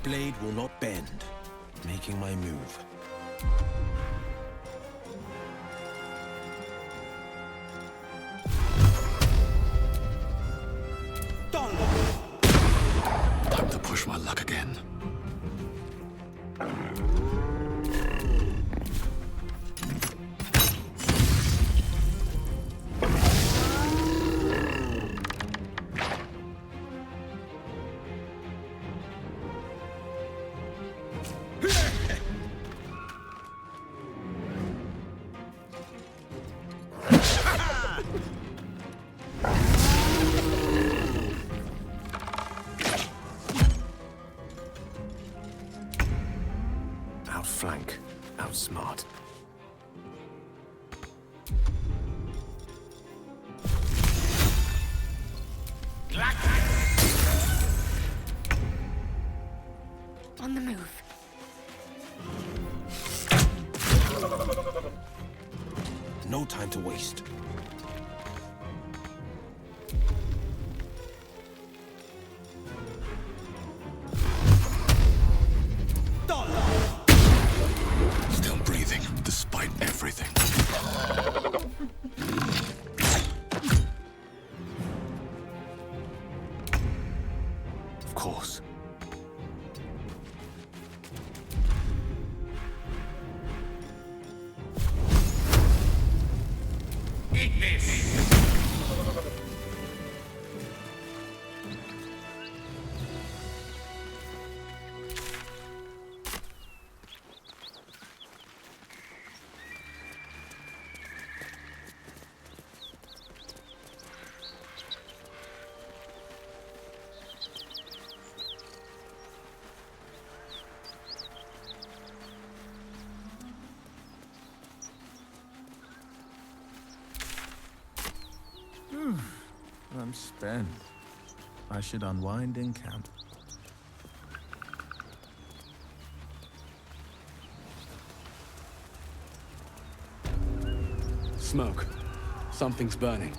blade will not bend. Making my move. Time to push my luck again. Outflank, outsmart. On the move. No time to waste. Still breathing, despite everything. Of course. Eat this! I'm spent. I should unwind in camp. Smoke. Something's burning.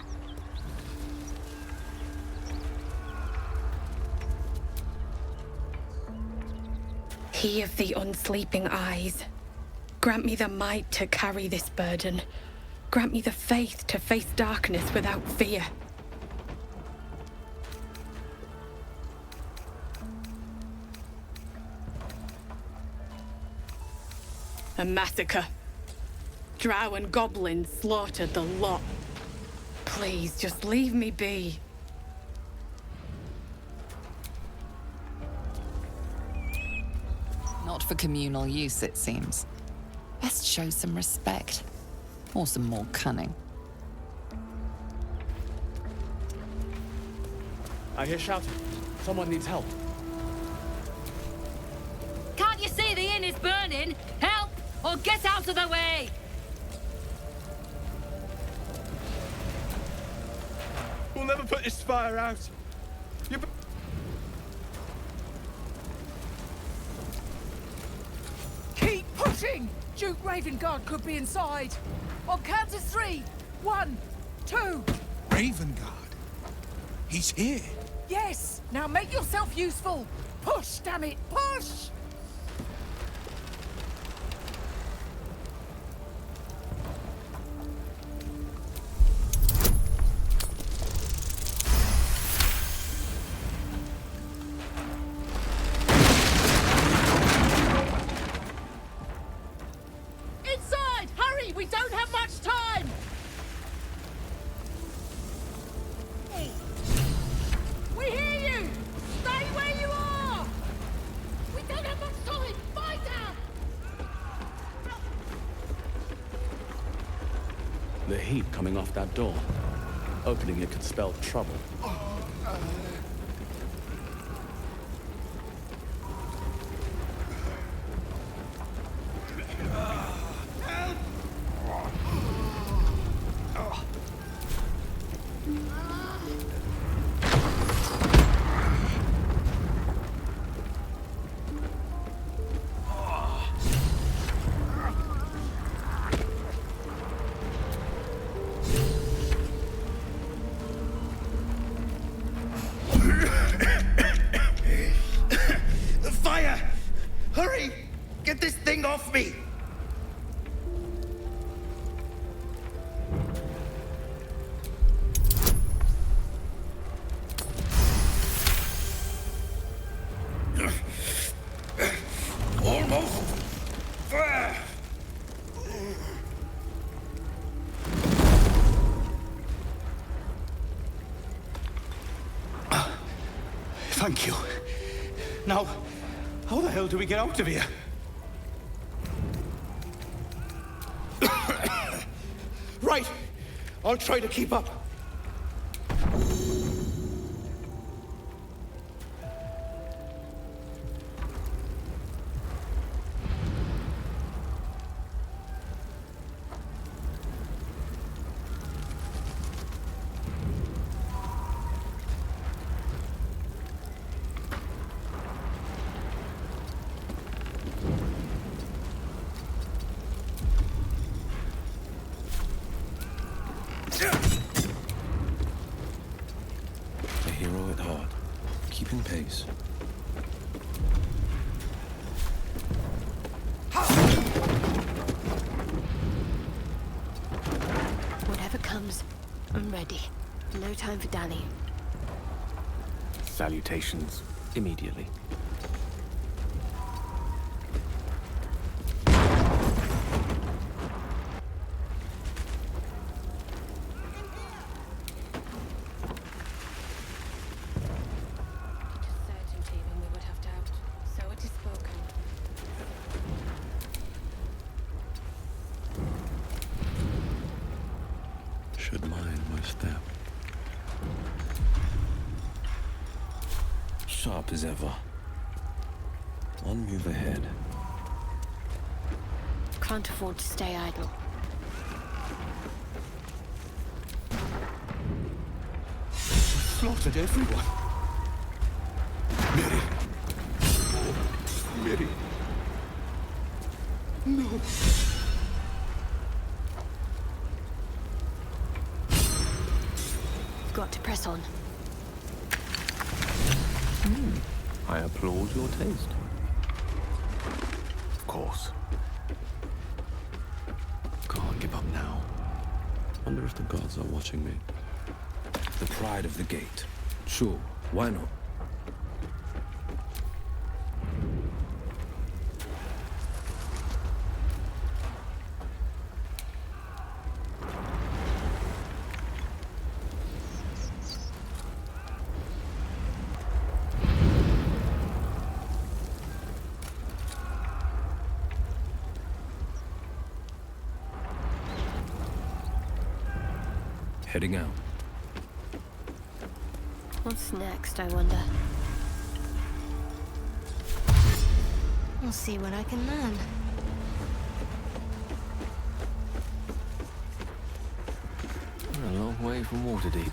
He of the unsleeping eyes, grant me the might to carry this burden. Grant me the faith to face darkness without fear. A massacre. Drow and goblins slaughtered the lot. Please, just leave me be. Not for communal use, it seems. Best show some respect. Or some more cunning. I hear shouting. Someone needs help. Can't you see the inn is burning? Help! Or get out of the way! We'll never put this fire out. Keep pushing! Duke Ravengard could be inside. On count of 3. 1, 2. Ravengard? He's here. Yes! Now make yourself useful! Push, damn it! Push! Inside! Hurry! We don't have much time! We hear you! Stay where you are! We don't have much time! Fight out! The heat coming off that door. Opening it could spell trouble. Thank you. Now, how the hell do we get out of here? Right! I'll try to keep up. A hero at heart, keeping pace. Whatever comes, I'm ready. No time for dallying. Salutations immediately. Certainty when we would have doubt. So it is spoken. Should mind my step. Sharp as ever. One move ahead. Can't afford to stay idle. Slaughtered everyone. Mary. Mary. No. Got to press on. I applaud your taste. Of course. Can't give up now. Wonder if the gods are watching me. The pride of the gate. Sure, why not? Heading out. What's next, I wonder? We'll see what I can learn. We're a long way from Waterdeep.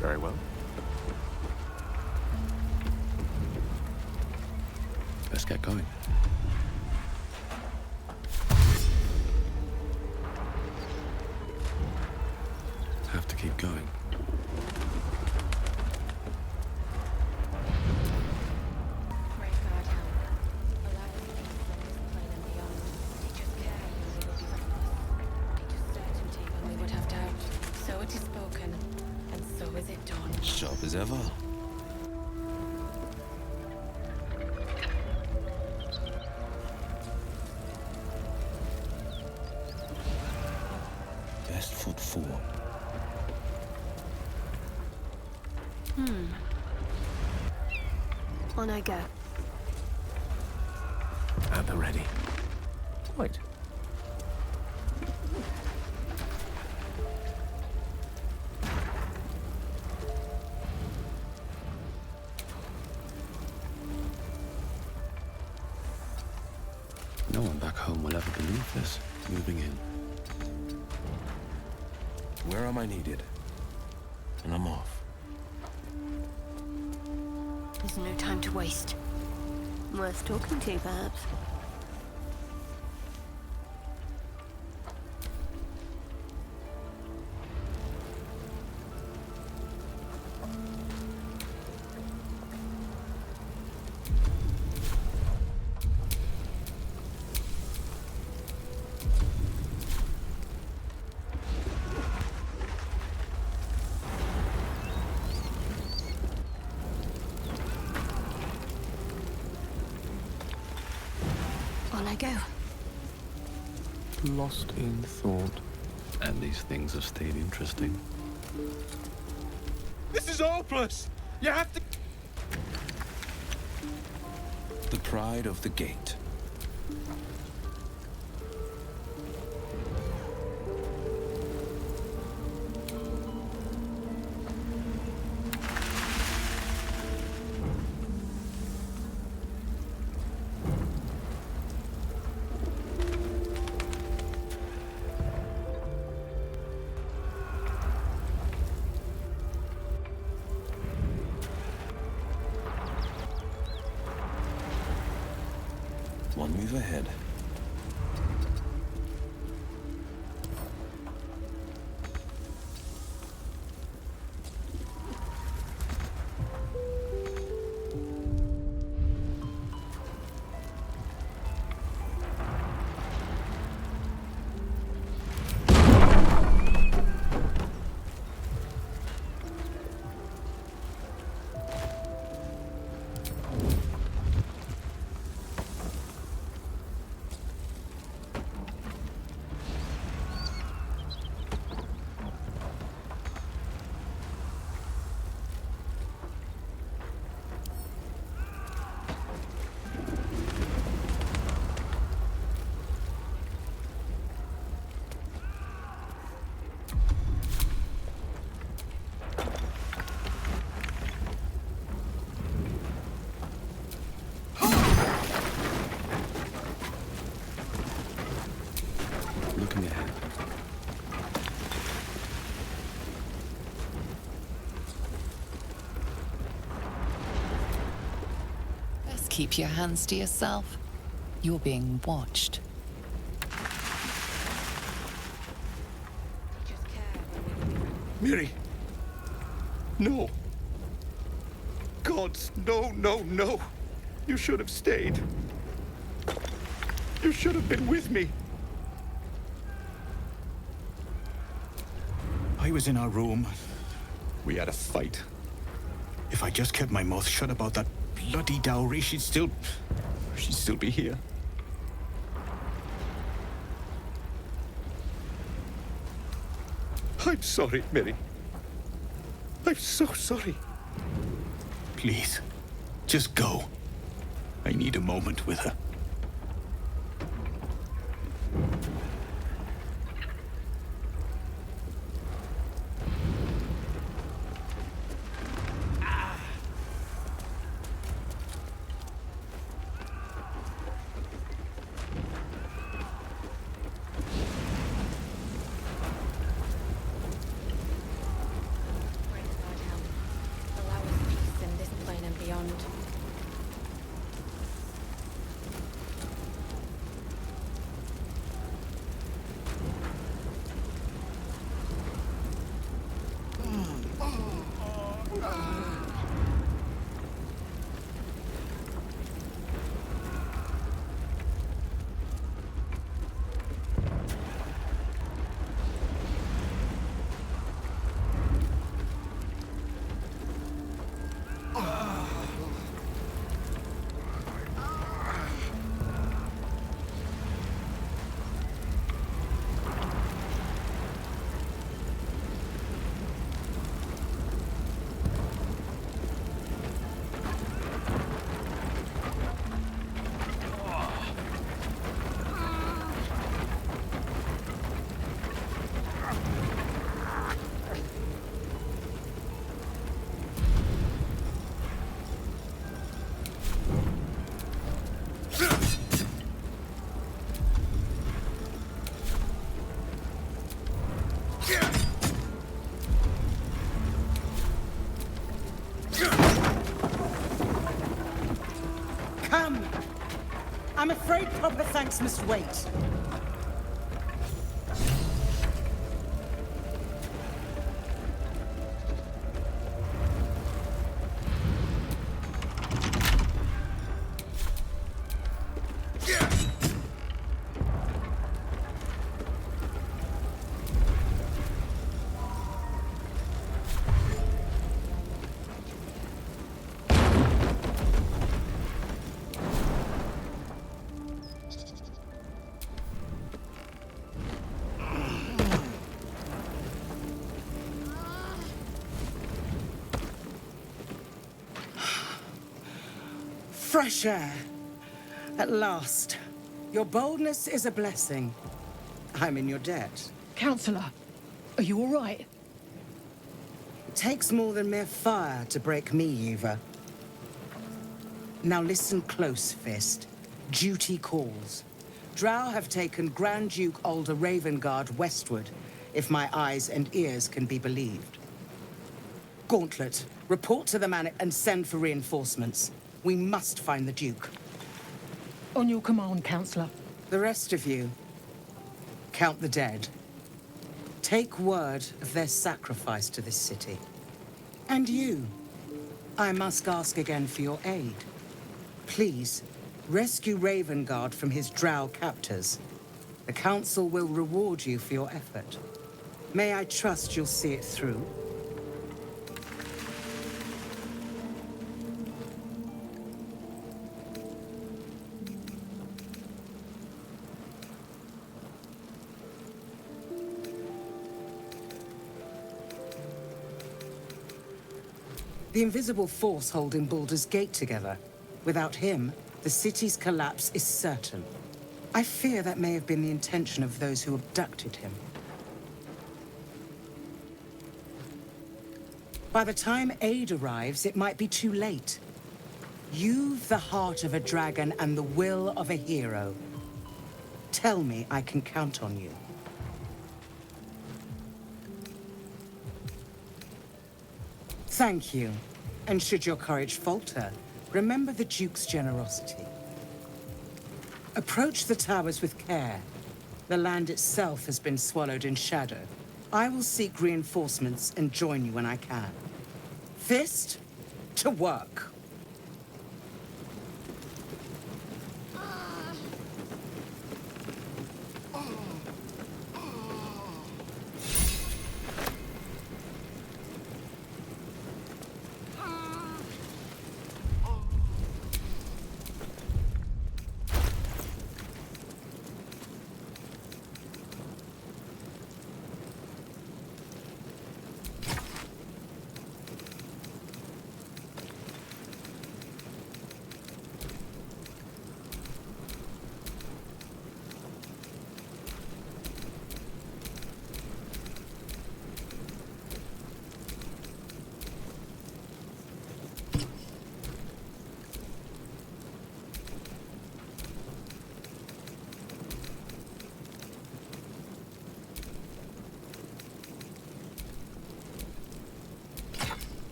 Very well. Let's get going. Have to keep going. Great God, help. Allow us to be from this plane and beyond. Teach us care when we will be reckless. Teach us certainty when we would have doubt. So it is spoken, and so is it done. Sharp as ever. Best foot forward. On I go. At the ready. Wait. No one back home will ever believe this. Moving in. Where am I needed? And I'm off. There's no time to waste. Worth talking to, perhaps. On I go. Lost in thought. And these things have stayed interesting. This is hopeless! You have to... The pride of the gate. One move ahead. Looking ahead. Best keep your hands to yourself. You're being watched. Just care when we will be ready. Miri! No! Gods, no, no, no! You should have stayed. You should have been with me. I was in our room. We had a fight. If I just kept my mouth shut about that bloody dowry, she'd still be here. I'm sorry, Miri. I'm so sorry. Please, just go. I need a moment with her. Great God, help. Allow us peace in this plane and beyond. Come! I'm afraid proper thanks must wait. Fresh air. At last. Your boldness is a blessing. I'm in your debt. Counselor, are you all right? It takes more than mere fire to break me, Eva. Now listen close, Fist. Duty calls. Drow have taken Grand Duke Alder Ravengard westward, if my eyes and ears can be believed. Gauntlet, report to the man and send for reinforcements. We must find the Duke. On your command, Counselor. The rest of you, count the dead. Take word of their sacrifice to this city. And you, I must ask again for your aid. Please, rescue Ravengard from his drow captors. The Council will reward you for your effort. May I trust you'll see it through? The invisible force holding Baldur's Gate together. Without him, the city's collapse is certain. I fear that may have been the intention of those who abducted him. By the time aid arrives, it might be too late. You've the heart of a dragon and the will of a hero. Tell me I can count on you. Thank you. And should your courage falter, remember the Duke's generosity. Approach the towers with care. The land itself has been swallowed in shadow. I will seek reinforcements and join you when I can. Fist, to work.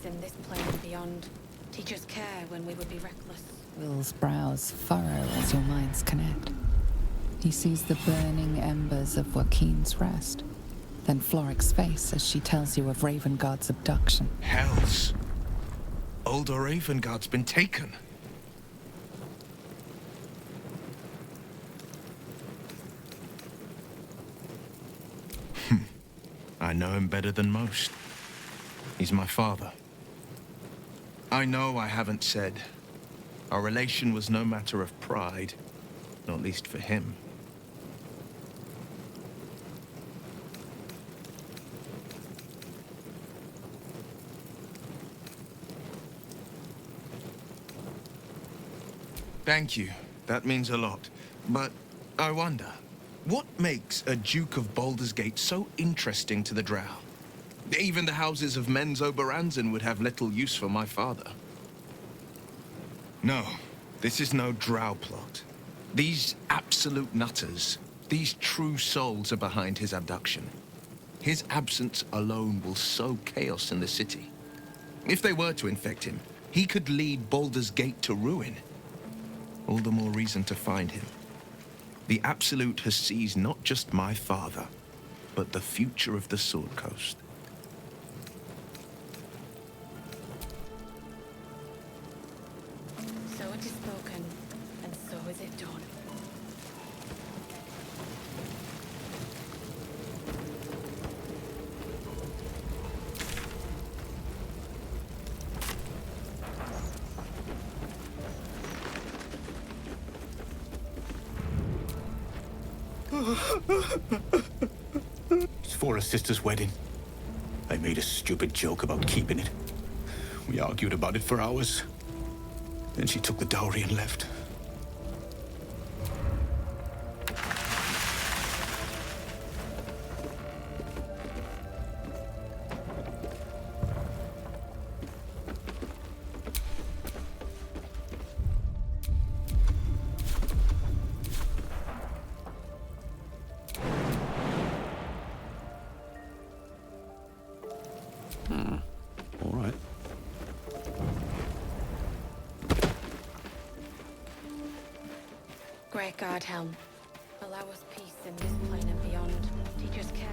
In this plane and beyond. Teach us care when we would be reckless. Will's brows furrow as your minds connect. He sees the burning embers of Joaquin's rest, then Floric's face as she tells you of Ravengard's abduction. Hells! Alder Ravengard's been taken. I know him better than most. He's my father. I know I haven't said. Our relation was no matter of pride, not least for him. Thank you. That means a lot. But I wonder, what makes a Duke of Baldur's Gate so interesting to the Drow? Even the houses of Men's Oberanzen would have little use for my father. No, this is no Drow plot. These absolute nutters, these true souls are behind his abduction. His absence alone will sow chaos in the city. If they were to infect him, he could lead Baldur's Gate to ruin. All the more reason to find him. The Absolute has seized not just my father, but the future of the Sword Coast. So it is spoken, and so is it done. It's for a sister's wedding. I made a stupid joke about keeping it. We argued about it for hours. Then she took the dowry and left. All right. Great God, Helm. Allow us peace in this plane and beyond. Teach us care.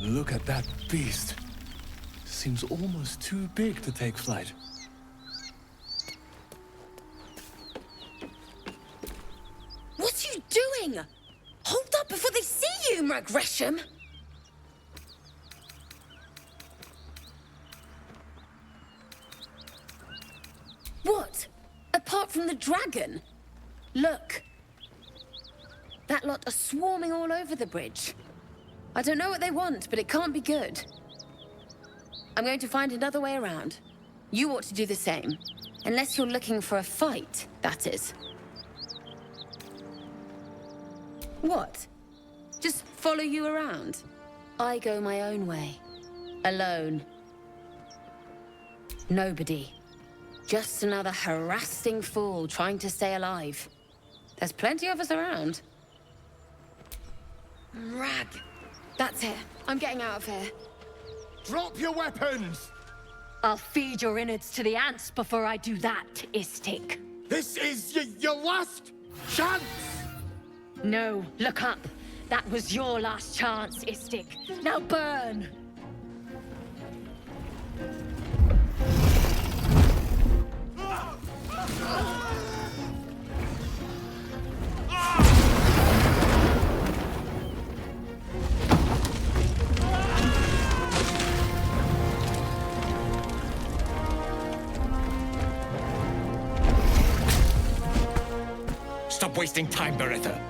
Look at that beast. Seems almost too big to take flight. What are you doing? Hold up before they see you, Gresham. What? Apart from the dragon? Look. That lot are swarming all over the bridge. I don't know what they want, but it can't be good. I'm going to find another way around. You ought to do the same. Unless you're looking for a fight, that is. What? Just follow you around? I go my own way. Alone. Nobody. Just another harassing fool trying to stay alive. There's plenty of us around. Rag. That's it. I'm getting out of here. Drop your weapons! I'll feed your innards to the ants before I do that, Istik. This is your last chance! No, look up. That was your last chance, Istik. Now burn! Stop wasting time, Beretta.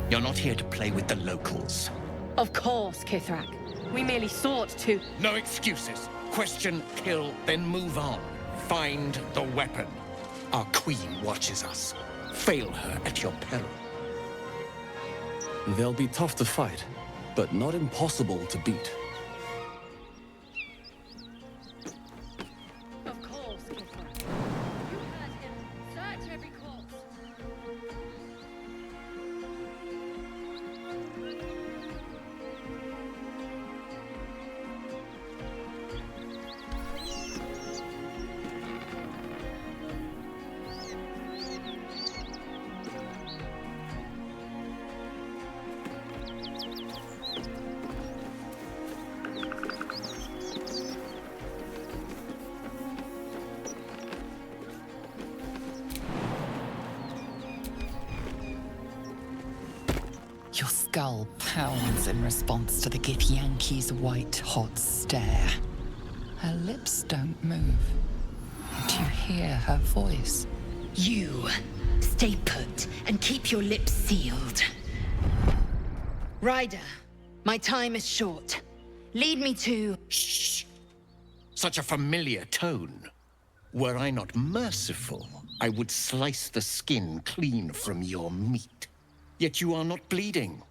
You're not here to play with the locals. Of course, Kithrak. We merely sought to... No excuses. Question, kill, then move on. Find the weapon. Our queen watches us. Fail her at your peril. They'll be tough to fight, but not impossible to beat. Of course, Kithrak. You heard him. Search every corpse. Your skull pounds in response to the Githyanki's white, hot stare. Her lips don't move. Do you hear her voice? You stay put and keep your lips sealed. Ryder, my time is short. Lead me to... Shh! Such a familiar tone. Were I not merciful, I would slice the skin clean from your meat. Yet you are not bleeding,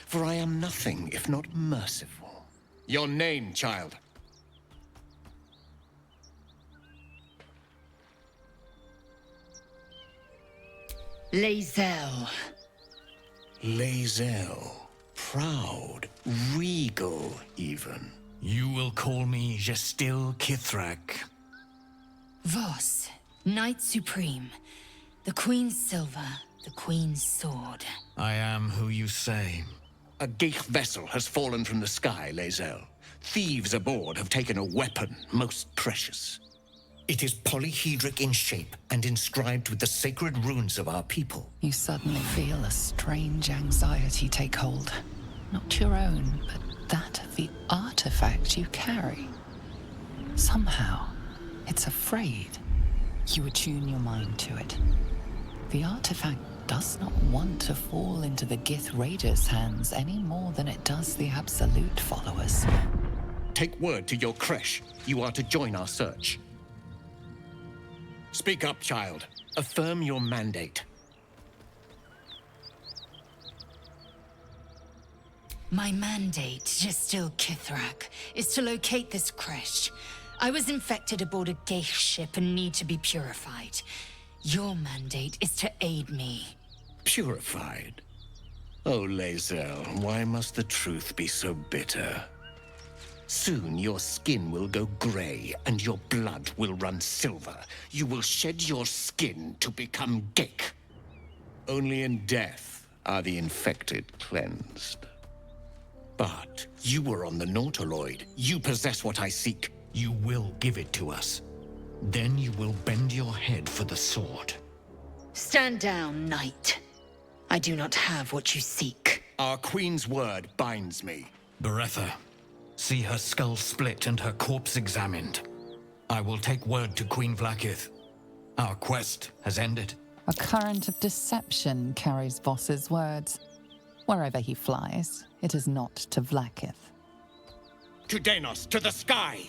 for I am nothing if not merciful. Your name, child? Lae'zel. Lae'zel. Proud, regal, even. You will call me Gestil Kithrak. Voss, Knight Supreme. The Queen's silver, the Queen's sword. I am who you say. A Geich vessel has fallen from the sky, Lae'zel. Thieves aboard have taken a weapon most precious. It is polyhedric in shape and inscribed with the sacred runes of our people. You suddenly feel a strange anxiety take hold. Not your own, but that of the artifact you carry. Somehow, it's afraid. You attune your mind to it. The artifact does not want to fall into the Gith Raiders' hands any more than it does the Absolute followers. Take word to your creche. You are to join our search. Speak up, child. Affirm your mandate. My mandate, Gestil Kithrak, is to locate this creche. I was infected aboard a Geich ship and need to be purified. Your mandate is to aid me. Purified? Oh, Lae'zel, why must the truth be so bitter? Soon your skin will go grey and your blood will run silver. You will shed your skin to become Geich. Only in death are the infected cleansed. But you were on the Nautiloid. You possess what I seek. You will give it to us. Then you will bend your head for the sword. Stand down, knight. I do not have what you seek. Our queen's word binds me. Beretha, see her skull split and her corpse examined. I will take word to Queen Vlaakith. Our quest has ended. A current of deception carries Voss's words. Wherever he flies, it is not to Vlaakith. To Danos, to the sky!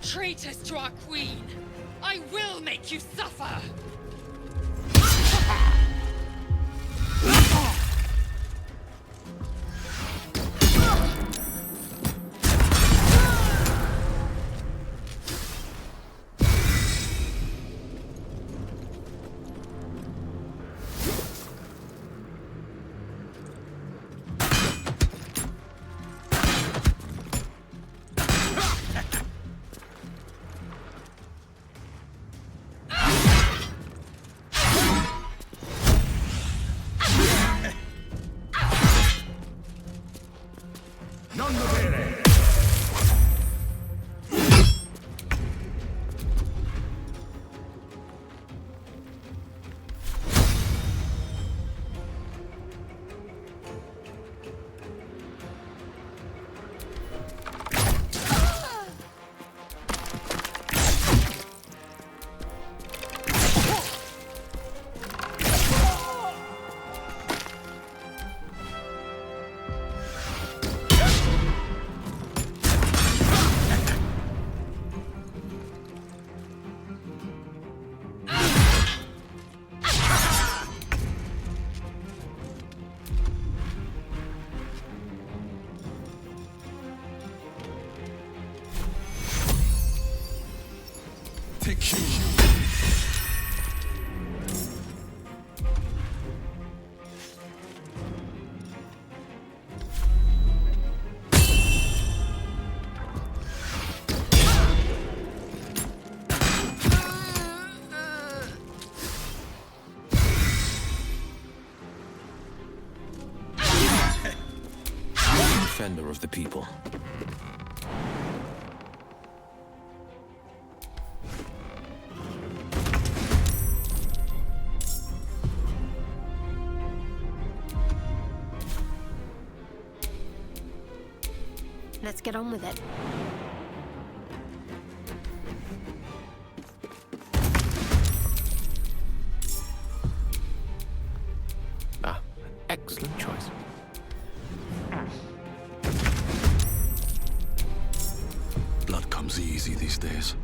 Traitors to our queen! I will make you suffer! Take you. Defender of the people. Let's get on with it. Ah, excellent choice. Blood comes easy these days.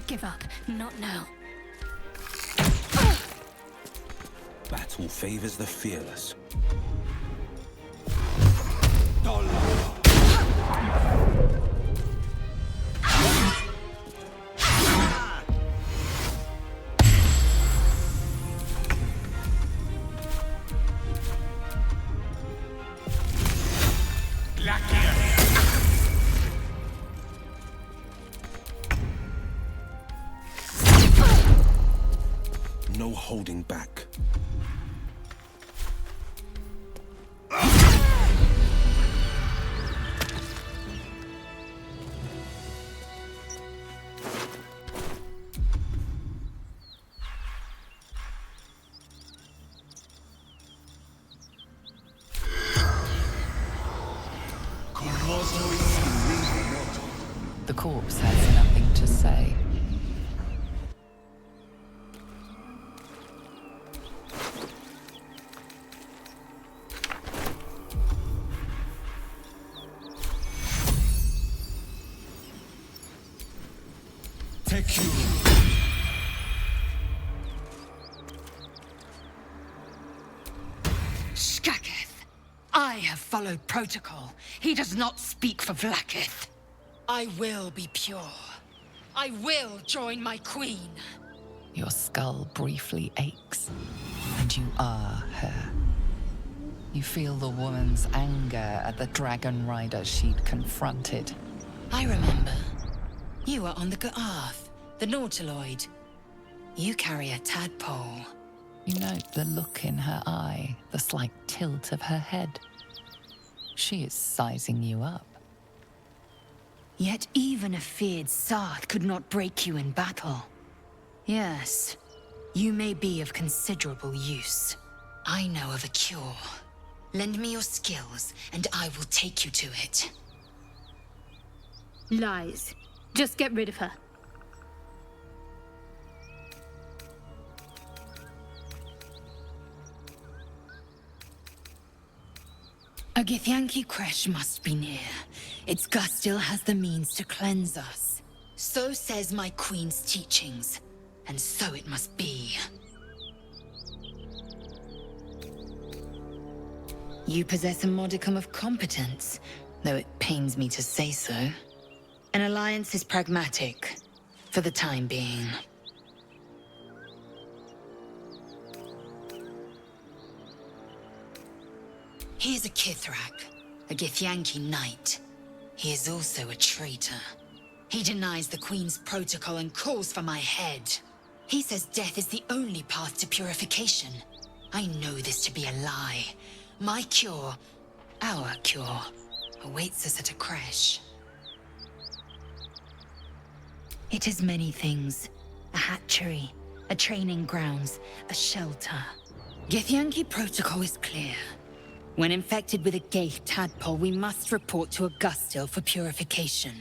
Give up. Not now. Battle favors the fearless. No holding back. The corpse has nothing to say. Take you. Skaketh, I have followed protocol. He does not speak for Vlaakith. I will be pure. I will join my queen. Your skull briefly aches, and you are her. You feel the woman's anger at the dragon rider she'd confronted. I remember. You were on the Ga'arth, the Nautiloid. You carry a tadpole. You note the look in her eye, the slight tilt of her head. She is sizing you up. Yet even a feared Sarth could not break you in battle. Yes, you may be of considerable use. I know of a cure. Lend me your skills, and I will take you to it. Lies. Just get rid of her. A Githyanki Kresh must be near. Its gust still has the means to cleanse us. So says my queen's teachings, and so it must be. You possess a modicum of competence, though it pains me to say so. An alliance is pragmatic, for the time being. He is a Kithrak, a Githyanki knight. He is also a traitor. He denies the Queen's protocol and calls for my head. He says death is the only path to purification. I know this to be a lie. My cure, our cure, awaits us at a creche. It is many things. A hatchery, a training grounds, a shelter. Githyanki protocol is clear. When infected with a Gaith tadpole, we must report to Augustil for purification.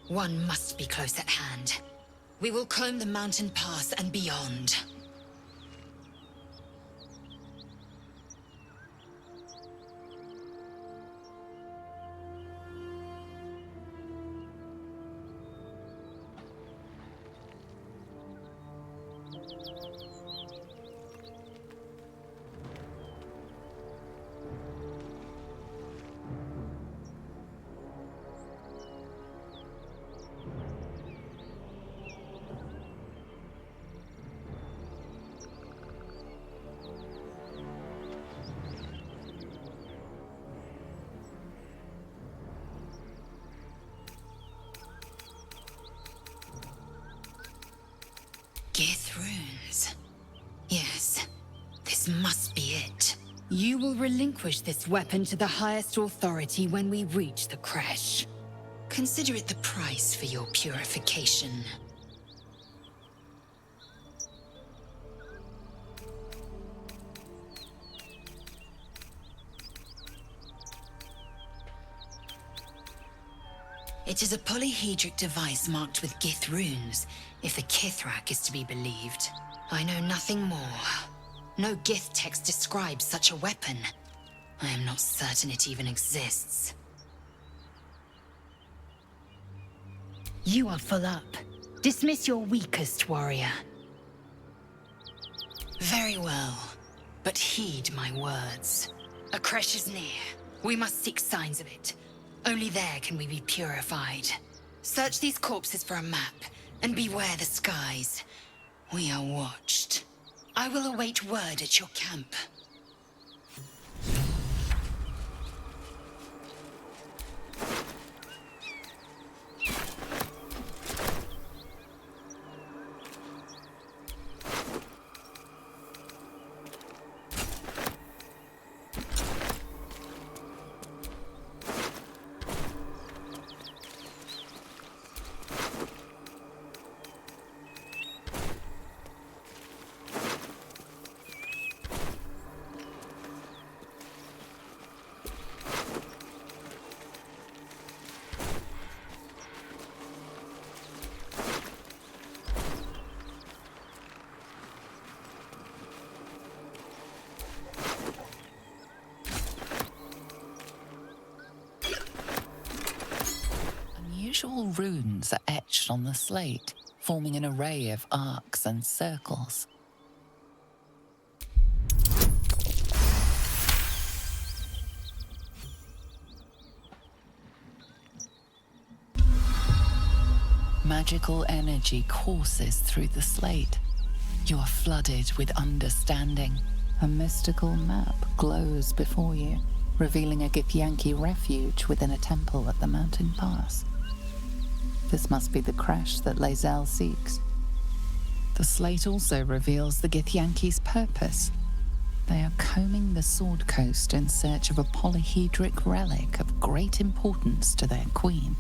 One must be close at hand. We will comb the mountain pass and beyond. Gith runes. Yes, this must be it. You will relinquish this weapon to the highest authority when we reach the creche. Consider it the price for your purification. It is a polyhedric device marked with Gith runes, if the Kithrak is to be believed. I know nothing more. No Gith text describes such a weapon. I am not certain it even exists. You are full up. Dismiss your weakest warrior. Very well, but heed my words. A creche is near. We must seek signs of it. Only there can we be purified. Search these corpses for a map, and beware the skies. We are watched. I will await word at your camp. Unusual runes are etched on the slate, forming an array of arcs and circles. Magical energy courses through the slate. You are flooded with understanding. A mystical map glows before you, revealing a Githyanki refuge within a temple at the mountain pass. This must be the creche that Lae'zel seeks. The slate also reveals the Githyanki's purpose. They are combing the Sword Coast in search of a polyhedric relic of great importance to their queen.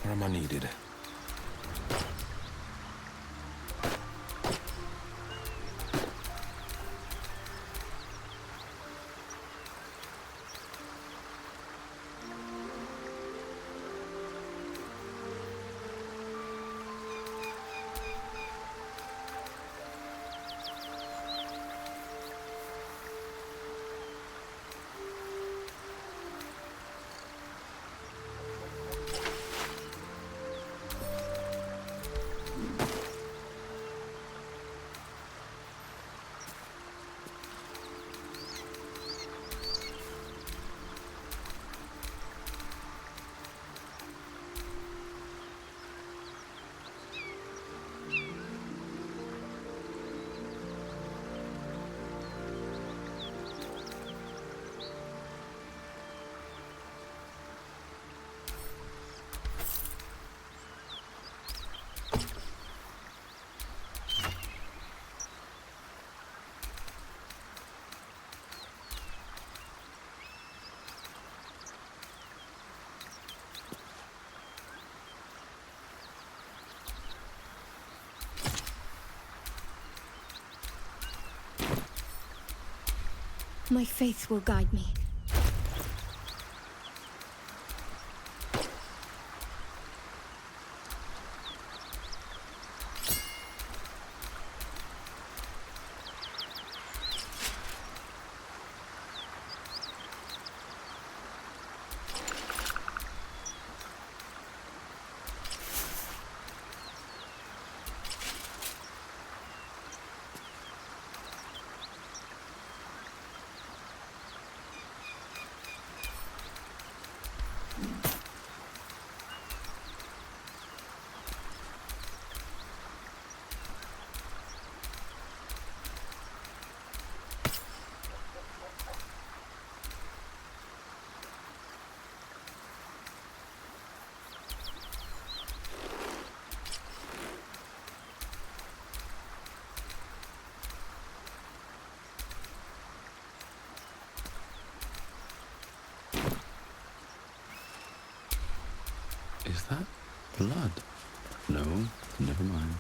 Where am I needed? My faith will guide me. Is that blood? No, never mind.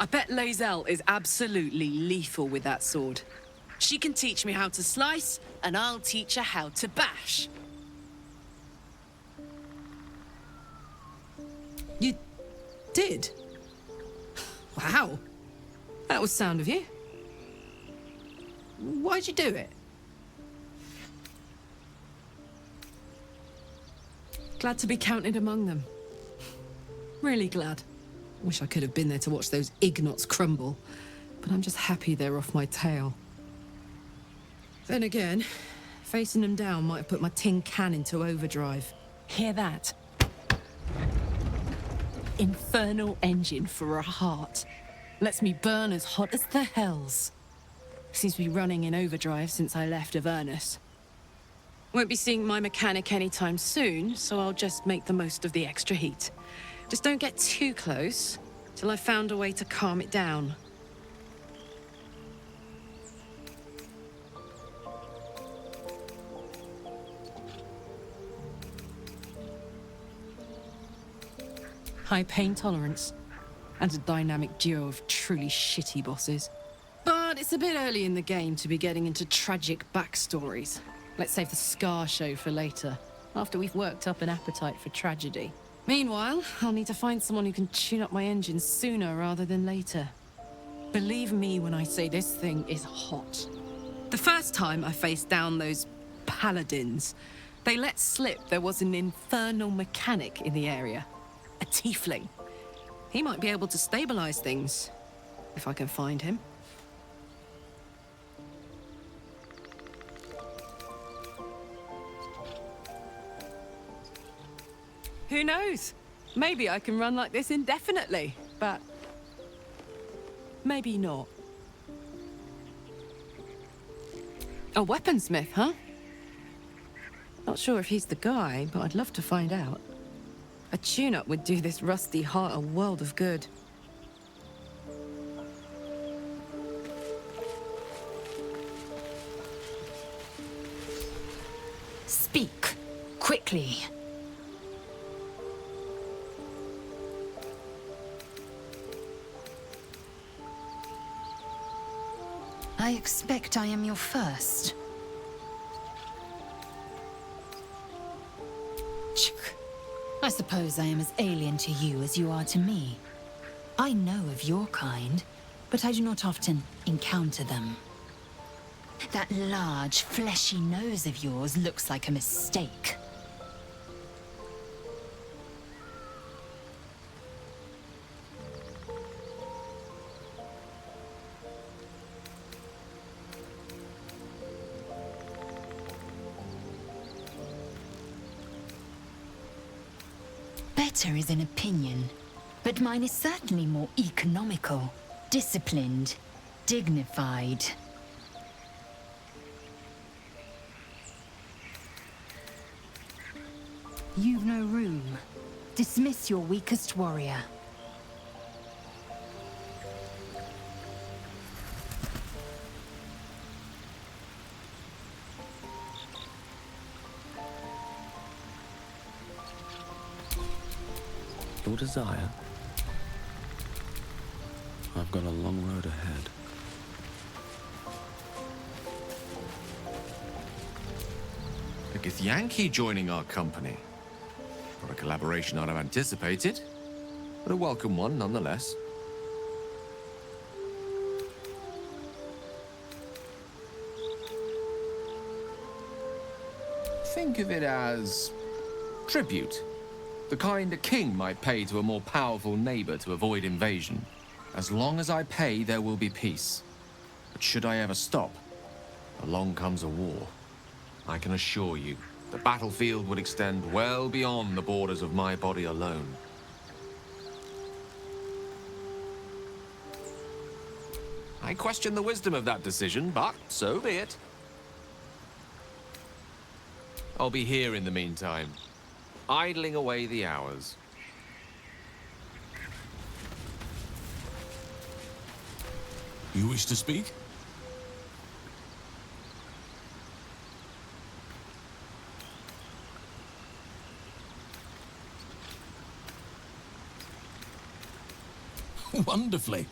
I bet Lae'zel is absolutely lethal with that sword. She can teach me how to slice, and I'll teach her how to bash. You did? Wow. That was sound of you. Why'd you do it? Glad to be counted among them. Really glad. Wish I could have been there to watch those Ignots crumble, but I'm just happy they're off my tail. Then again, facing them down might have put my tin can into overdrive. Hear that? Infernal engine for a heart. Lets me burn as hot as the hells. Seems to be running in overdrive since I left Avernus. Won't be seeing my mechanic anytime soon, so I'll just make the most of the extra heat. Just don't get too close, till I've found a way to calm it down. High pain tolerance, and a dynamic duo of truly shitty bosses. But it's a bit early in the game to be getting into tragic backstories. Let's save the Scar show for later, after we've worked up an appetite for tragedy. Meanwhile, I'll need to find someone who can tune up my engine sooner rather than later. Believe me when I say this thing is hot. The first time I faced down those paladins, they let slip there was an infernal mechanic in the area. A tiefling. He might be able to stabilize things, if I can find him. Who knows? Maybe I can run like this indefinitely, but maybe not. A weaponsmith, huh? Not sure if he's the guy, but I'd love to find out. A tune-up would do this rusty heart a world of good. Speak, quickly. I expect I am your first. I suppose I am as alien to you as you are to me. I know of your kind, but I do not often encounter them. That large, fleshy nose of yours looks like a mistake. Better is an opinion, but mine is certainly more economical, disciplined, dignified. You've no room. Dismiss your weakest warrior. Your desire? I've got a long road ahead. A Githyanki joining our company. Not a collaboration I'd have anticipated, but a welcome one nonetheless. Think of it as tribute. The kind a king might pay to a more powerful neighbor to avoid invasion. As long as I pay, there will be peace. But should I ever stop, along comes a war. I can assure you, the battlefield would extend well beyond the borders of my body alone. I question the wisdom of that decision, but so be it. I'll be here in the meantime, idling away the hours. You wish to speak? Wonderfully.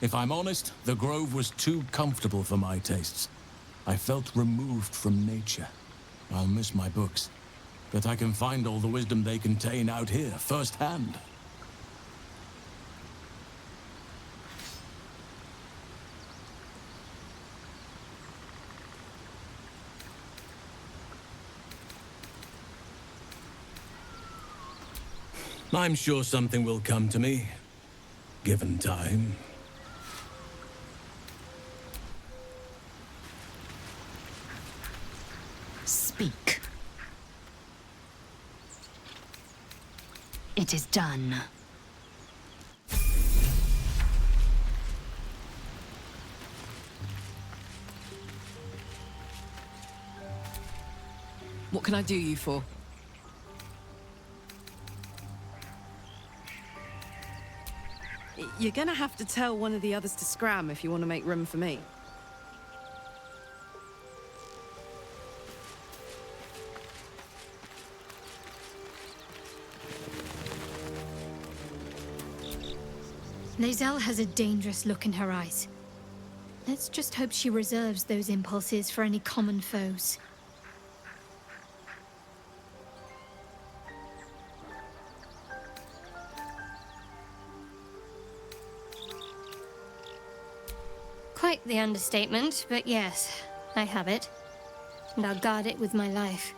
If I'm honest, the grove was too comfortable for my tastes. I felt removed from nature. I'll miss my books, but I can find all the wisdom they contain out here, firsthand. I'm sure something will come to me, given time. Speak. It is done. What can I do you for? You're gonna have to tell one of the others to scram if you want to make room for me. Lae'zel has a dangerous look in her eyes. Let's just hope she reserves those impulses for any common foes. Quite the understatement, but yes, I have it. And I'll guard it with my life.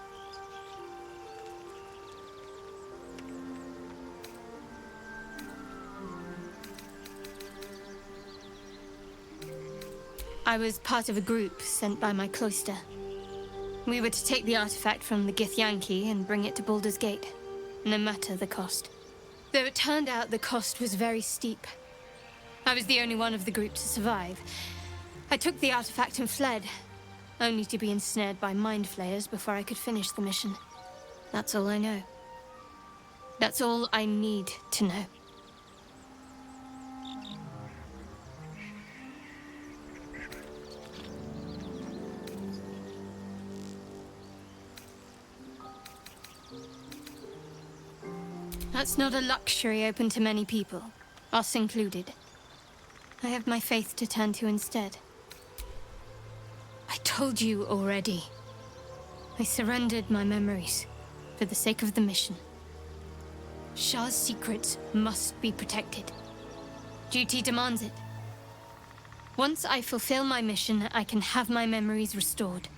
I was part of a group sent by my cloister. We were to take the artifact from the Githyanki and bring it to Baldur's Gate. no matter the cost. Though it turned out the cost was very steep. I was the only one of the group to survive. I took the artifact and fled, only to be ensnared by mind flayers before I could finish the mission. That's all I know. That's all I need to know. That's not a luxury open to many people, us included. I have my faith to turn to instead. I told you already. I surrendered my memories for the sake of the mission. Shah's secrets must be protected. Duty demands it. Once I fulfill my mission, I can have my memories restored.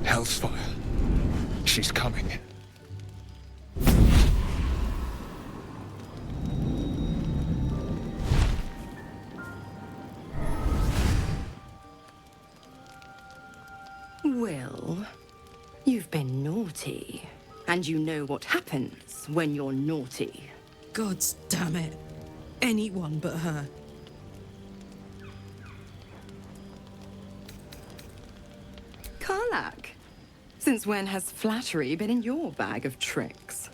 Hellsfire. She's coming. Will, you've been naughty. And you know what happens when you're naughty. God damn it. Anyone but her. Karlach, since when has flattery been in your bag of tricks?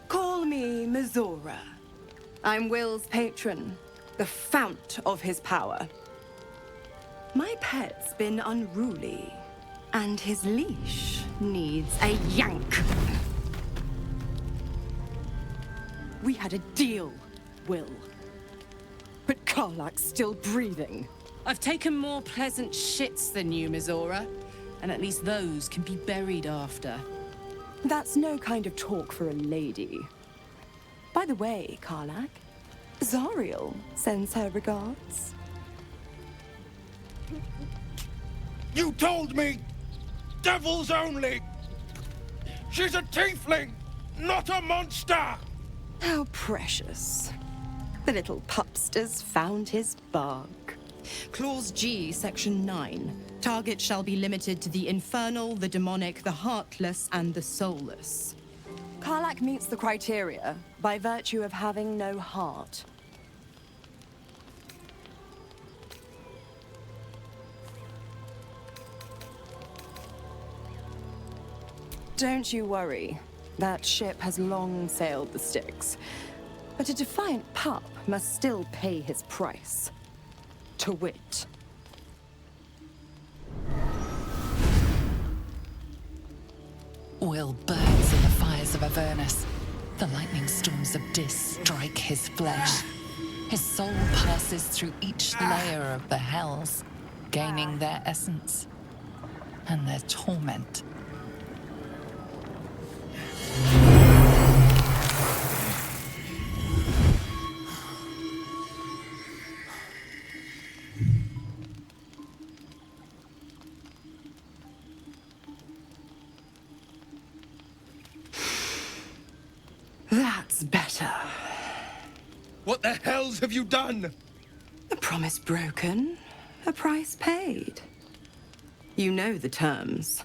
Call me Mizora. I'm Will's patron, the fount of his power. My pet's been unruly, and his leash needs a yank. We had a deal, Will. But Karlach's still breathing. I've taken more pleasant shits than you, Mizora. And at least those can be buried after. That's no kind of talk for a lady. By the way, Karlach, Zariel sends her regards. You told me! Devils only! She's a tiefling, not a monster! How precious. The little pupster's found his bark. Clause G, Section 9. Target shall be limited to the infernal, the demonic, the heartless, and the soulless. Karlach meets the criteria by virtue of having no heart. Don't you worry. That ship has long sailed the Styx. But a defiant pup must still pay his price. To wit. Will burns in the fires of Avernus. The lightning storms of Dis strike his flesh. His soul passes through each layer of the hells, gaining their essence and their torment. That's better. What the hells have you done? A promise broken, a price paid. You know the terms.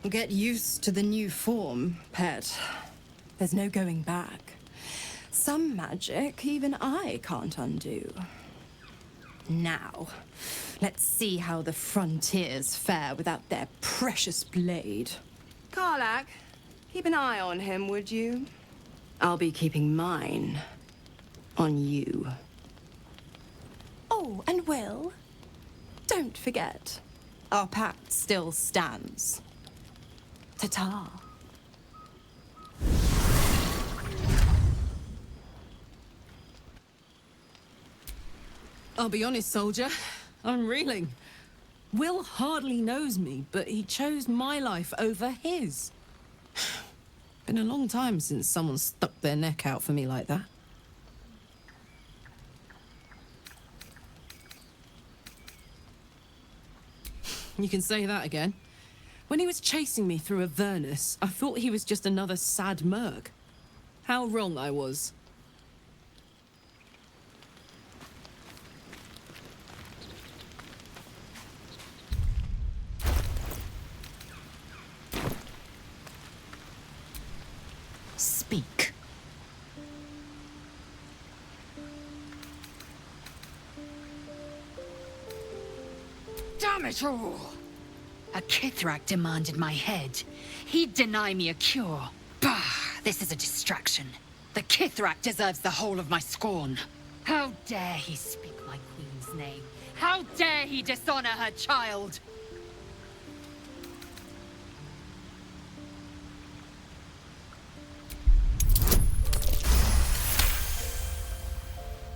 Get used to the new form, pet. There's no going back. Some magic even I can't undo. Now, let's see how the frontiers fare without their precious blade. Karlach, keep an eye on him, would you? I'll be keeping mine on you. Oh, and Will, don't forget, our pact still stands. Ta-ta. I'll be honest, soldier. I'm reeling. Will hardly knows me, but he chose my life over his. Been a long time since someone stuck their neck out for me like that. You can say that again. When he was chasing me through Avernus, I thought he was just another sad merc. How wrong I was. Speak. Damn it all! A Kithrak demanded my head. He'd deny me a cure. Bah! This is a distraction. The Kithrak deserves the whole of my scorn. How dare he speak my queen's name? How dare he dishonor her child?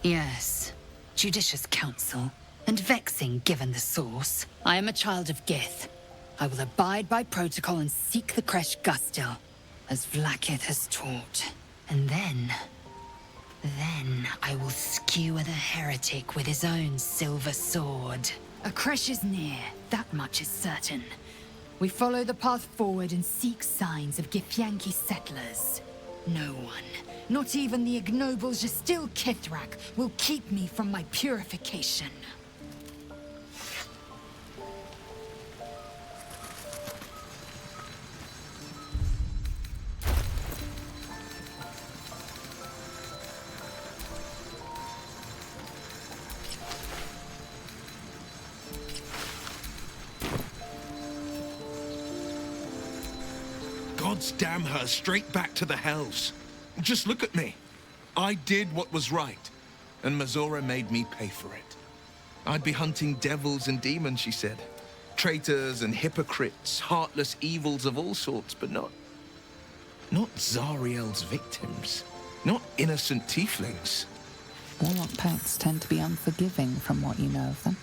Yes, judicious counsel, and vexing given the source. I am a child of Gith. I will abide by protocol and seek the Kresh Gustil, as Vlaakith has taught. And then I will skewer the heretic with his own silver sword. A creche is near, that much is certain. We follow the path forward and seek signs of Githyanki settlers. No one, not even the ignoble Jastil Kithrak, will keep me from my purification. Gods damn her, straight back to the hells. Just look at me. I did what was right, and Mazora made me pay for it. I'd be hunting devils and demons, she said. Traitors and hypocrites, heartless evils of all sorts, but not Zariel's victims. Not innocent tieflings. Warlock pets tend to be unforgiving from what you know of them.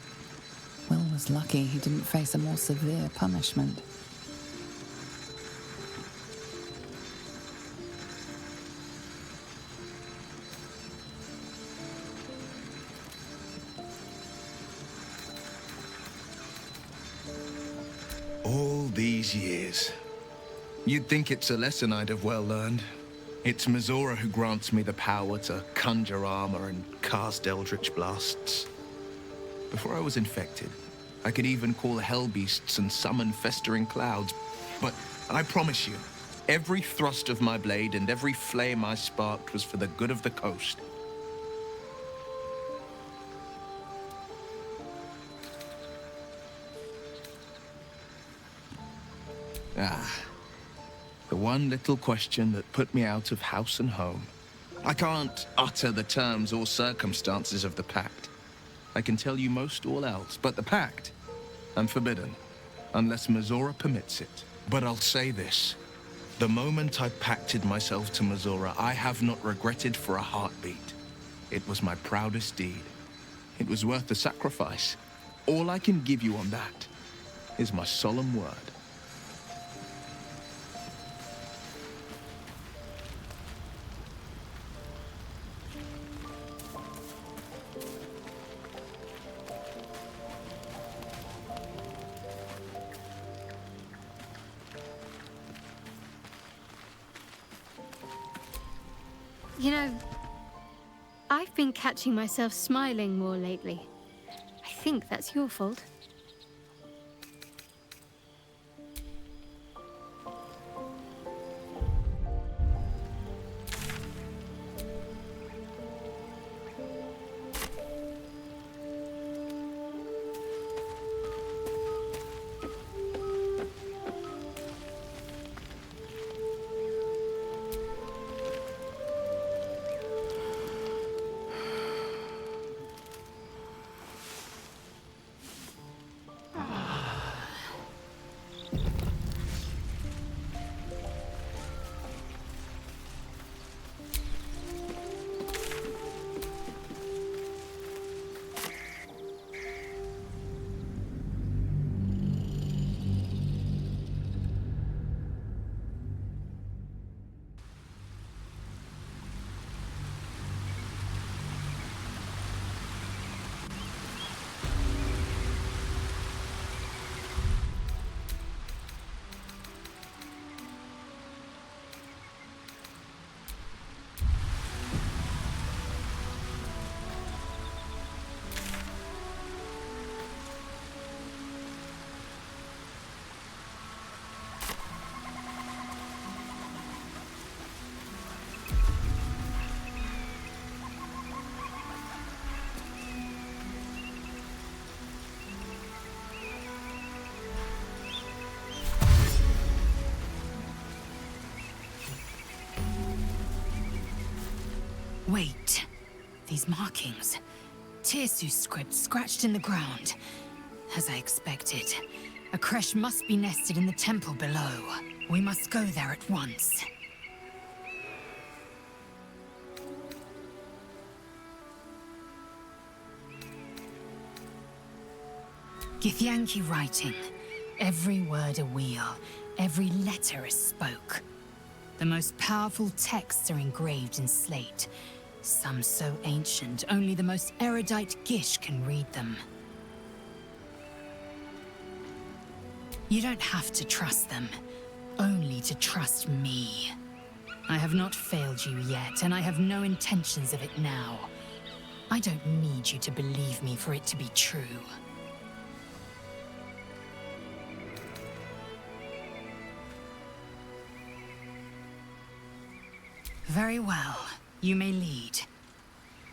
Will was lucky he didn't face a more severe punishment. All these years. You'd think it's a lesson I'd have well learned. It's Mazora who grants me the power to conjure armor and cast eldritch blasts. Before I was infected, I could even call hell beasts and summon festering clouds. But I promise you, every thrust of my blade and every flame I sparked was for the good of the coast. The one little question that put me out of house and home. I can't utter the terms or circumstances of the pact. I can tell you most all else, but the pact, I'm forbidden, unless Mazora permits it. But I'll say this. The moment I pacted myself to Mazora, I have not regretted for a heartbeat. It was my proudest deed. It was worth the sacrifice. All I can give you on that is my solemn word. You know, I've been catching myself smiling more lately. I think that's your fault. Wait. These markings. Tirsu's script scratched in the ground. As I expected. A creche must be nested in the temple below. We must go there at once. Githyanki writing. Every word a wheel. Every letter a spoke. The most powerful texts are engraved in slate. Some so ancient, only the most erudite Gish can read them. You don't have to trust them, only to trust me. I have not failed you yet, and I have no intentions of it now. I don't need you to believe me for it to be true. Very well, you may lead.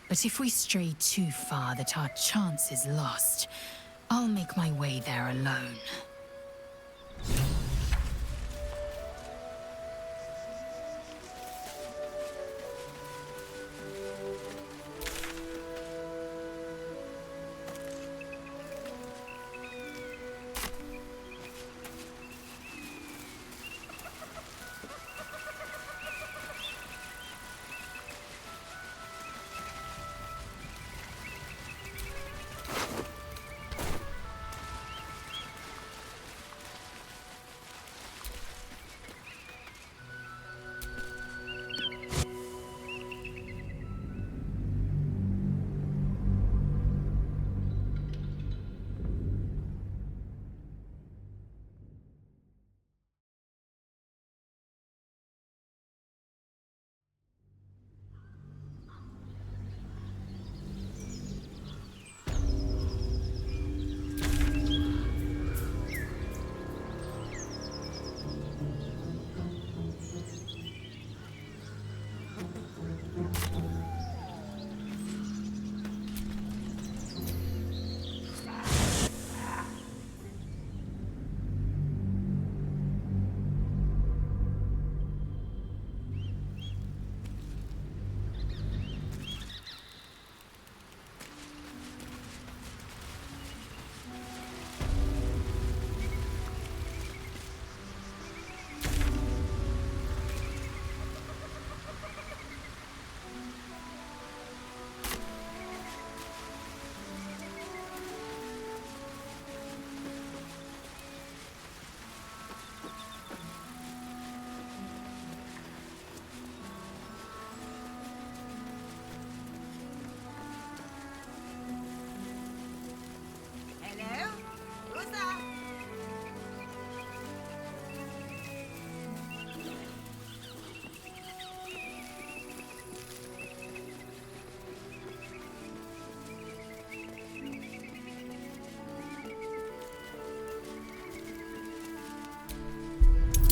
But if we stray too far that our chance is lost, I'll make my way there alone.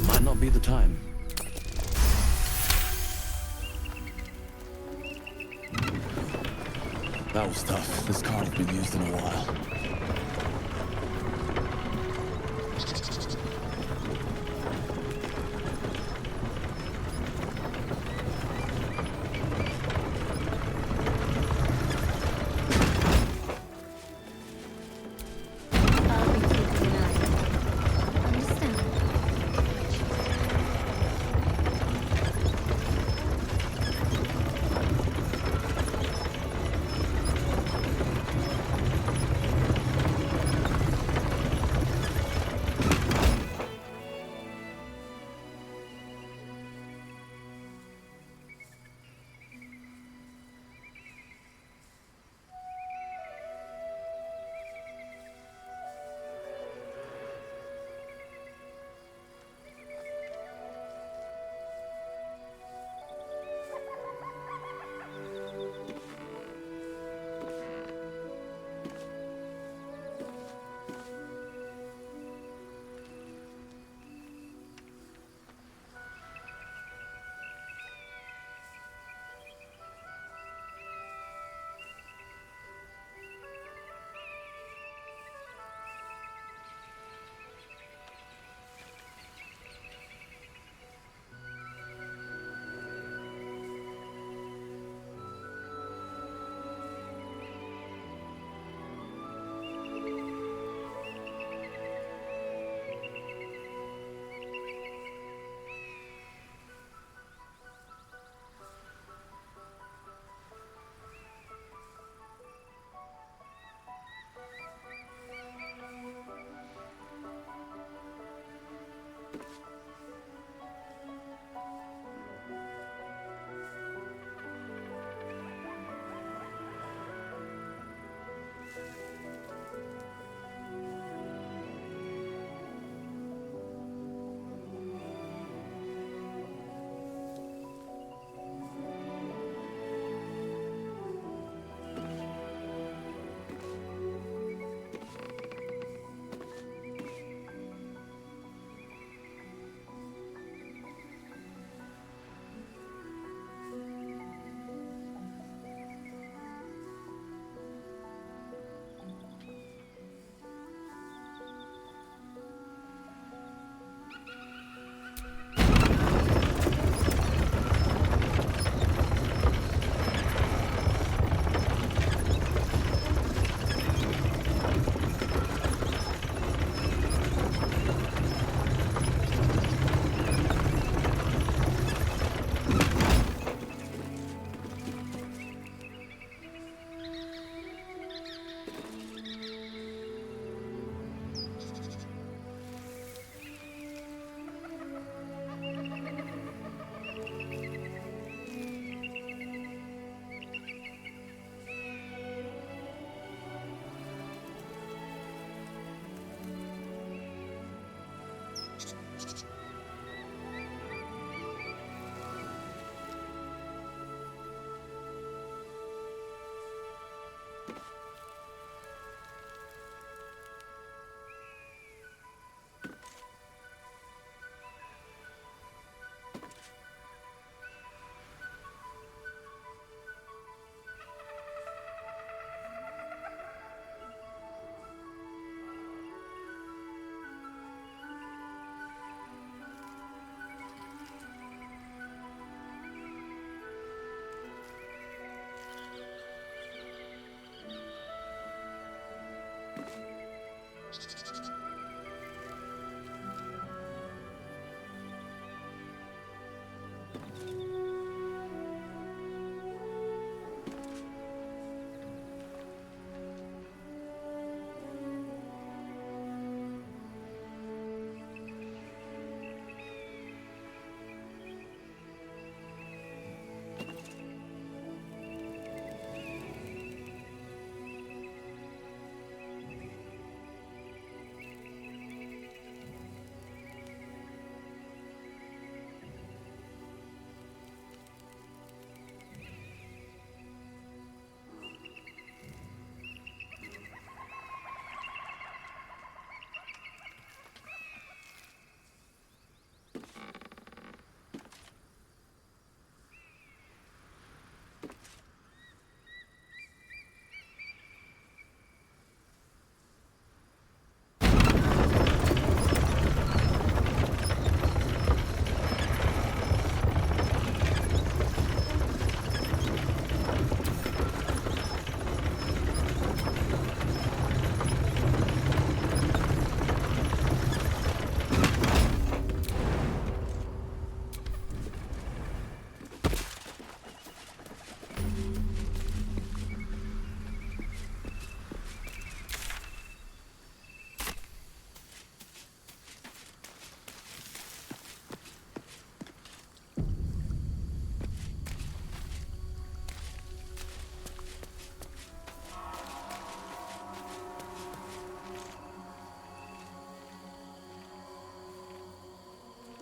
Might not be the time. That was tough. This card has been used in a while.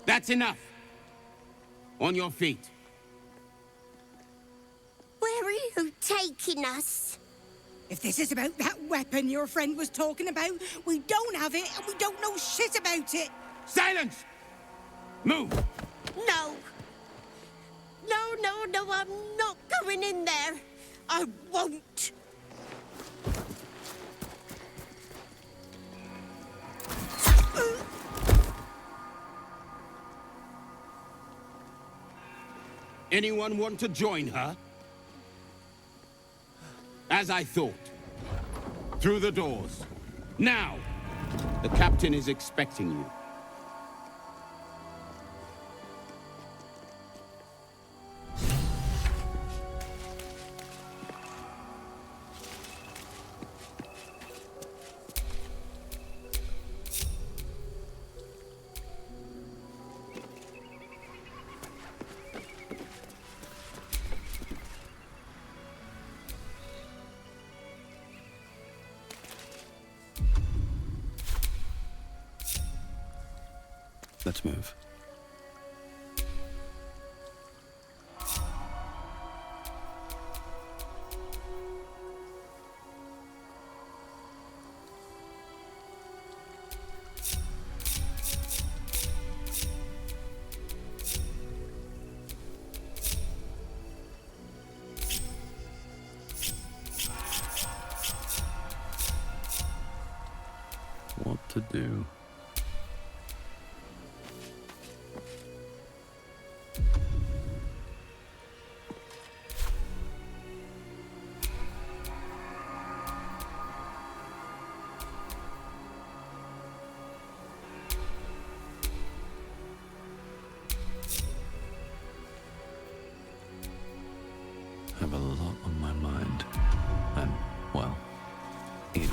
That's enough. On your feet. Where are you taking us? If this is about that weapon your friend was talking about, we don't have it and we don't know shit about it. Silence! Move! No. No, I'm not going in there. I won't. Anyone want to join her? As I thought. Through the doors. Now! The captain is expecting you. Let's move. What to do? Have a lot on my mind. And, well, in it.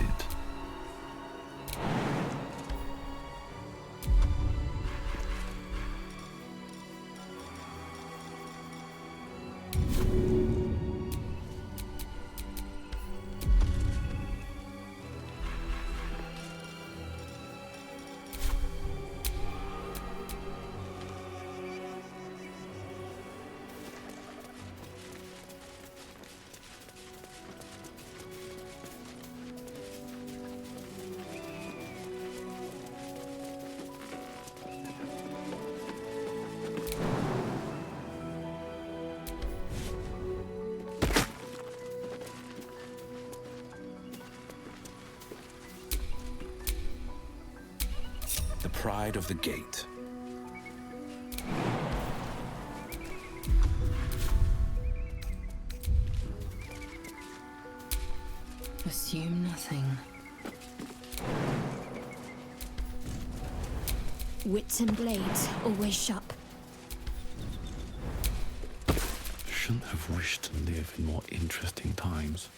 The pride of the gate. Assume nothing. Wits and blades, always sharp. Shouldn't have wished to live in more interesting times.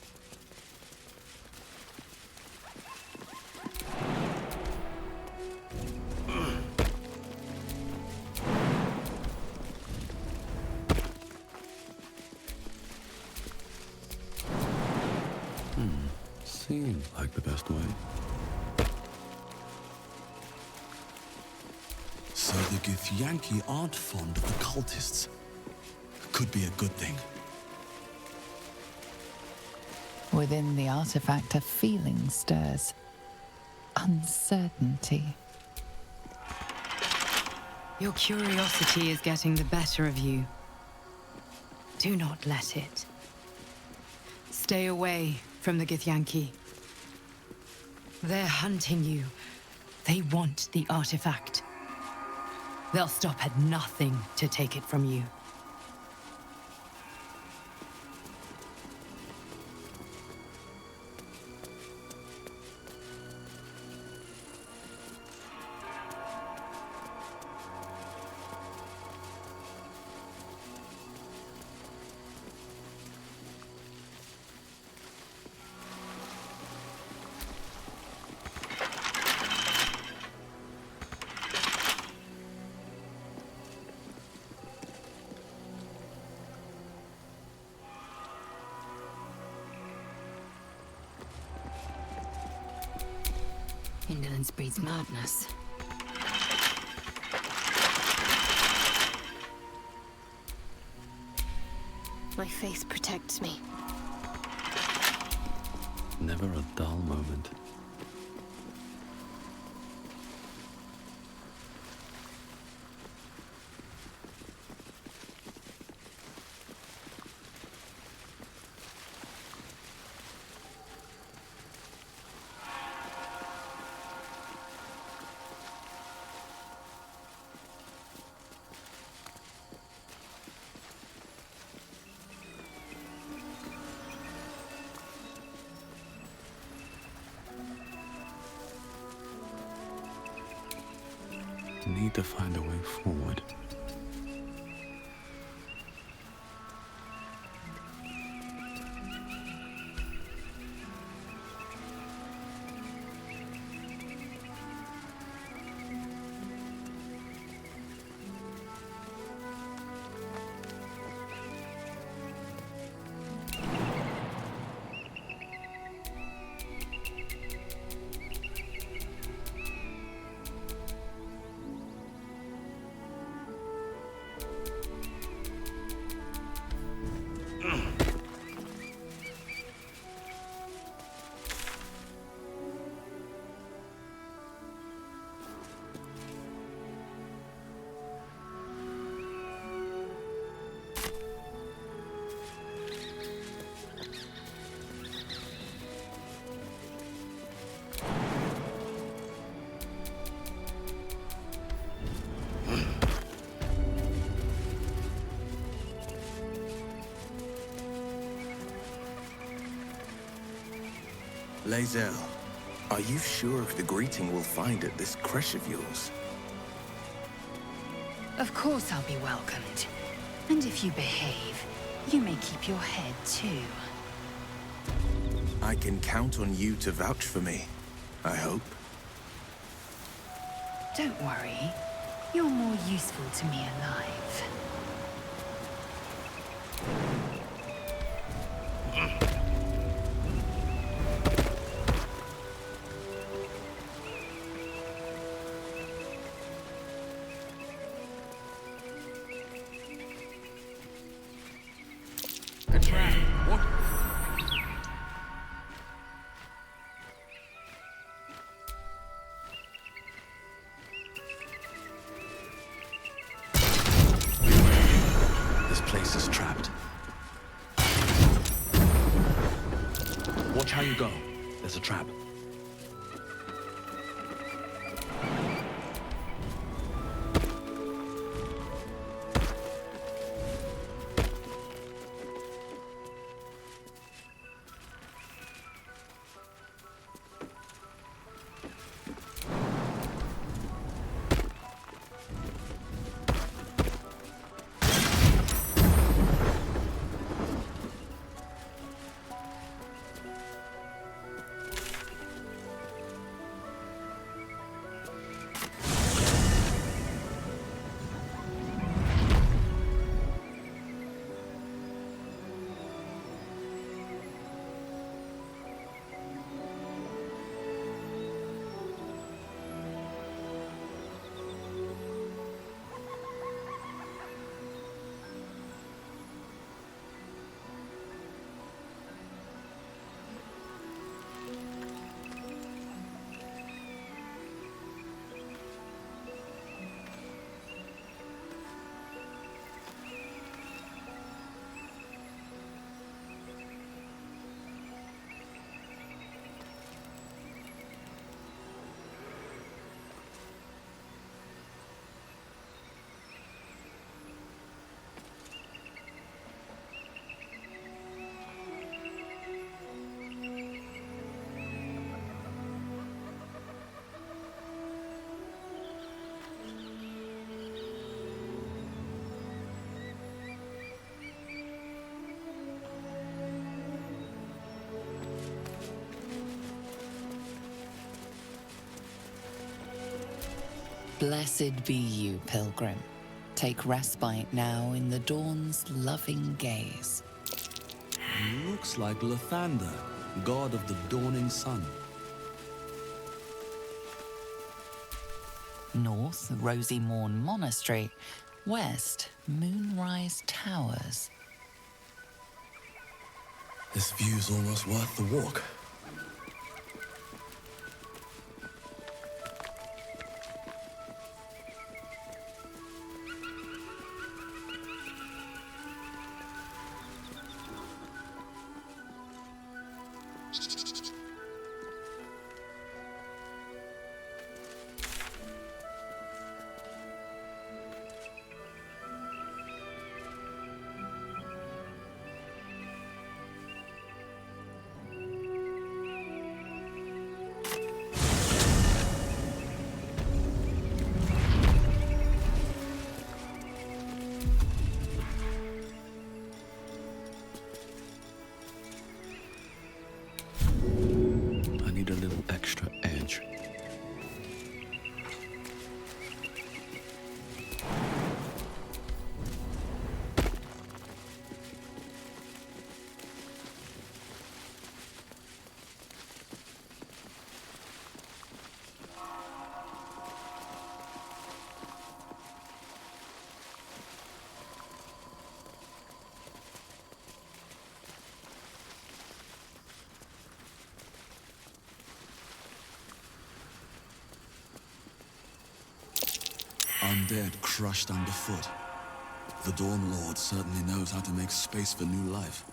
Seems like the best way. So the Githyanki aren't fond of the cultists. Could be a good thing. Within the artifact, a feeling stirs. Uncertainty. Your curiosity is getting the better of you. Do not let it. Stay away from the Githyanki. They're hunting you. They want the artifact. They'll stop at nothing to take it from you. Indolence breeds madness. My faith protects me. Never a dull moment. Need to find a way forward. Lae'zel, are you sure of the greeting we'll find at this creche of yours? Of course I'll be welcomed. And if you behave, you may keep your head too. I can count on you to vouch for me, I hope. Don't worry. You're more useful to me alive. This place is trapped. Watch how you go. There's a trap. Blessed be you, pilgrim. Take respite now in the dawn's loving gaze. Looks like Lathander, god of the dawning sun. North, Rosy Morn Monastery. West, Moonrise Towers. This view's almost worth the walk. I need a little extra edge. Undead crushed underfoot. The Dawn Lord certainly knows how to make space for new life.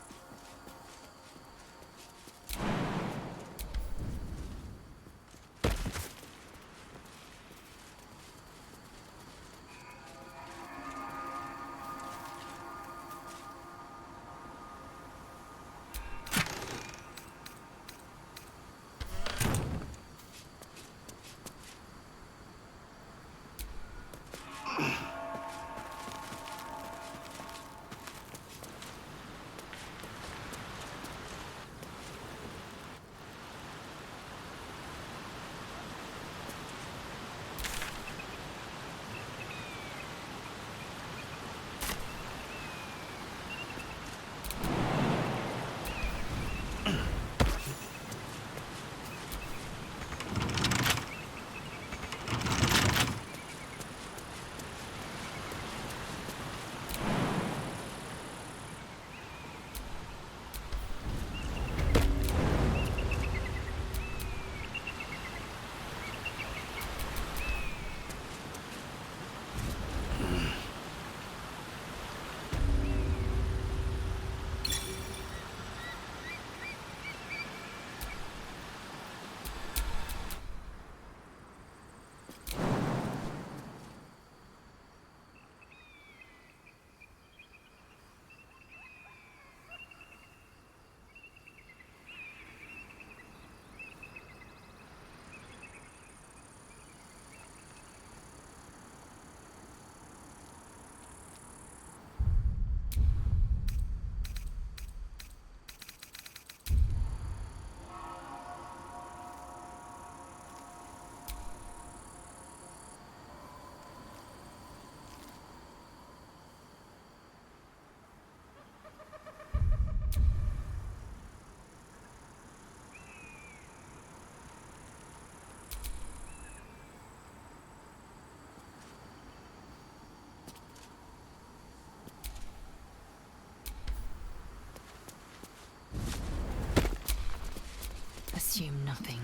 Assume nothing.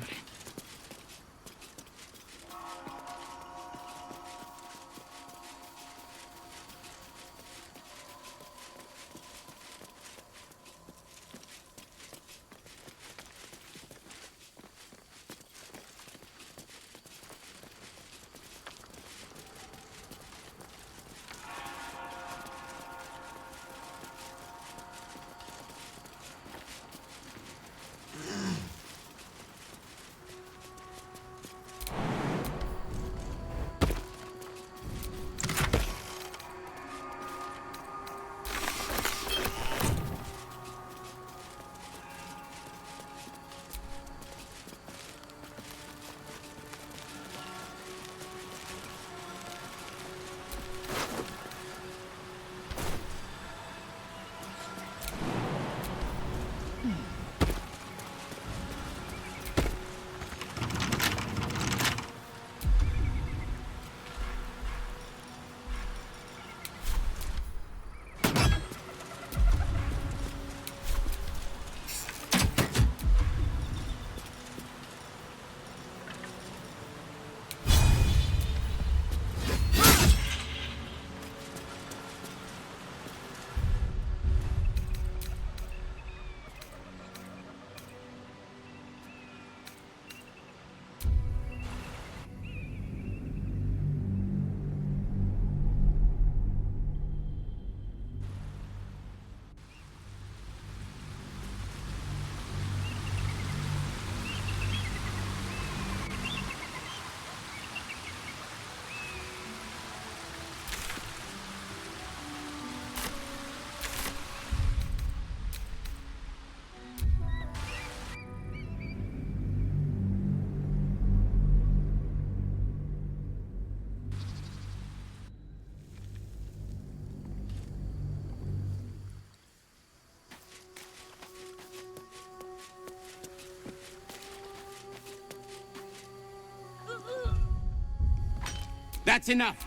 That's enough.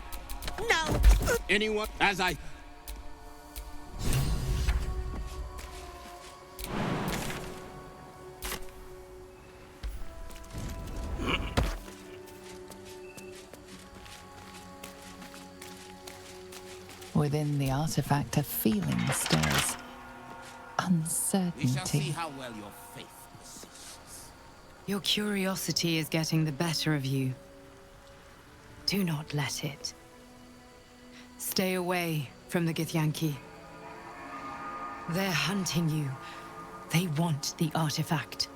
No. Anyone, as I... Within the artifact, a feeling stirs. Uncertainty. We shall see how well your faith persists. Your curiosity is getting the better of you. Do not let it. Stay away from the Githyanki. They're hunting you. They want the artifact.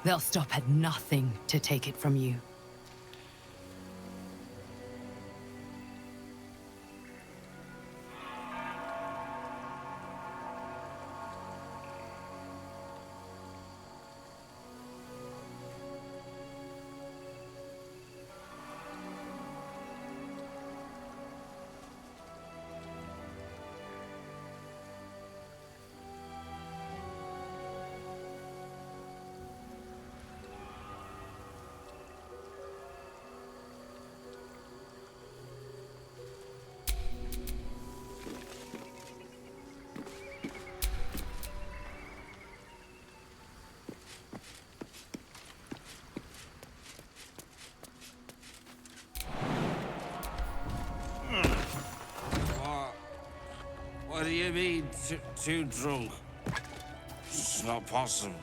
They'll stop at nothing to take it from you. What do you mean, too drunk? It's not possible.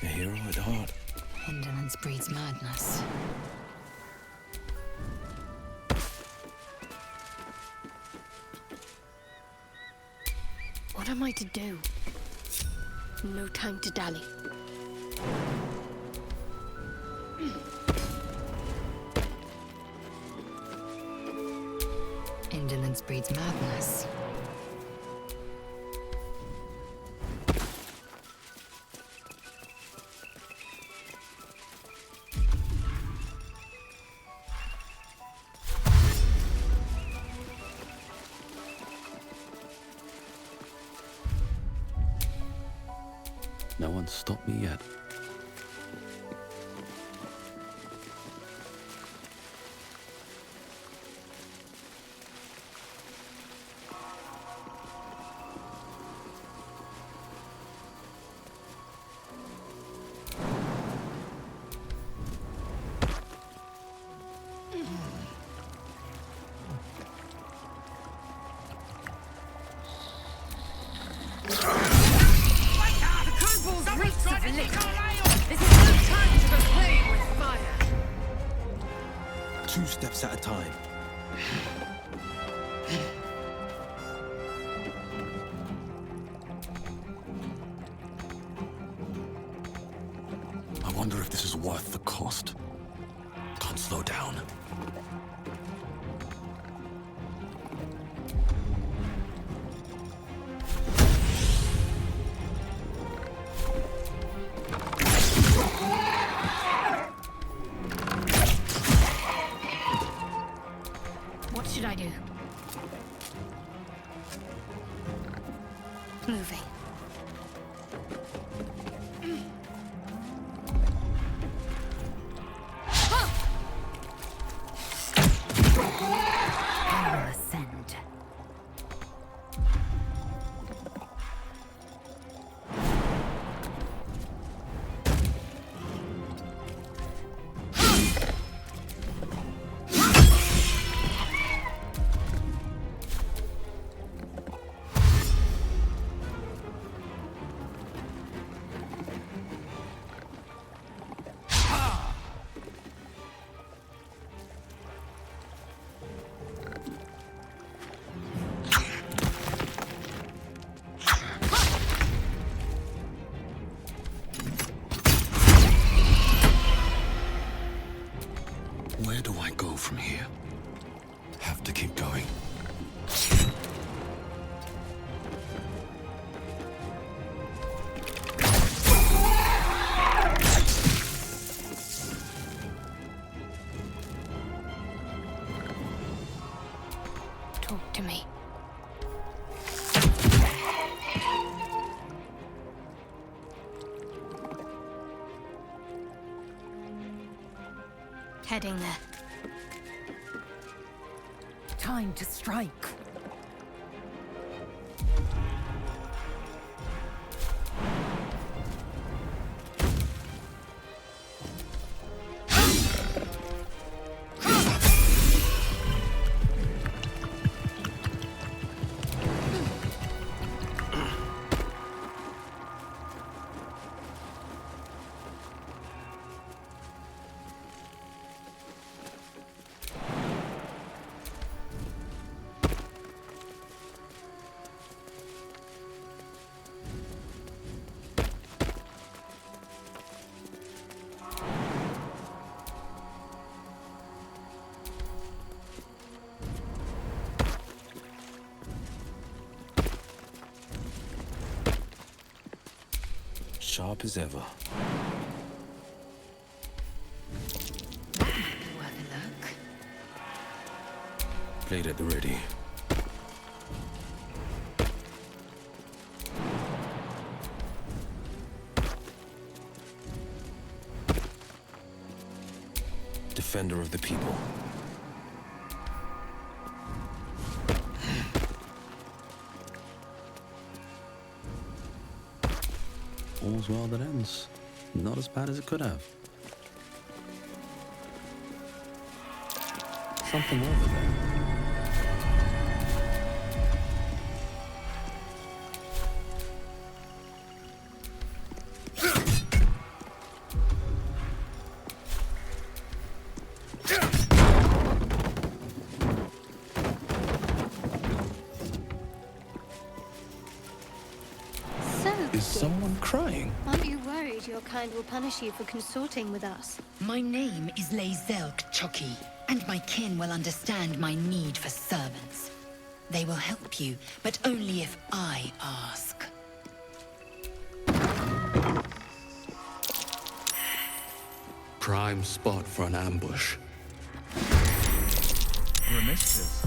A hero at heart. Indolence breeds madness. What am I to do? No time to dally. Indolence breeds madness. No one's stopped me yet. Two steps at a time. I wonder if this is worth the cost. Can't slow down. What should I do? Moving. I will ascend. heading there. Time to strike. Sharp as ever. Worth a look. Blade at the ready. Defender of the people. All's well that ends. Not as bad as it could have. Something over there. Is someone crying? Aren't you worried your kind will punish you for consorting with us? My name is Lae'zel K'Choki, and my kin will understand my need for servants. They will help you, but only if I ask. Prime spot for an ambush. We're a mischief.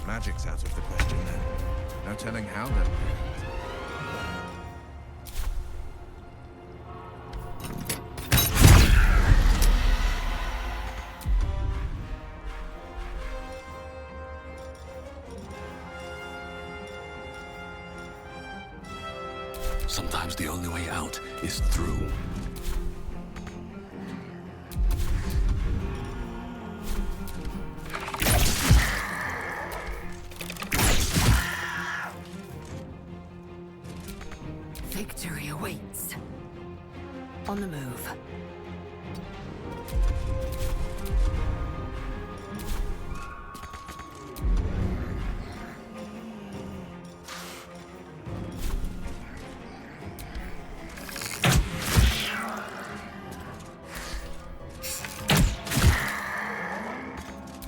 Magic's out of the question then. No telling how they'll be. Sometimes the only way out is through. Victory awaits. On the move.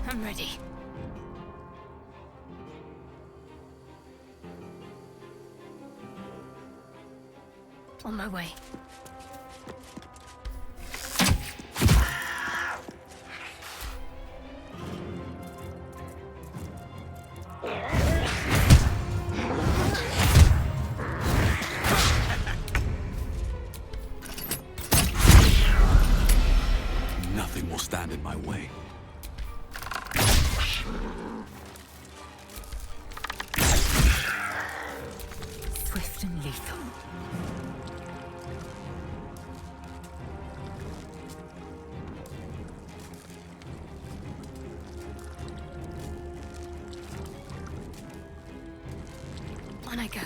I'm ready. On my way. Nothing will stand in my way. Swift and lethal. On I go.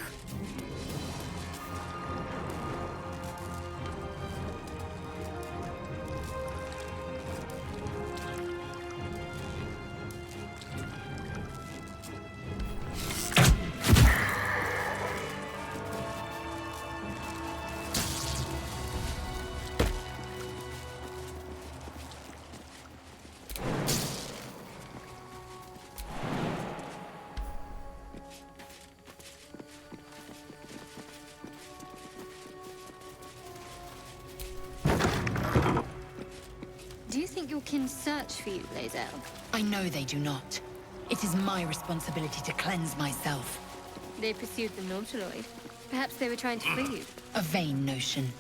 Do you think your kin search for you, Lae'zel? I know they do not. It is my responsibility to cleanse myself. They pursued the Nautiloid. Perhaps they were trying to free you. A vain notion.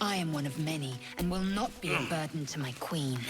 I am one of many, and will not be a burden to my queen.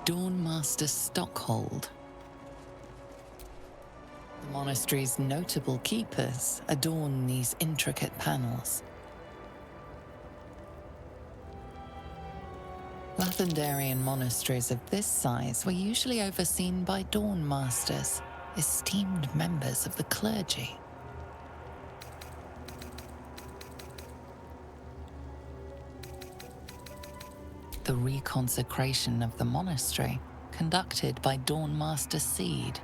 Dawnmaster Stockhold. The monastery's notable keepers adorn these intricate panels. Lathendarian monasteries of this size were usually overseen by Dawnmasters, esteemed members of the clergy. The reconsecration of the monastery, conducted by Dawnmaster Seed.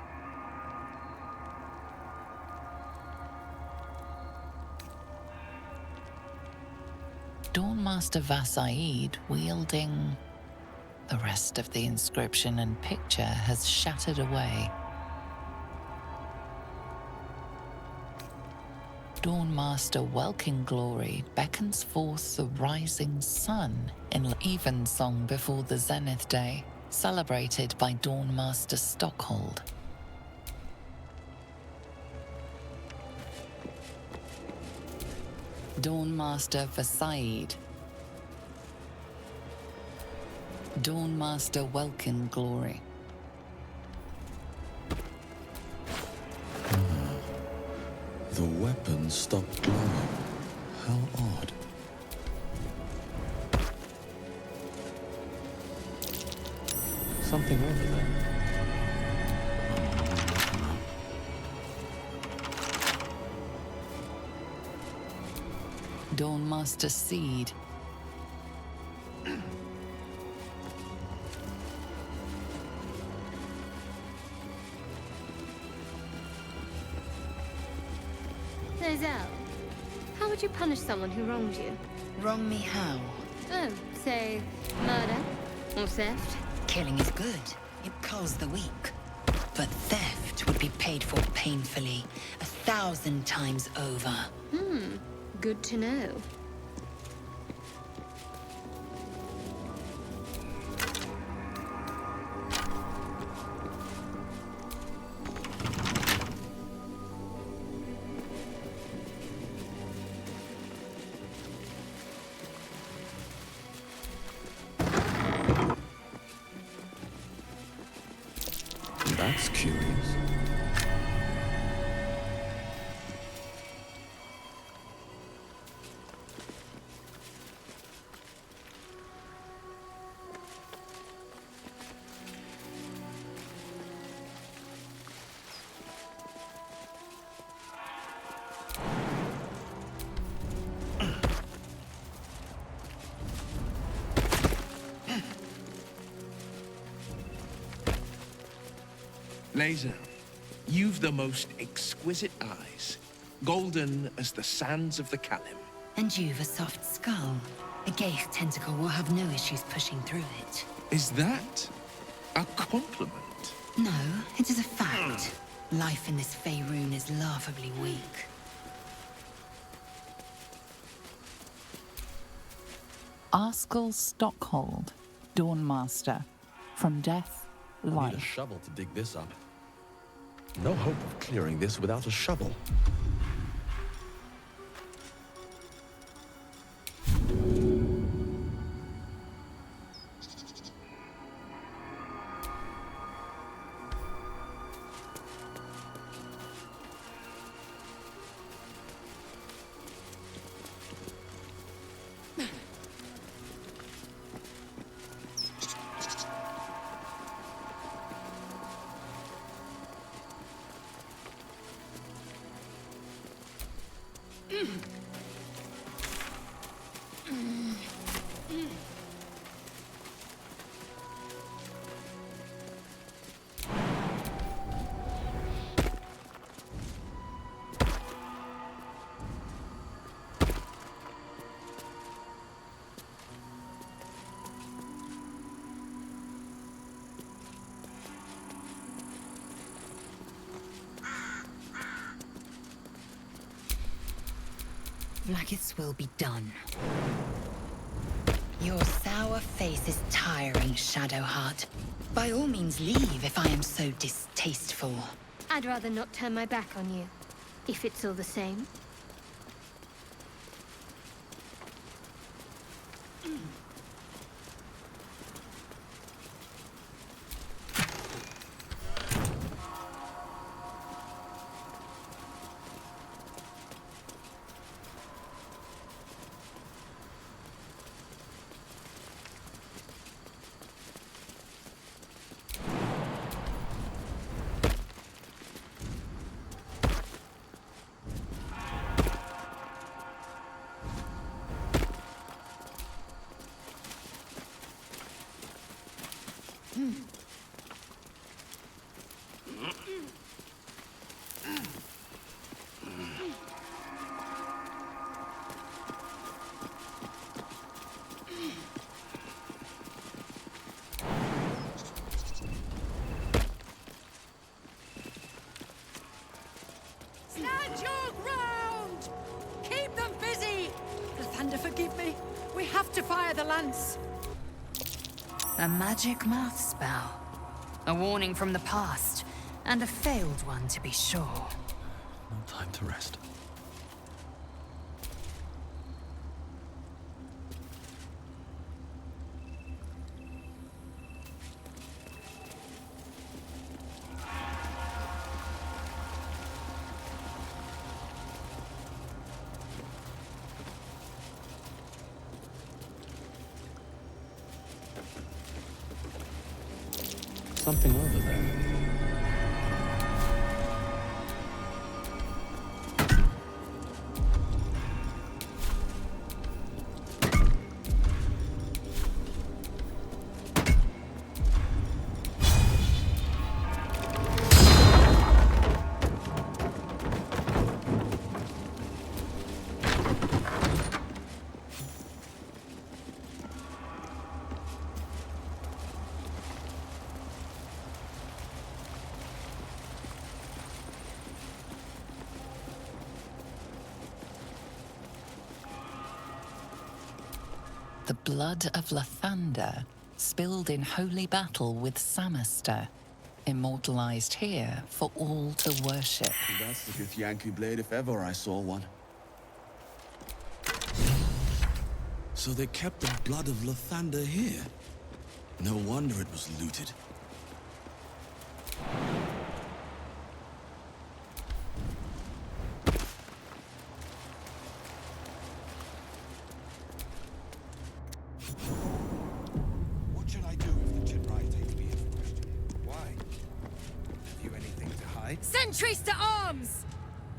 Dawnmaster Vassaid wielding... The rest of the inscription and picture has shattered away. Dawnmaster Welkin-Glory beckons forth the rising sun in evensong before the zenith day, celebrated by Dawnmaster Stockhold. Dawnmaster Vassaid. Dawnmaster Welkin-Glory. The weapon stopped glowing. How odd. Something over there. Dawnmaster Seed. Lae'zel, how would you punish someone who wronged you? Wrong me how? Oh, say, murder? Or theft? Killing is good. It culls the weak. But theft would be paid for painfully, 1,000 times over. Good to know. That's curious. Lae'zel, you've the most exquisite eyes, golden as the sands of the Kalim. And you've a soft skull. A Geich tentacle will have no issues pushing through it. Is that a compliment? No, it is a fact. Life in this Faerun is laughably weak. Arskel Stockhold, Dawnmaster. From death, I need a life. shovel to dig this up. No hope of clearing this without a shovel. Vlaakith's will be done. Your sour face is tiring, Shadowheart. By all means leave if I am so distasteful. I'd rather not turn my back on you, if it's all the same. Forgive me. We have to fire the lance. A magic mouth spell. A warning from the past. And a failed one, to be sure. No time to rest. Something over there. The blood of Lathander, spilled in holy battle with Samaster, immortalized here for all to worship. That's the Githyanki blade if ever I saw one. So they kept the blood of Lathander here. No wonder it was looted. What should I do if the Chitrai takes me into question? Why? Have you anything to hide? Sentries to arms!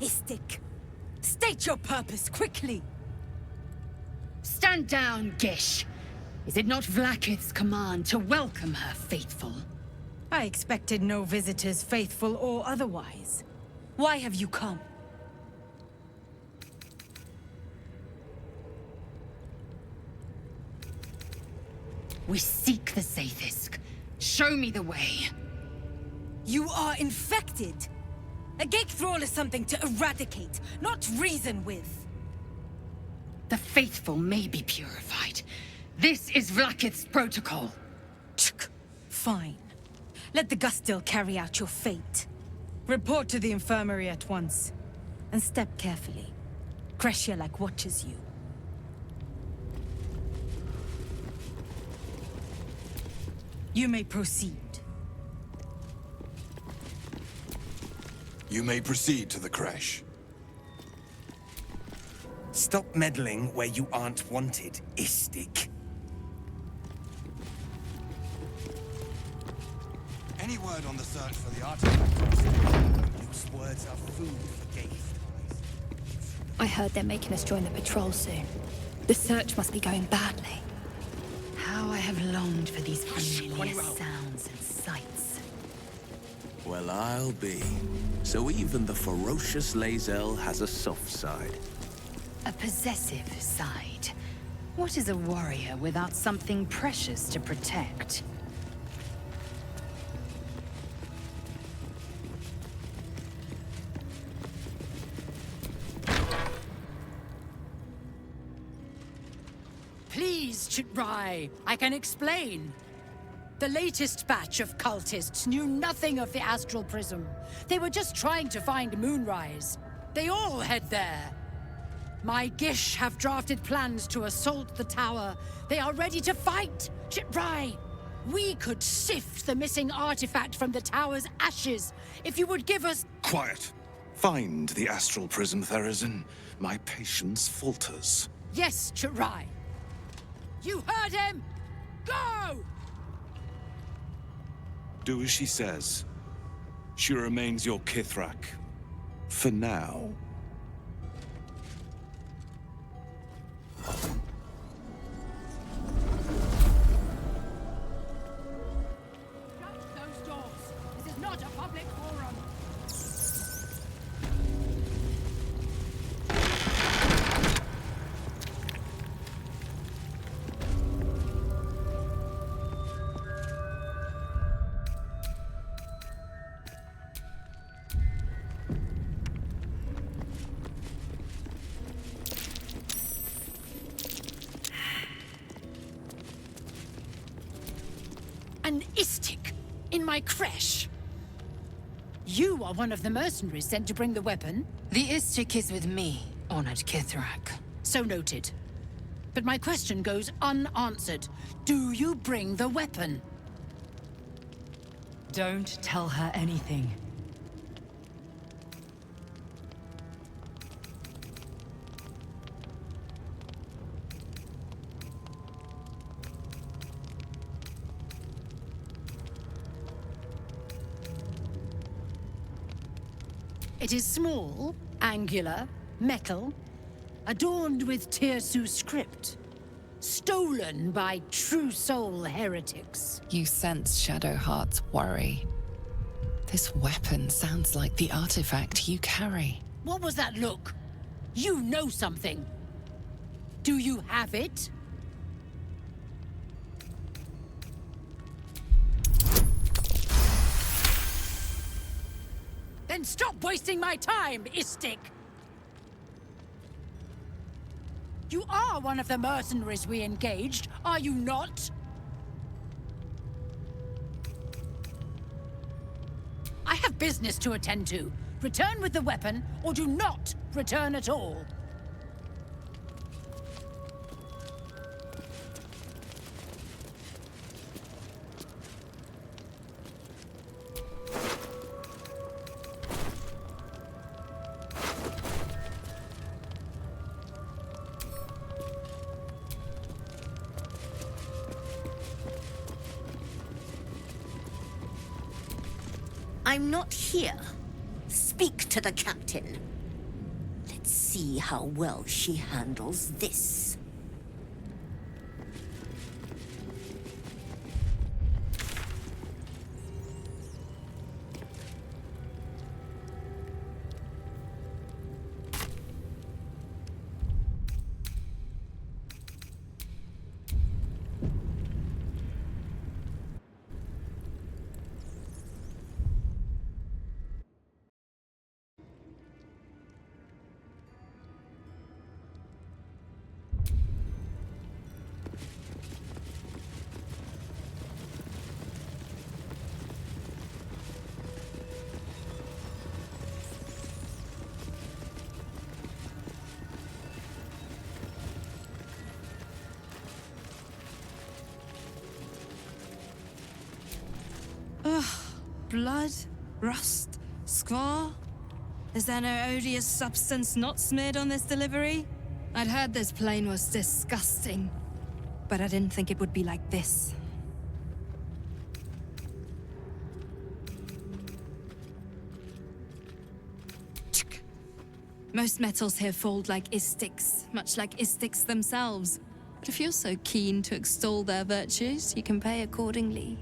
Istik, state your purpose quickly. Stand down, Gish. Is it not Vlaakith's command to welcome her faithful? I expected no visitors, faithful or otherwise. Why have you come? We seek the Sathisk. Show me the way. You are infected. A gate thrall is something to eradicate, not reason with. The faithful may be purified. This is Vlaakith's protocol. Fine. Let the Gustil carry out your fate. Report to the infirmary at once. And step carefully. Kreshia like watches you. You may proceed. You may proceed to the crash. Stop meddling where you aren't wanted, Istik. Any word on the search for the artifact? Loose words are food for gate flies. I heard they're making us join the patrol soon. The search must be going badly. How I have longed for these familiar sounds and sights. Well, I'll be. So even the ferocious Lae'zel has a soft side. A possessive side. What is a warrior without something precious to protect? Please, Chitrai, I can explain. The latest batch of cultists knew nothing of the Astral Prism. They were just trying to find Moonrise. They all head there. My Gish have drafted plans to assault the tower. They are ready to fight, Chitrai. We could sift the missing artifact from the tower's ashes if you would give us... Quiet. Find the Astral Prism, Therazin. My patience falters. Yes, Chitrai. You heard him! Go! Do as she says. She remains your Kithrak. For now. Shut those doors. This is not a public forum. An Istik in my creche. You are one of the mercenaries sent to bring the weapon. The Istik is with me, honored Kithrak. So noted. But my question goes unanswered. Do you bring the weapon? Don't tell her anything. It is small, angular, metal, adorned with Tirsu script. Stolen by true soul heretics. You sense Shadowheart's worry. This weapon sounds like the artifact you carry. What was that look? You know something. Do you have it? Then stop wasting my time, Istik! You are one of the mercenaries we engaged, are you not? I have business to attend to. Return with the weapon, or do not return at all. I'm not here. Speak to the captain. Let's see how well she handles this. Ugh, blood, rust, squar. Is there no odious substance not smeared on this delivery? I'd heard this plane was disgusting, but I didn't think it would be like this. Most metals here fold like Istiks, much like Istiks themselves. But if you're so keen to extol their virtues, you can pay accordingly.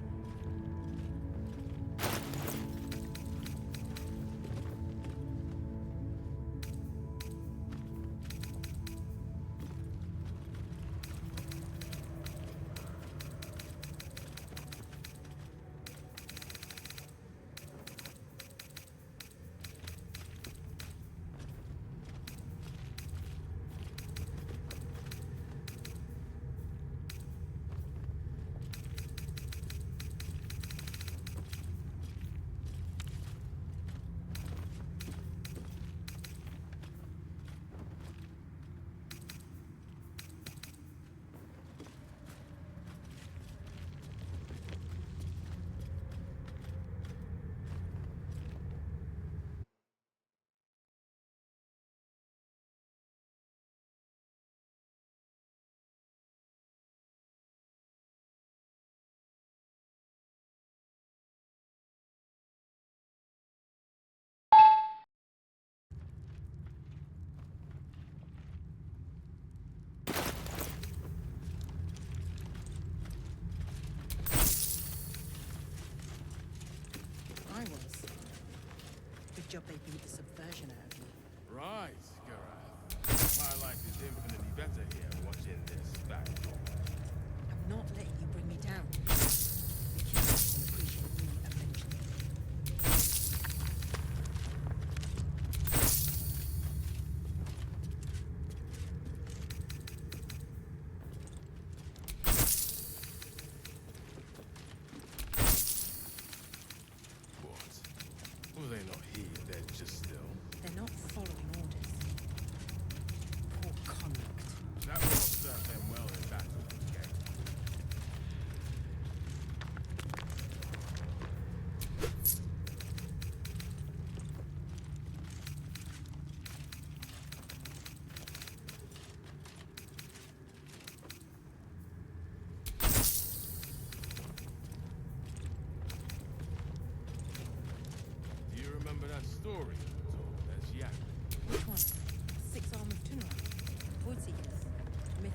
Good job they beat the subversion out of you. Right, Gareth. My life is infinitely better here watching this back. I'm not letting you bring me down. The kids will appreciate me eventually.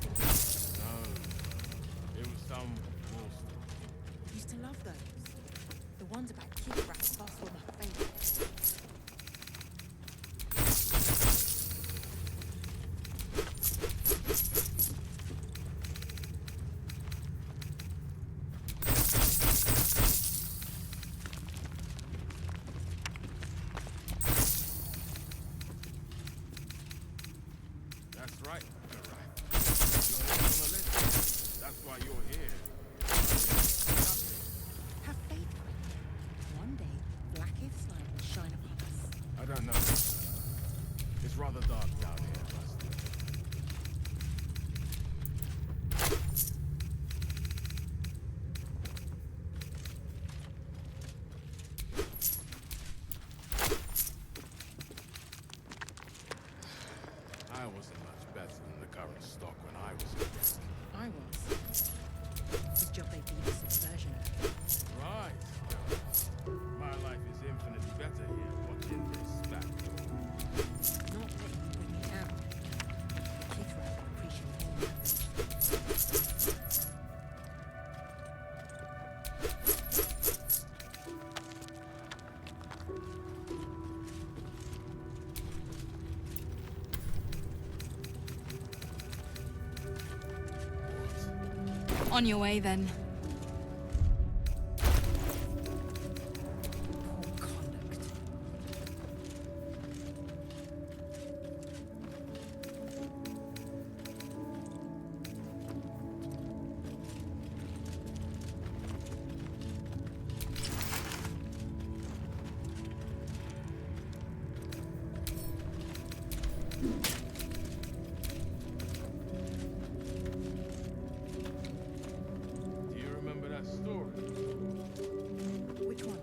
anything? No. It was some war story. Used to love those. The ones about kid rats fast were my favorite. That's right. You're right. You're on the list. That's why you're here. Nothing. Have faith. One day, blackest light will shine upon us. I don't know. It's rather dark down here, Rusty. I wasn't much better than the current stock when I was at risk. I was. His job may be the subversion of it. Right. My life is infinitely better here watching this back door. Not letting you bring me down. Kid rat will appreciate all that. On your way, then. Do you remember that story? Which one?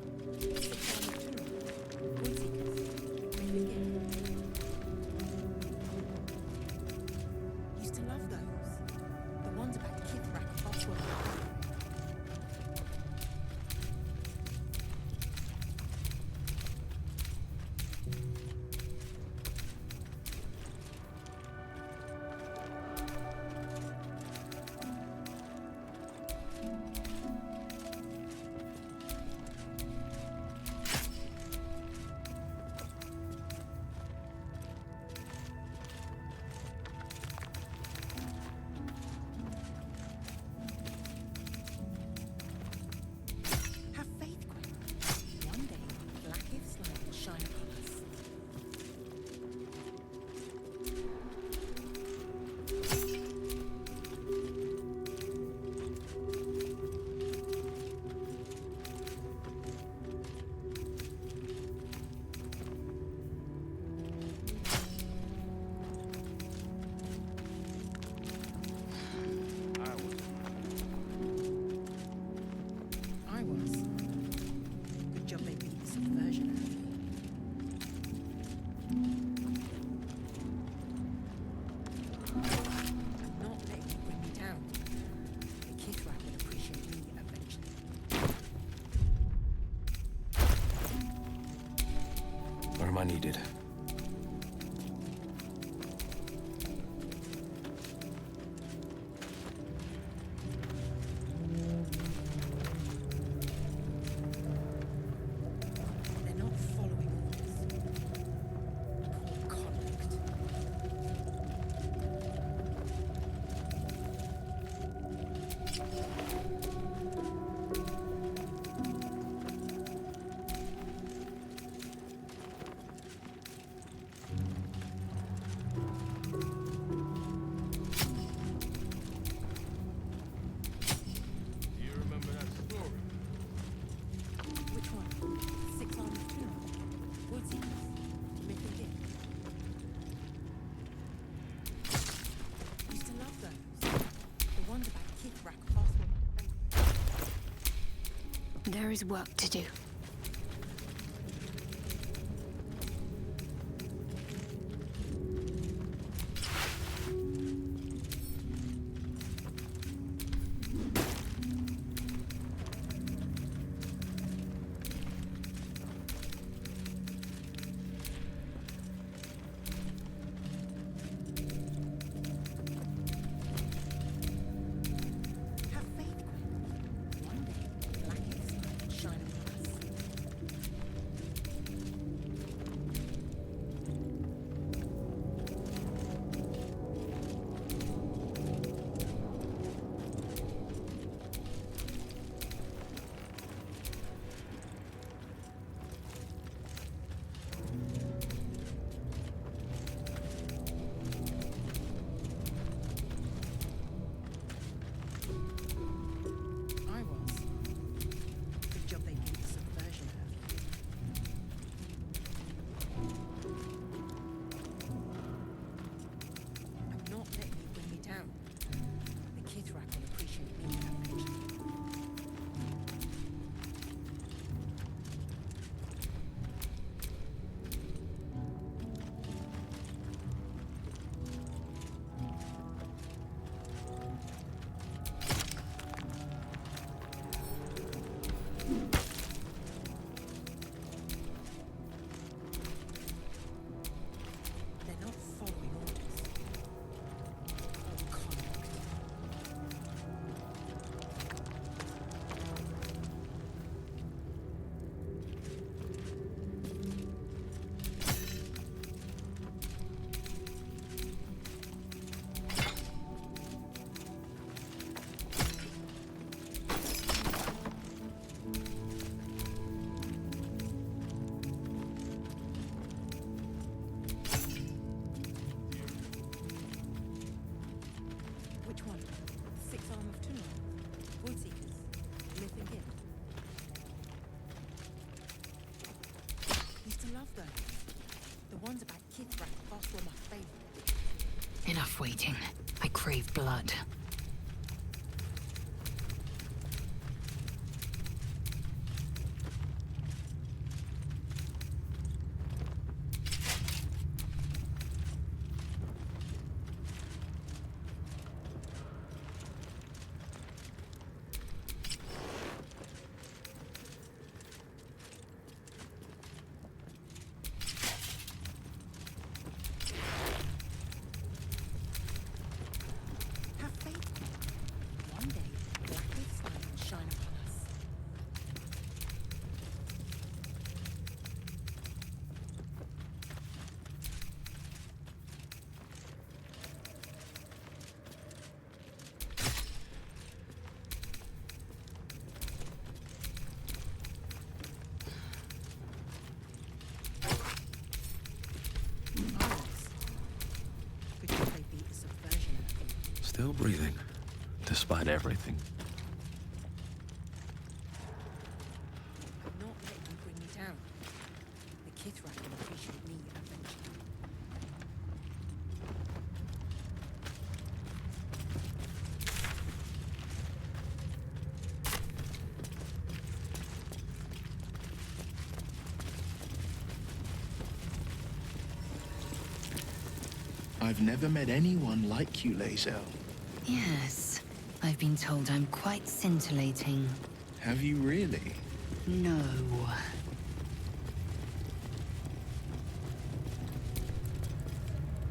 Used to love those. The ones about Kithrak fast were my favorite. Have faith, Gwen. One day, blackest light will shine upon us. I was. Good job they beat the subversion out of me. I'm not letting you bring me down. The Kithrak will appreciate me eventually. Where am I needed? They're not following orders. Poor convict. Do you remember that story? Which one? 6 arms 2? Woodseekers? Mythic Gift? Used to love those. The ones about Kithrak fast were my favorite. There is work to do. Kithrak asked for my favor. Enough waiting. I crave blood. Have faith. One day, blackest sun will shine upon us. CHILLEDPAPI is a version of you. Still breathing, despite everything. Not let you bring me down. The Kithrak will appreciate me eventually. I've never met anyone like you, Lae'zel. Yes, I've been told I'm quite scintillating. Have you really? No.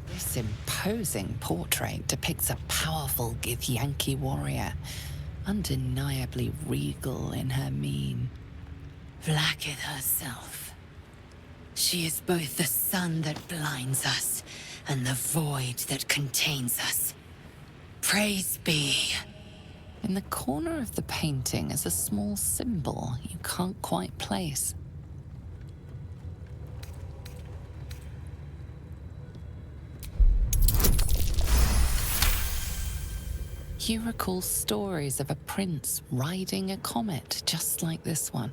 This imposing portrait depicts a powerful Githyanki warrior, undeniably regal in her mien. Vlaakith herself. She is both the sun that blinds us and the void that contains us. Praise be. In the corner of the painting is a small symbol you can't quite place. You recall stories of a prince riding a comet just like this one.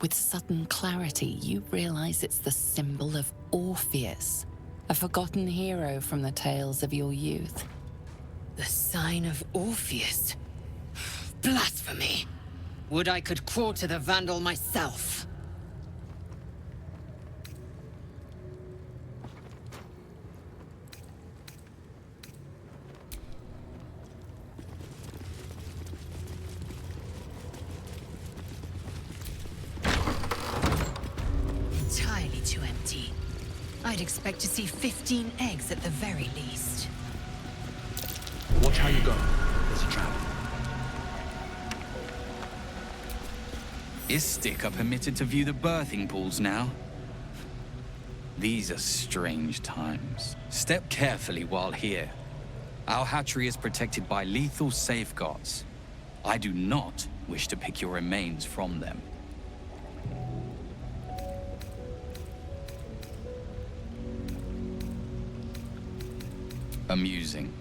With sudden clarity, you realize it's the symbol of Orpheus, a forgotten hero from the tales of your youth. The sign of Orpheus? Blasphemy! Would I could crawl to the Vandal myself! Entirely too empty. I'd expect to see 15 eggs at the very least. Watch how you go. There's a trap. Is Sticker permitted to view the birthing pools now? These are strange times. Step carefully while here. Our hatchery is protected by lethal safeguards. I do not wish to pick your remains from them. Amusing.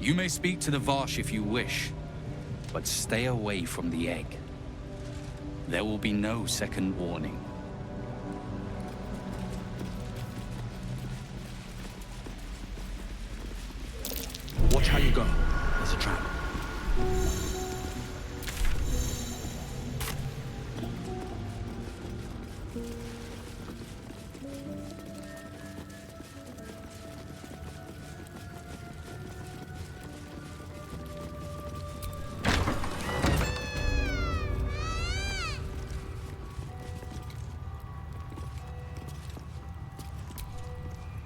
You may speak to the Varsh if you wish, but stay away from the egg. There will be no second warning. Watch how you go. There's a trap.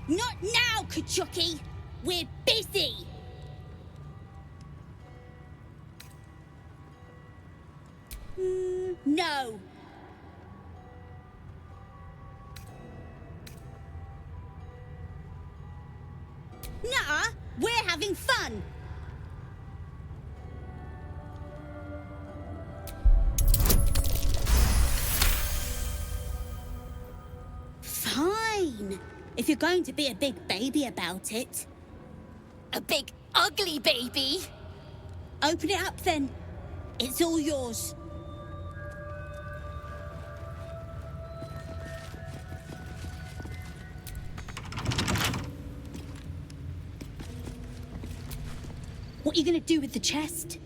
Not now, Kachuki! We're busy! No. Nuh-uh, we're having fun! Fine, if you're going to be a big baby about it. A big, ugly baby? Open it up then. It's all yours. What are you gonna do with the chest?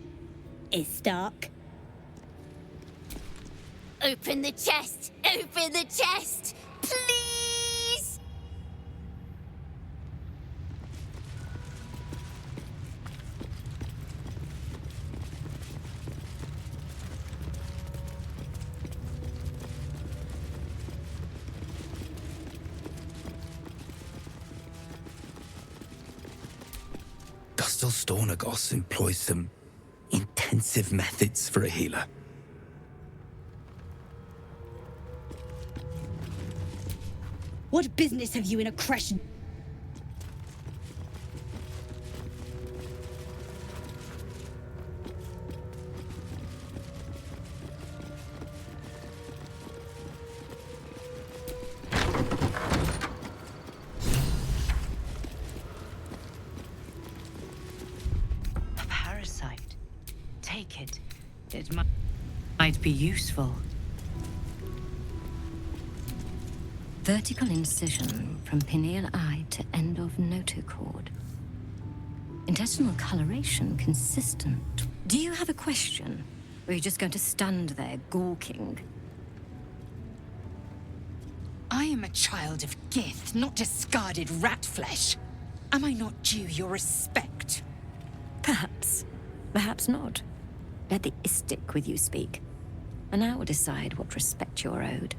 It's dark. Open the chest! Open the chest! Please! Gustel Stornagos employs some intensive methods for a healer. What business have you in a creche? A parasite. Take it. It might be useful. Vertical incision from pineal eye to end of notochord. Intestinal coloration consistent. Do you have a question? Or are you just going to stand there gawking? I am a child of Gith, not discarded rat flesh. Am I not due your respect? Perhaps. Perhaps not. Let the Istik with you speak, and I will decide what respect you're owed.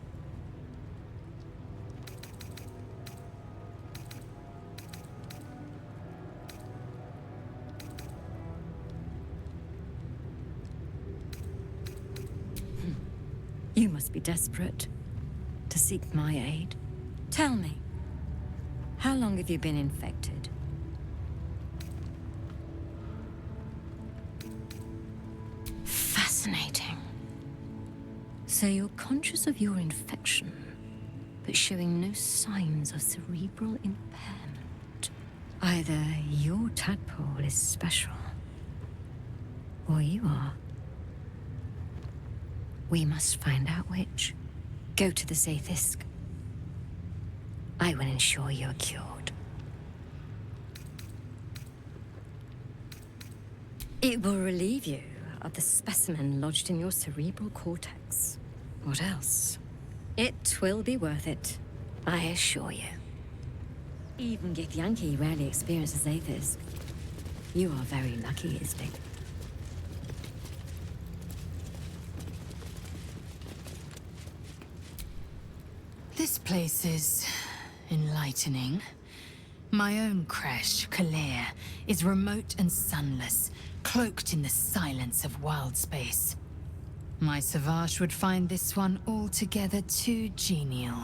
You must be desperate to seek my aid. Tell me, how long have you been infected? Fascinating. So you're conscious of your infection, but showing no signs of cerebral impairment. Either your tadpole is special, or you are. We must find out which. Go to the Zaithisk. I will ensure you're cured. It will relieve you of the specimen lodged in your cerebral cortex. What else? It will be worth it, I assure you. Even Githyanki rarely experiences Zaithisk. You are very lucky, Istik. This place is enlightening. My own creche, Kalir, is remote and sunless, cloaked in the silence of wild space. My Savage would find this one altogether too genial.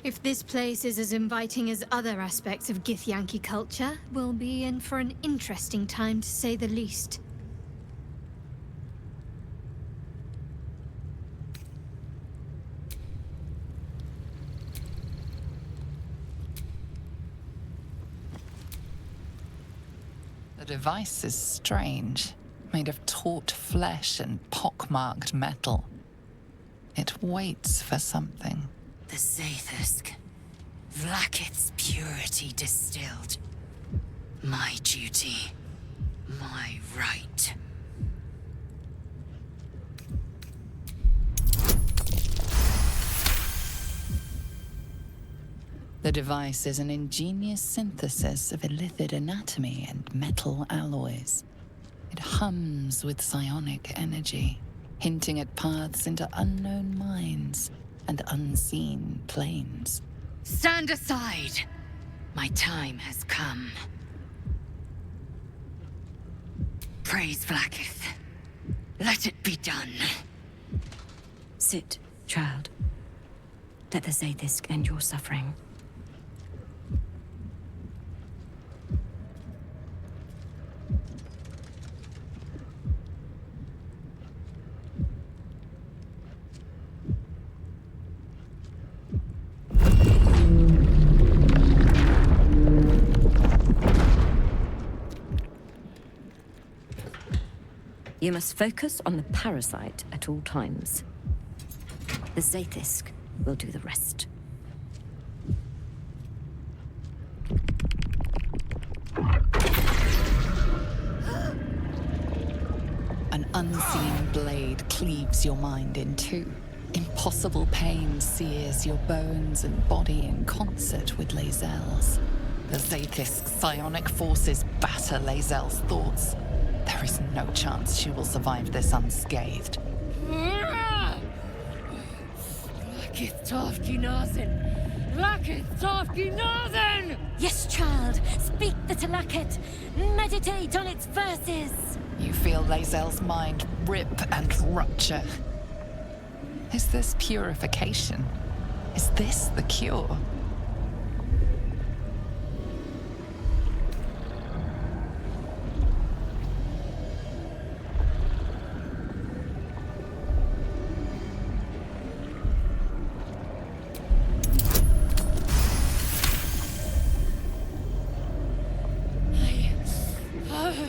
If this place is as inviting as other aspects of Githyanki culture, we'll be in for an interesting time to say the least. The device is strange, made of taut flesh and pockmarked metal. It waits for something. The Zaithisk. Vlaakith's purity distilled. My duty. My right. The device is an ingenious synthesis of illithid anatomy and metal alloys. It hums with psionic energy, hinting at paths into unknown minds and unseen planes. Stand aside! My time has come. Praise Vlaakith. Let it be done. Sit, child. Let the Zaithisk end your suffering. You must focus on the parasite at all times. The Zaithisk will do the rest. An unseen blade cleaves your mind in two. Impossible pain sears your bones and body in concert with Lae'zel's. The Zaithisk's psionic forces batter Lae'zel's thoughts. There is no chance she will survive this unscathed. Yes, child. Speak the Talaket. Meditate on its verses. You feel Lae'zel's mind rip and rupture. Is this purification? Is this the cure?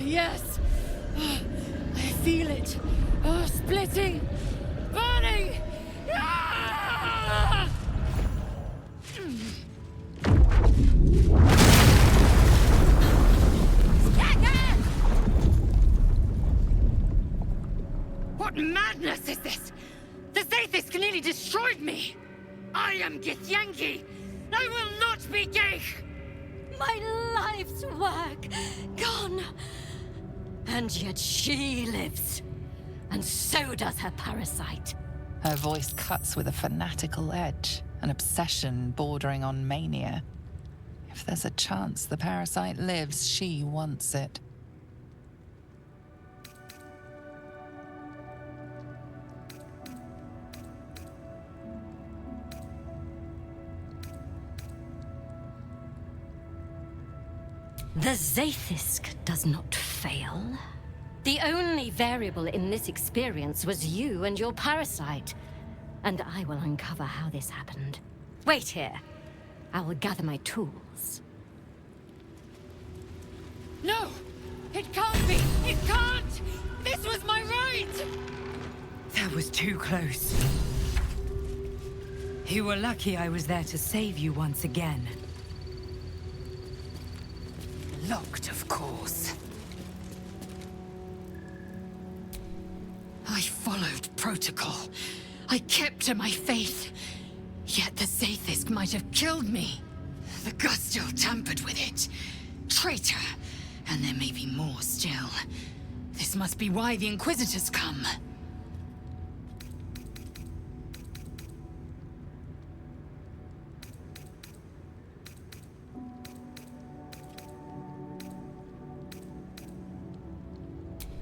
Yes! I feel it! Splitting! Burning! Ah! What madness is this? The Zaithisk nearly destroyed me! I am Githyanki! I will not be Geich! My life's work gone. And yet she lives. And so does her parasite. Her voice cuts with a fanatical edge, an obsession bordering on mania. If there's a chance the parasite lives, she wants it. The Zaithisk does not fail. The only variable in this experience was you and your parasite. And I will uncover how this happened. Wait here. I will gather my tools. No! It can't be! It can't! This was my right! That was too close. You were lucky I was there to save you once again. Locked, of course. I followed protocol. I kept to my faith. Yet the Zaithisk might have killed me. The Gustil tampered with it. Traitor. And there may be more still. This must be why the Inquisitors come.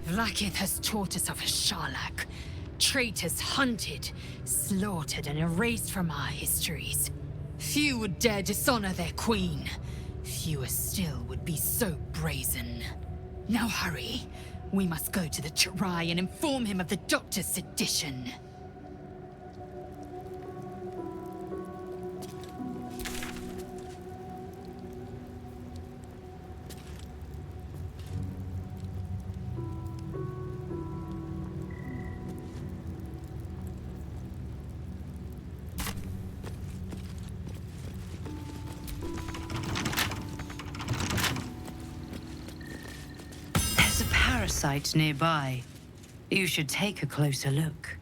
Vlaakith has taught us of a Sharlak. Traitors hunted, slaughtered, and erased from our histories. Few would dare dishonor their queen. Fewer still would be so brazen. Now hurry. We must go to the Chirai and inform him of the Doctor's sedition. Parasites nearby. You should take a closer look.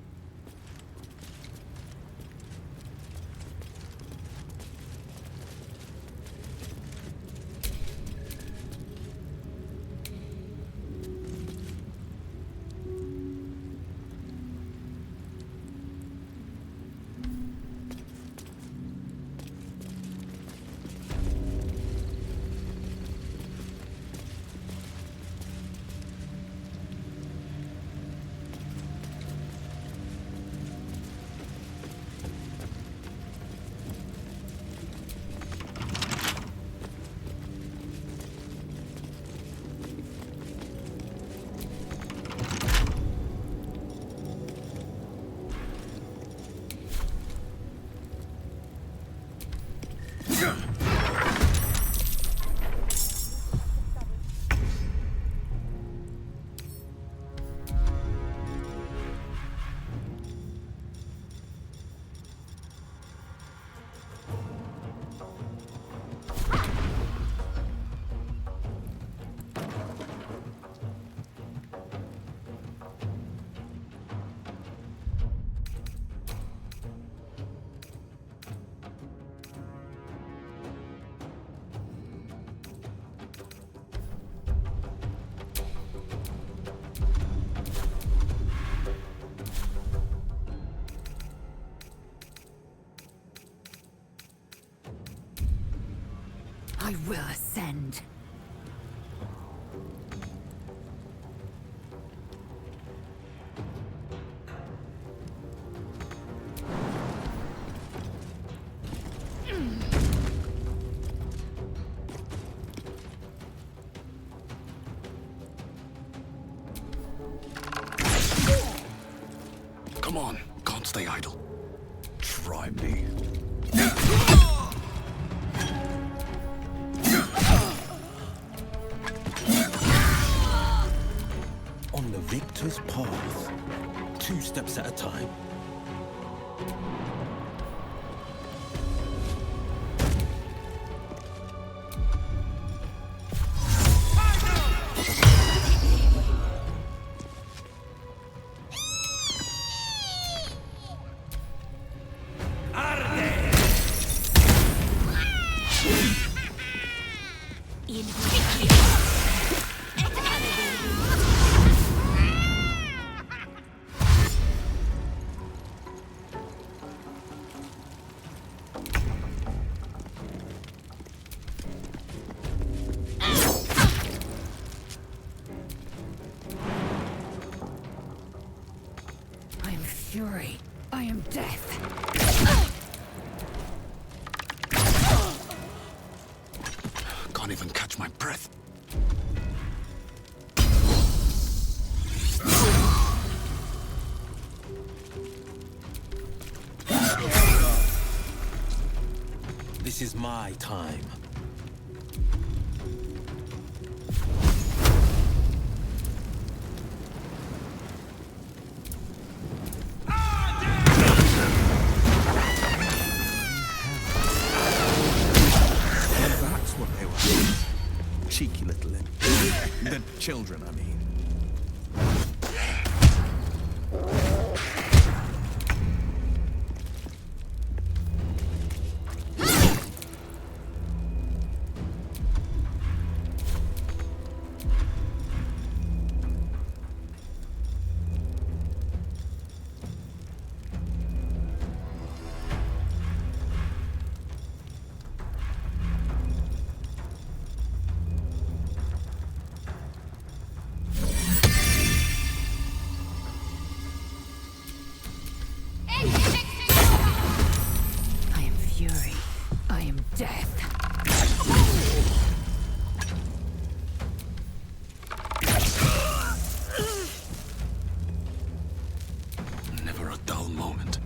I will ascend. Come on, can't stay idle. Try me. On the victor's path, 2 steps at a time. I am fury. I am death. Can't even catch my breath. This is my time. That's what they were. Cheeky little the children, I mean. I am fury. I am death. Never a dull moment.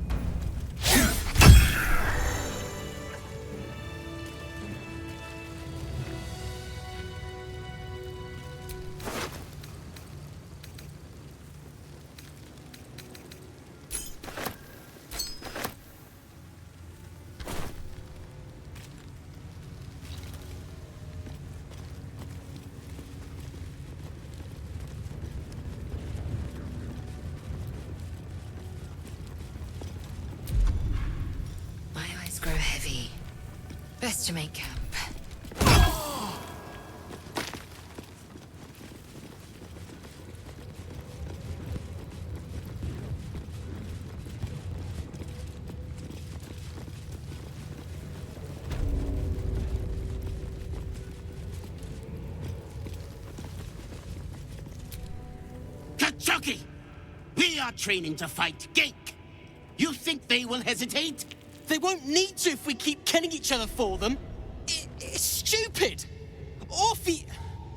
My eyes grow heavy. Best to make camp. Kachaki! We are training to fight Gake. You think they will hesitate? They won't need to if we keep killing each other for them. It's stupid. Orphe...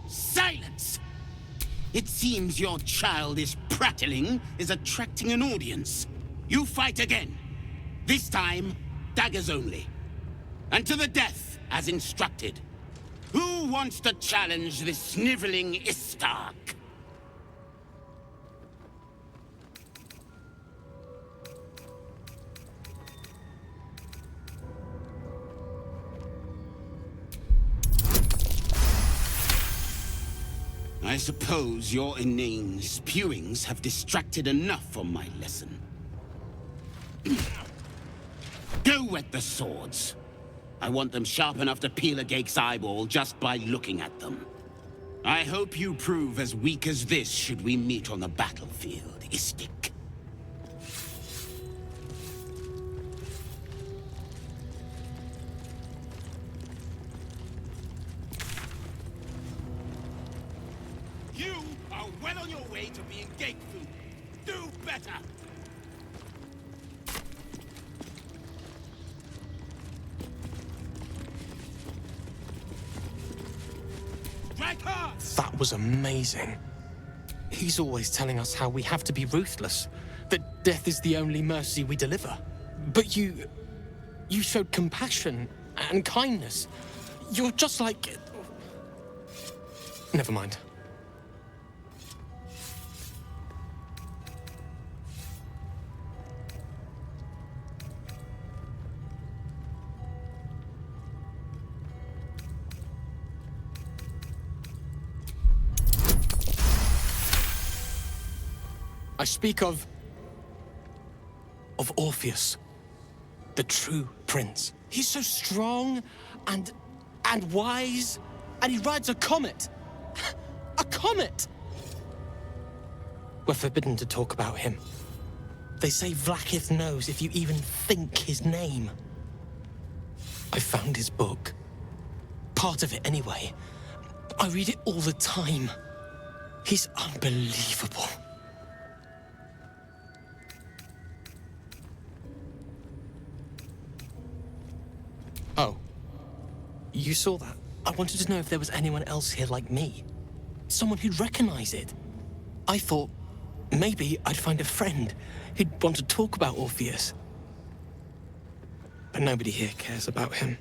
Silence! It seems your childish prattling is attracting an audience. You fight again. This time, daggers only. And to the death, as instructed. Who wants to challenge this sniveling Istark? I suppose your inane spewings have distracted enough from my lesson. Go wet the swords. I want them sharp enough to peel a Gake's eyeball just by looking at them. I hope you prove as weak as this should we meet on the battlefield, Istik. well on your way to being gate food. Do better! That was amazing. He's always telling us how we have to be ruthless, that death is the only mercy we deliver. But you showed compassion and kindness. You're just like... Never mind. I speak of Orpheus, the true prince. He's so strong and wise, and he rides a comet. A comet! We're forbidden to talk about him. They say Vlaakith knows if you even think his name. I found his book. Part of it, anyway. I read it all the time. He's unbelievable. Oh. You saw that? I wanted to know if there was anyone else here like me. Someone who'd recognize it. I thought maybe I'd find a friend who'd want to talk about Orpheus. But nobody here cares about him.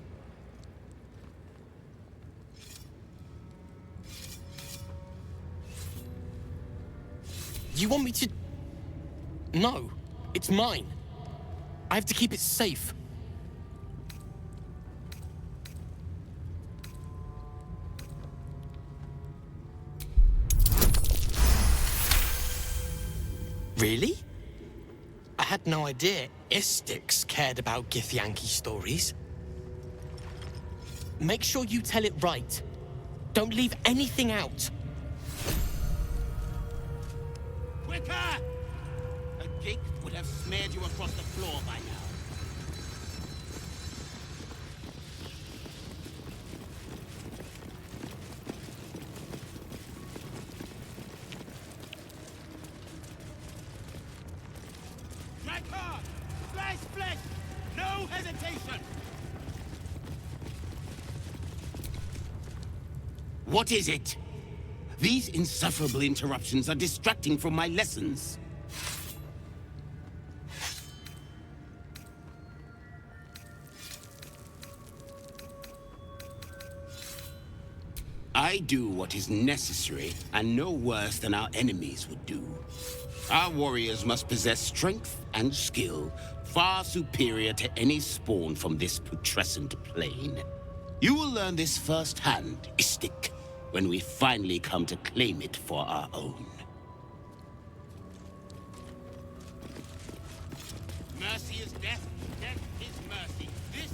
You want me to... No, it's mine. I have to keep it safe. Really? I had no idea Istix cared about Githyanki stories. Make sure you tell it right. Don't leave anything out. Quicker! A gate would have smeared you across the floor by now. Strike hard! Slice flesh! No hesitation! What is it? These insufferable interruptions are distracting from my lessons. I do what is necessary, and no worse than our enemies would do. Our warriors must possess strength and skill far superior to any spawn from this putrescent plane. You will learn this firsthand, Istik, when we finally come to claim it for our own. Mercy is death, death is mercy. This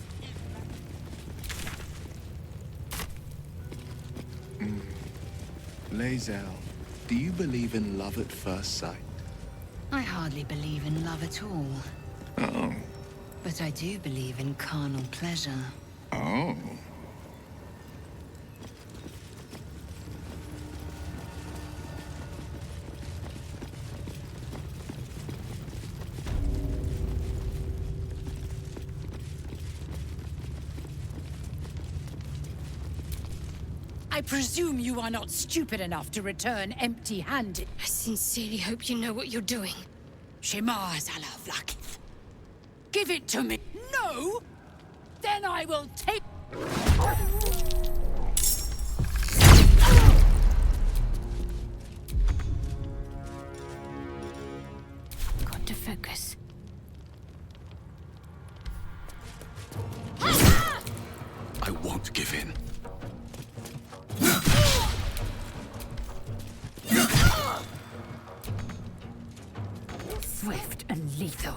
is... Lae'zel, do you believe in love at first sight? I hardly believe in love at all. Oh. But I do believe in carnal pleasure. Oh. I presume you are not stupid enough to return empty-handed. I sincerely hope you know what you're doing. Shema Zala Vlaakith. Give it to me. No? Then I will take... Got to focus. I won't give in. Swift and lethal.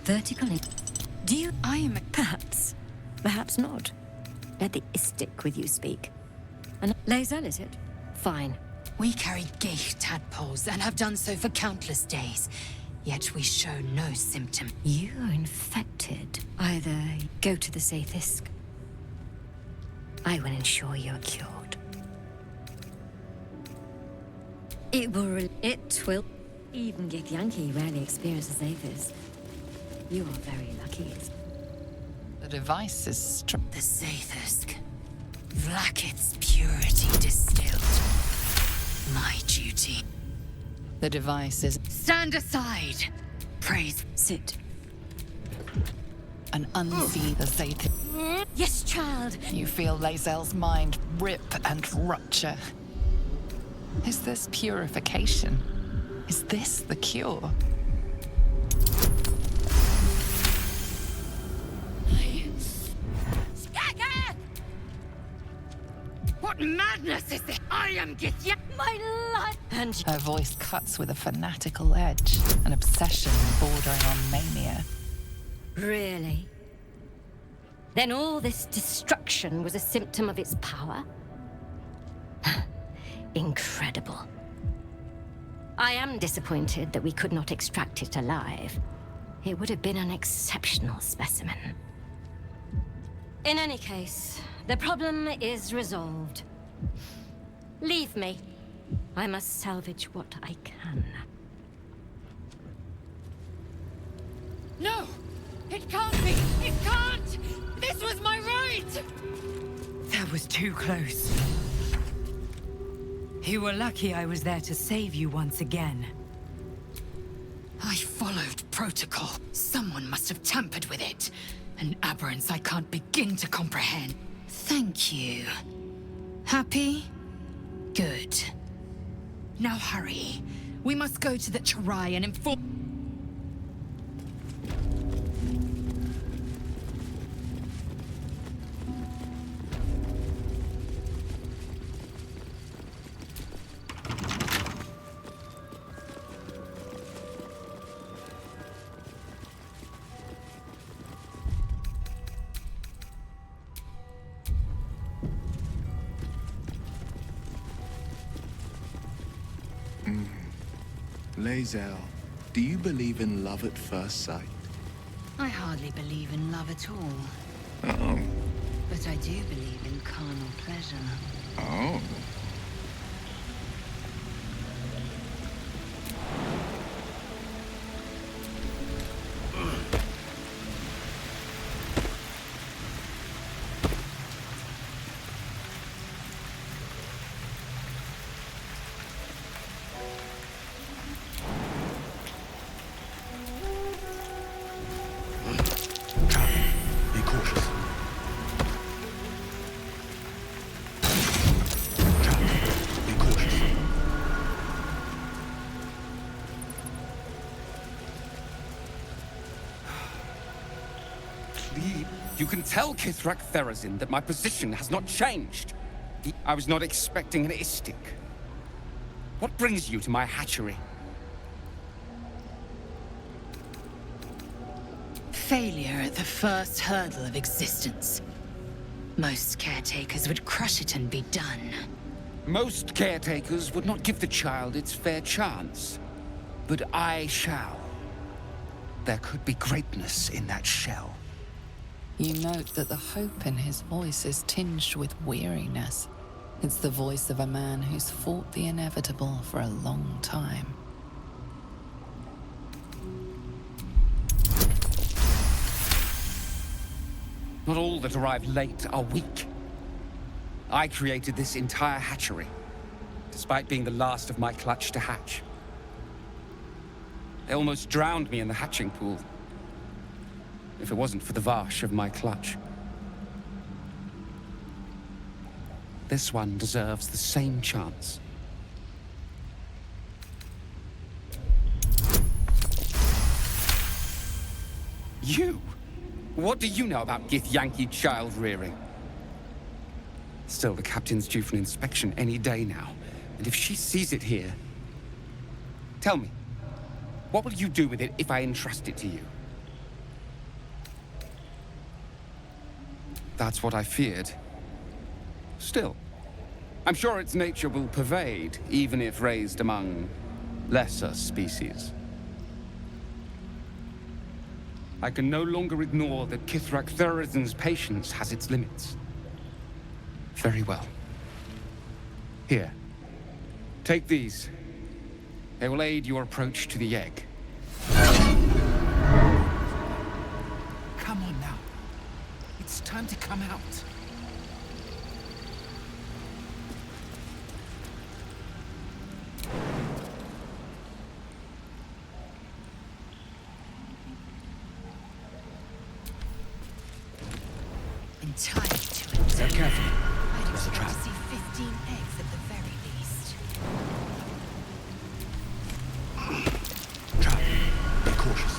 vertical. Do you? I am. Perhaps. Perhaps not. Let the istic with you speak. And Lae'zel, is it? Fine. We carry Geich tadpoles and have done so for countless days. Yet we show no symptom. You are infected. Either go to the Sathisk. I will ensure you are cured. It will. Even Githyanki rarely experiences Aethys. You are very lucky. The device is The Sathisk. Vlaakith's purity distilled. My duty. The device is... Stand aside! Praise. Sit. An unseen the Zaith. Yes, child. You feel Lae'zel's mind rip and rupture. Is this purification? Is this the cure? What madness is this? I am Githyanki. My life. And her voice cuts with a fanatical edge, an obsession bordering on mania. Really? Then all this destruction was a symptom of its power? Incredible. I am disappointed that we could not extract it alive. It would have been an exceptional specimen. In any case, the problem is resolved. Leave me. I must salvage what I can. No! It can't be! It can't! This was my right! That was too close. You were lucky I was there to save you once again. I followed protocol. Someone must have tampered with it. An aberrance I can't begin to comprehend. Thank you. Happy? Good. Now hurry. We must go to the Chirai and inform... Lae'zel, do you believe in love at first sight? I hardly believe in love at all. Oh. But I do believe in carnal pleasure. Oh. Be cautious. Be cautious. Please. You can tell Kithrak Therazin that my position has not changed. I was not expecting an istic. What brings you to my hatchery? Failure at the first hurdle of existence. Most caretakers would crush it and be done. Most caretakers would not give the child its fair chance. But I shall. There could be greatness in that shell. You note that the hope in his voice is tinged with weariness. It's the voice of a man who's fought the inevitable for a long time. Not all that arrive late are weak. I created this entire hatchery, despite being the last of my clutch to hatch. They almost drowned me in the hatching pool, if it wasn't for the Varsh of my clutch. This one deserves the same chance. You? What do you know about Githyanki child rearing? Still, the captain's due for an inspection any day now. And if she sees it here... Tell me, what will you do with it if I entrust it to you? That's what I feared. Still, I'm sure its nature will pervade, even if raised among lesser species. I can no longer ignore that Kithrak Thurizen's patience has its limits. Very well. Here. Take these. They will aid your approach to the egg. Come on now. It's time to come out. Entirely too intense. Step carefully. I'd There's a expect trap. to see 15 eggs at the very least. Trap. Be cautious.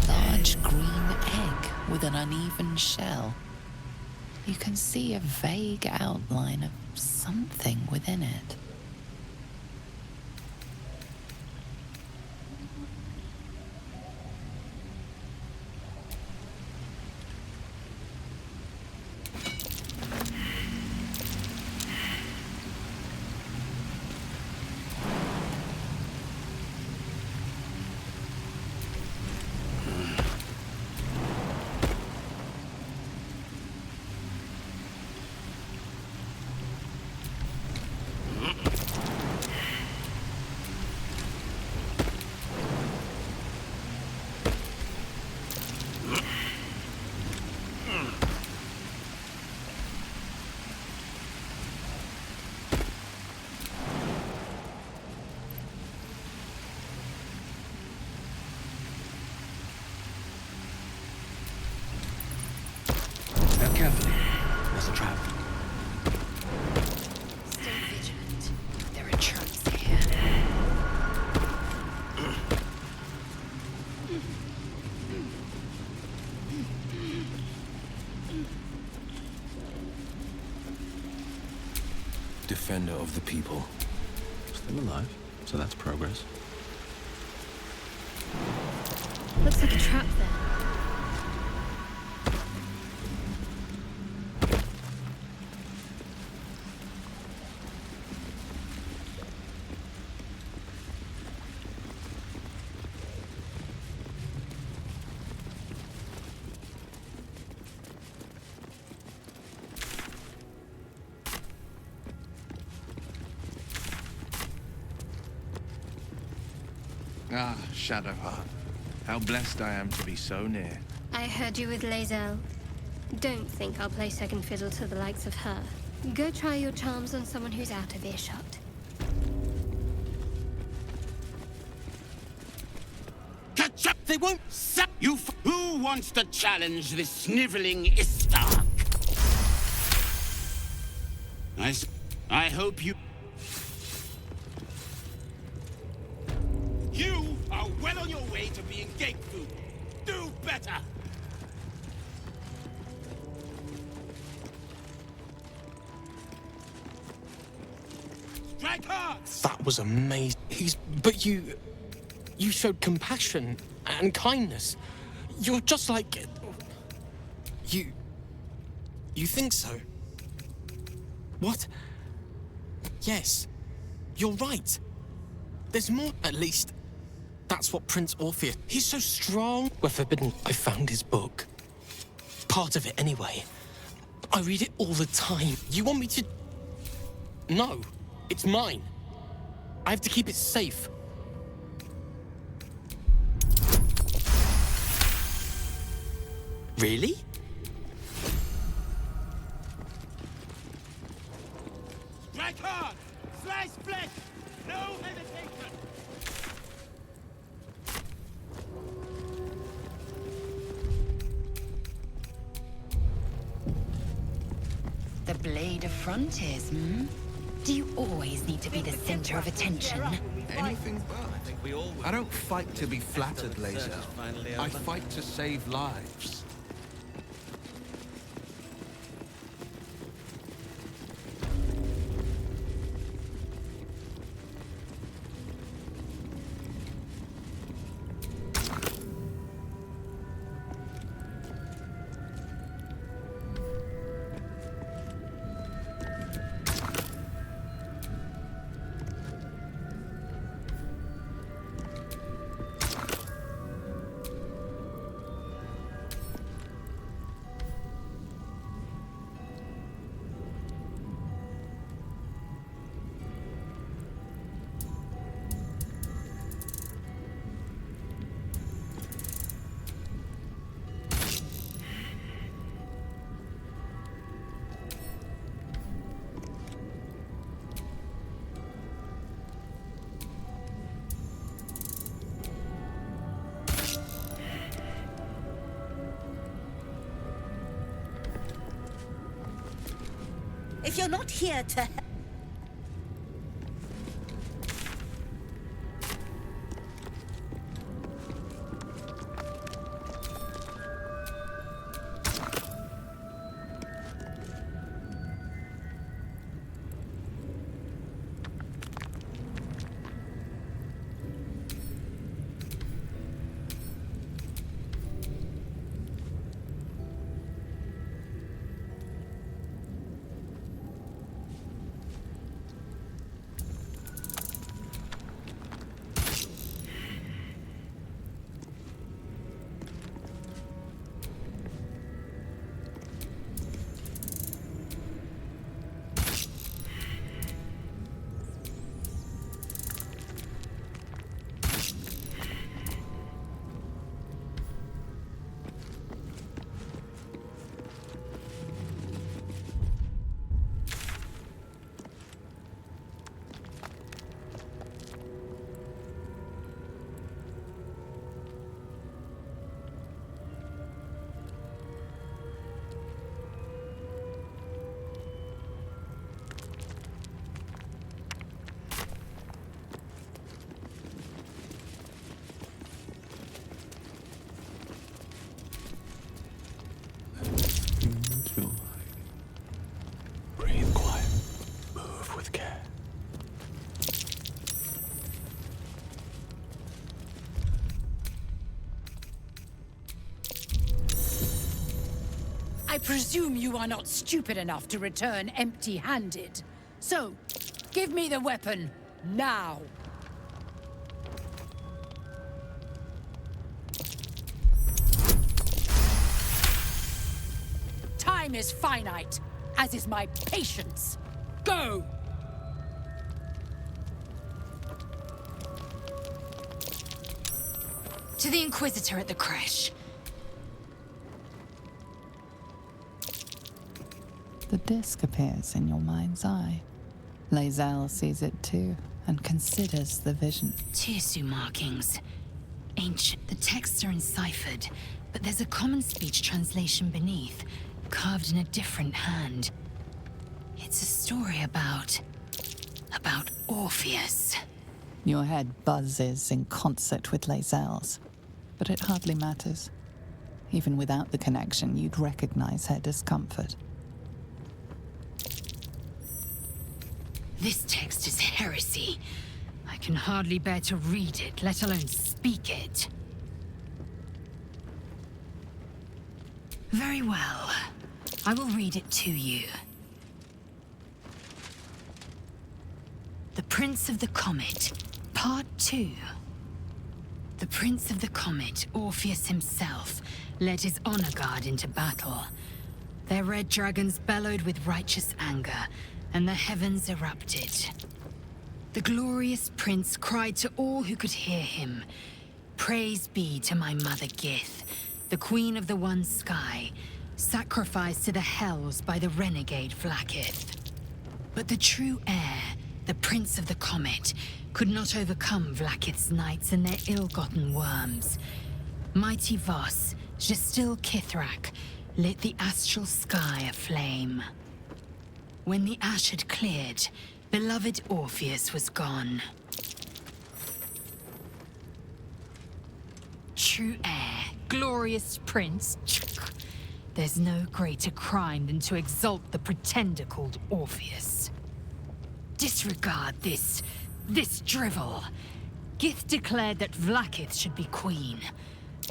Large green egg with an uneven shell. You can see a vague outline of something within it. Step carefully. There's a trap. Stay vigilant. There are traps here. Defender of the people. Still alive, so that's progress. Looks like a trap there. Ah, Shadowheart. How blessed I am to be so near. I heard you with Lae'zel. Don't think I'll play second fiddle to the likes of her. Go try your charms on someone who's out of earshot. Catch up! They won't suck you. Who wants to challenge this sniveling Istark? I hope you. You are well on your way to being gate food. Do better. Strike hard. That was amazing. But you showed compassion and kindness. You're just like... You think so? What? Yes. You're right. There's more. At least, that's what Prince Orpheus... He's so strong. We're forbidden. I found his book. Part of it, anyway. I read it all the time. You want me to... No. It's mine. I have to keep it safe. Really? Ice flesh! No hesitation! The Blade of Frontiers, hmm? Do you always need to be the center of attention? Anything but. I don't fight to be flattered, Lae'zel. I fight to save lives. If you're not here to... Breathe quiet. Move with care. I presume you are not stupid enough to return empty-handed. So, give me the weapon, now! Time is finite, as is my patience. Go! To the Inquisitor at the creche. The disc appears in your mind's eye. Lae'zel sees it too, and considers the vision. Tirsu markings. Ancient. The texts are enciphered, but there's a common speech translation beneath, carved in a different hand. It's a story about Orpheus. Your head buzzes in concert with Lae'zel's, but it hardly matters. Even without the connection, you'd recognize her discomfort. This text is heresy. I can hardly bear to read it, let alone speak it. Very well. I will read it to you. The Prince of the Comet, Part 2. The Prince of the Comet, Orpheus himself, led his honor guard into battle. Their red dragons bellowed with righteous anger, and the heavens erupted. The glorious prince cried to all who could hear him, "Praise be to my mother Gith, the queen of the one sky, sacrificed to the hells by the renegade Vlaakith." But the true heir, the Prince of the Comet could not overcome Vlaakith's knights and their ill-gotten worms. Mighty Voss, Gestil Kithrak, lit the astral sky aflame. When the ash had cleared, beloved Orpheus was gone. True heir, glorious prince, there's no greater crime than to exalt the pretender called Orpheus. Disregard this drivel. Gith declared that Vlaakith should be queen.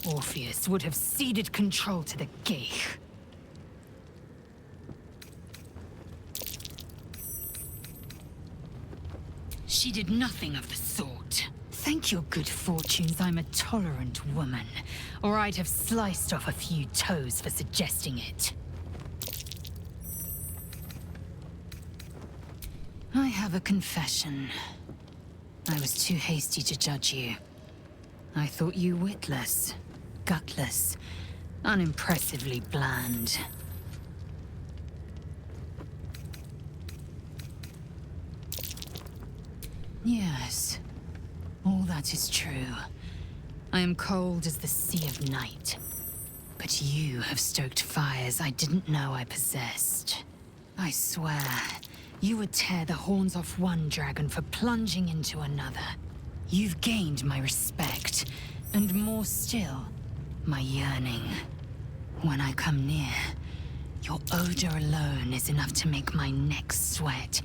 Orpheus would have ceded control to the Geich. She did nothing of the sort. Thank your good fortunes I'm a tolerant woman, or I'd have sliced off a few toes for suggesting it. I have a confession. I was too hasty to judge you. I thought you witless, gutless, unimpressively bland. Yes, all that is true. I am cold as the sea of night. But you have stoked fires I didn't know I possessed. I swear, you would tear the horns off one dragon for plunging into another. You've gained my respect, and more still, my yearning. When I come near, your odor alone is enough to make my neck sweat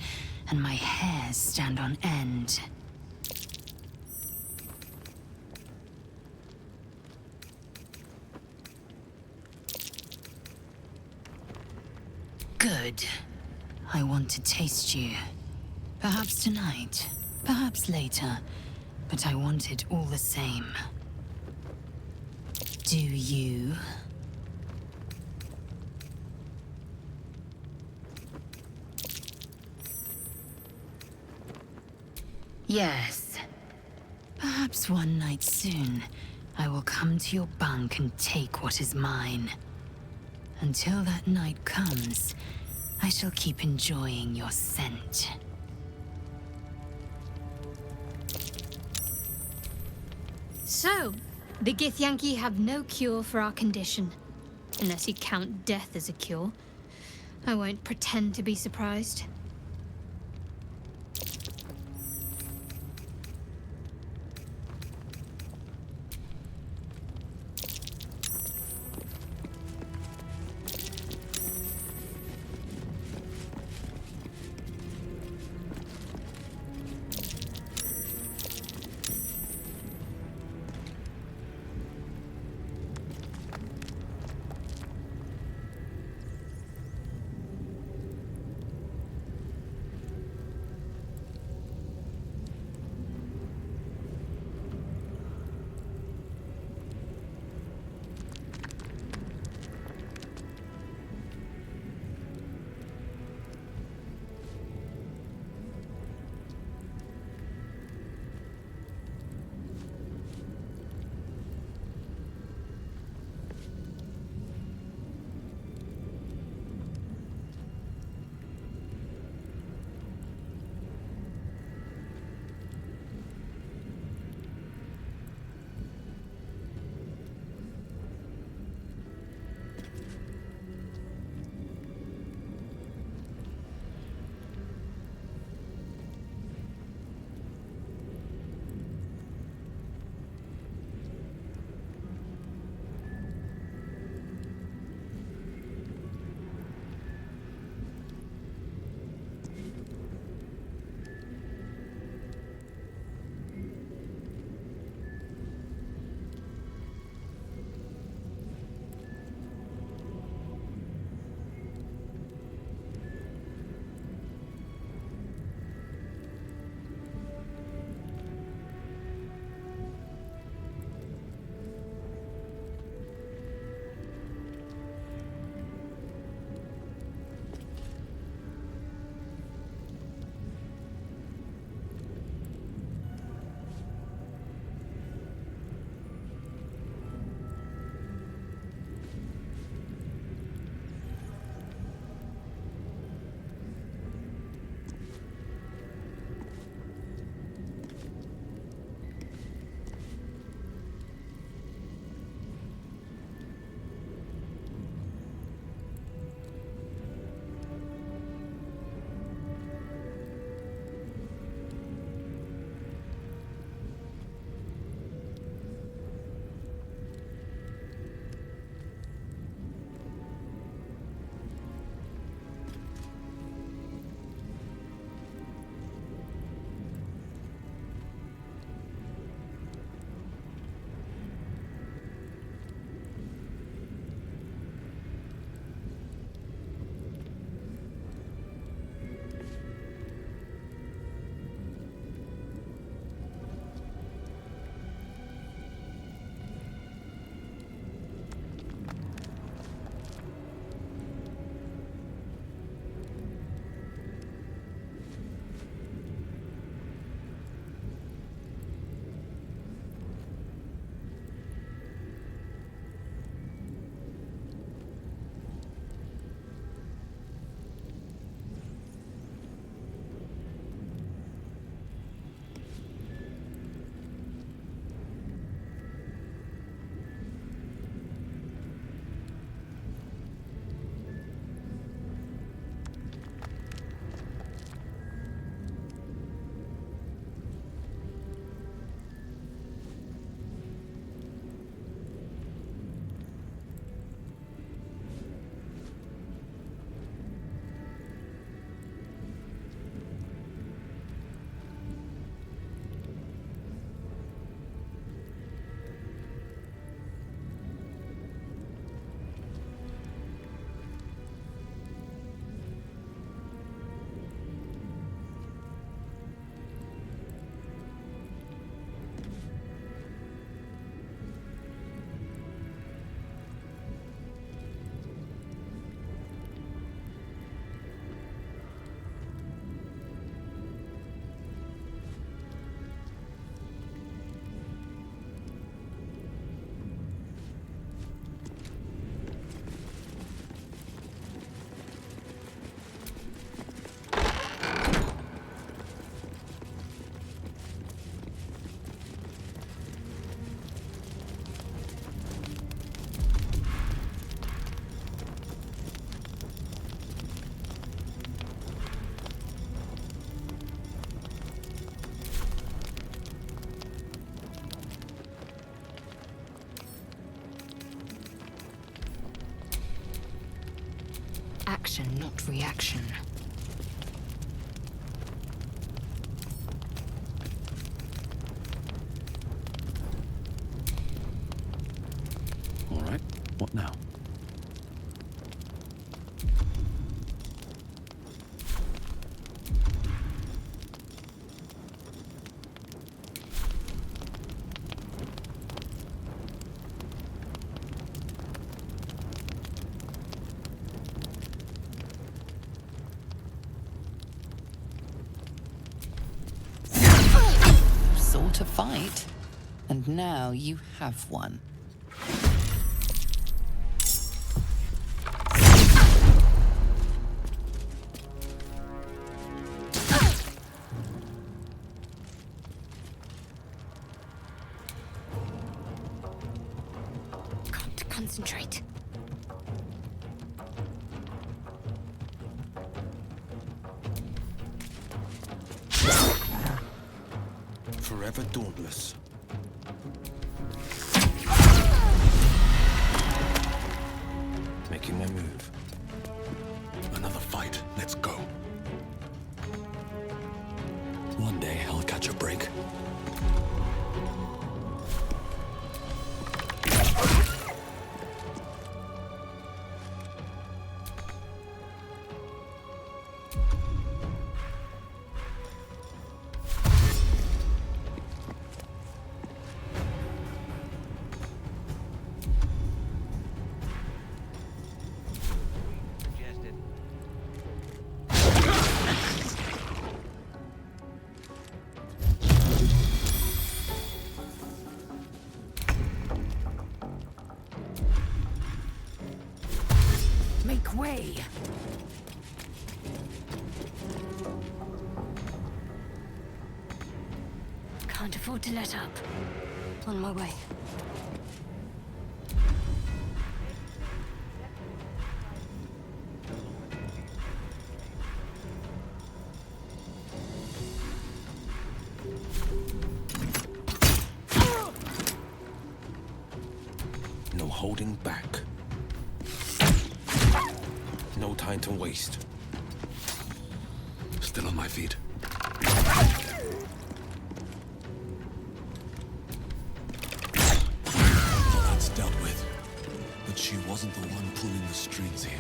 and my hairs stand on end. Good. I want to taste you. Perhaps tonight, perhaps later, but I want it all the same. Do you? Yes. Perhaps one night soon, I will come to your bunk and take what is mine. Until that night comes, I shall keep enjoying your scent. So, the Githyanki have no cure for our condition. Unless you count death as a cure. I won't pretend to be surprised. Action, not reaction. All right, what now? Sought a fight, and now you have one. Can't concentrate. Forever dauntless. Making my move. Another fight. Let's go. One day I'll catch a break. Make way! Can't afford to let up. On my way. No holding back. No time to waste. Still on my feet. Well, that's dealt with. But she wasn't the one pulling the strings here.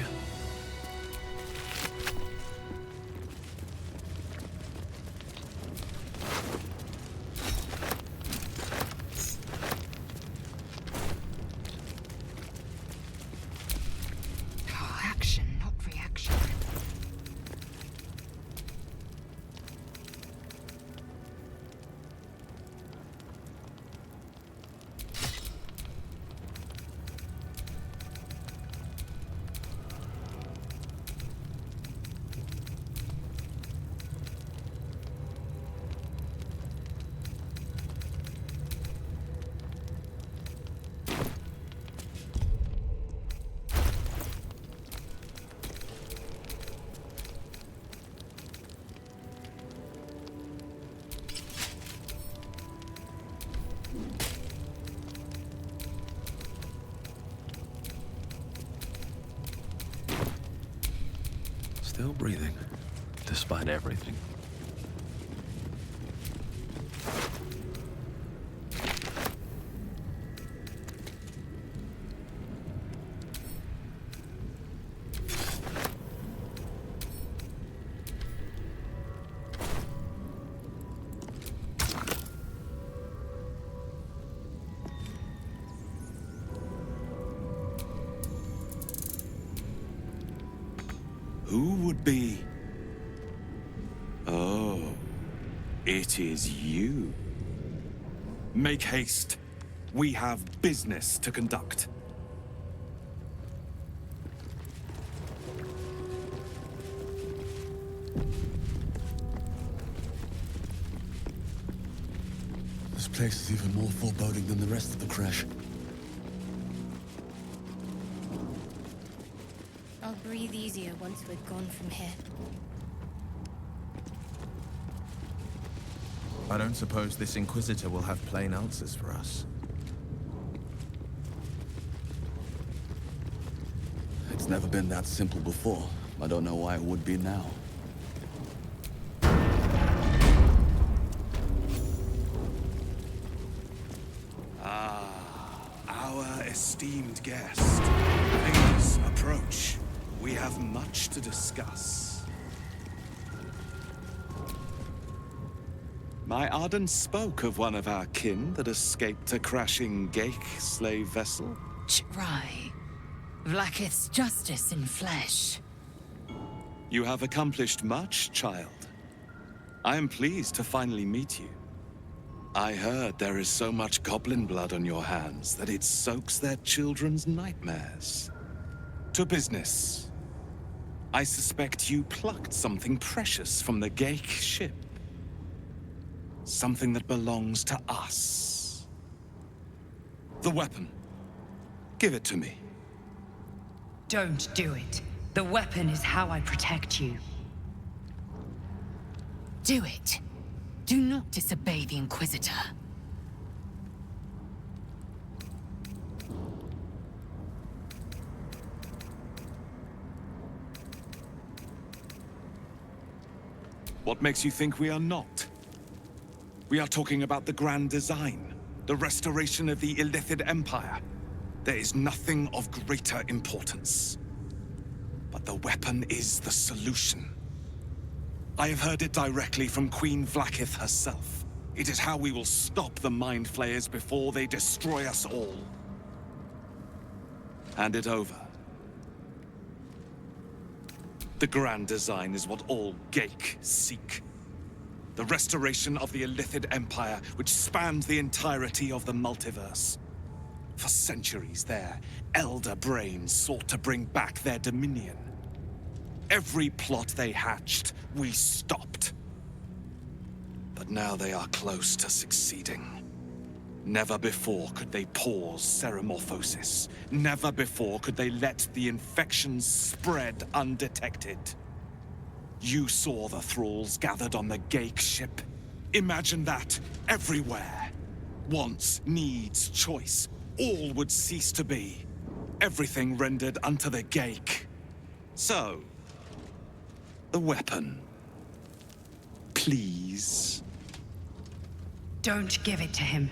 Action, not reaction. Still breathing, despite everything. Who would be? Oh, it is you. Make haste. We have business to conduct. This place is even more foreboding than the rest of the crash. I'll breathe easier once we're gone from here. I don't suppose this Inquisitor will have plain answers for us. It It's never been that simple before. I don't know why it would be now. Our esteemed guest. Please approach. We have much to discuss. My Arden spoke of one of our kin that escaped a crashing Geik slave vessel. Right. Vlaakith's justice in flesh. You have accomplished much, child. I am pleased to finally meet you. I heard there is so much goblin blood on your hands that it soaks their children's nightmares. To business. I suspect you plucked something precious from the Geik ship. Something that belongs to us. The weapon. Give it to me. Don't do it. The weapon is how I protect you. Do it. Do not disobey the Inquisitor. What makes you think we are not? We are talking about the grand design, the restoration of the Illithid Empire. There is nothing of greater importance. But the weapon is the solution. I have heard it directly from Queen Vlaakith herself. It is how we will stop the Mind Flayers before they destroy us all. Hand it over. The grand design is what all Geik seek. The restoration of the Illithid Empire, which spanned the entirety of the multiverse. For centuries, their elder brains sought to bring back their dominion. Every plot they hatched, we stopped. But now they are close to succeeding. Never before could they pause Ceramorphosis. Never before could they let the infections spread undetected. You saw the thralls gathered on the Geik ship. Imagine that everywhere. Wants, needs, choice. All would cease to be. Everything rendered unto the Geik. So, the weapon. Please. Don't give it to him.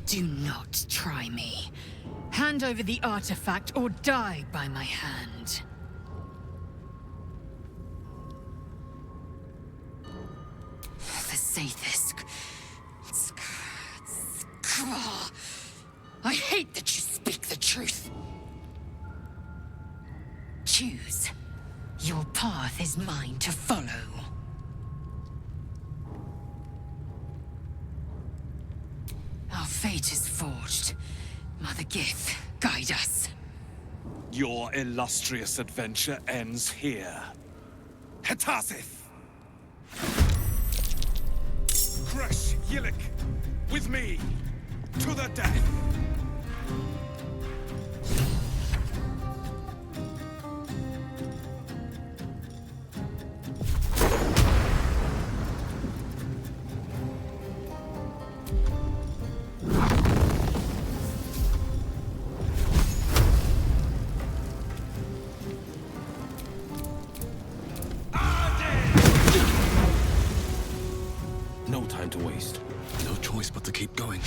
Do not try me. Hand over the artifact or die by my hand. The Sathisk. I hate that you speak the truth. Choose. Your path is mine to follow. Our fate is forged. Mother Gith, guide us. Your illustrious adventure ends here. Hetasith! Kresh Yillik, with me, to the death! No time to waste. No choice but to keep going.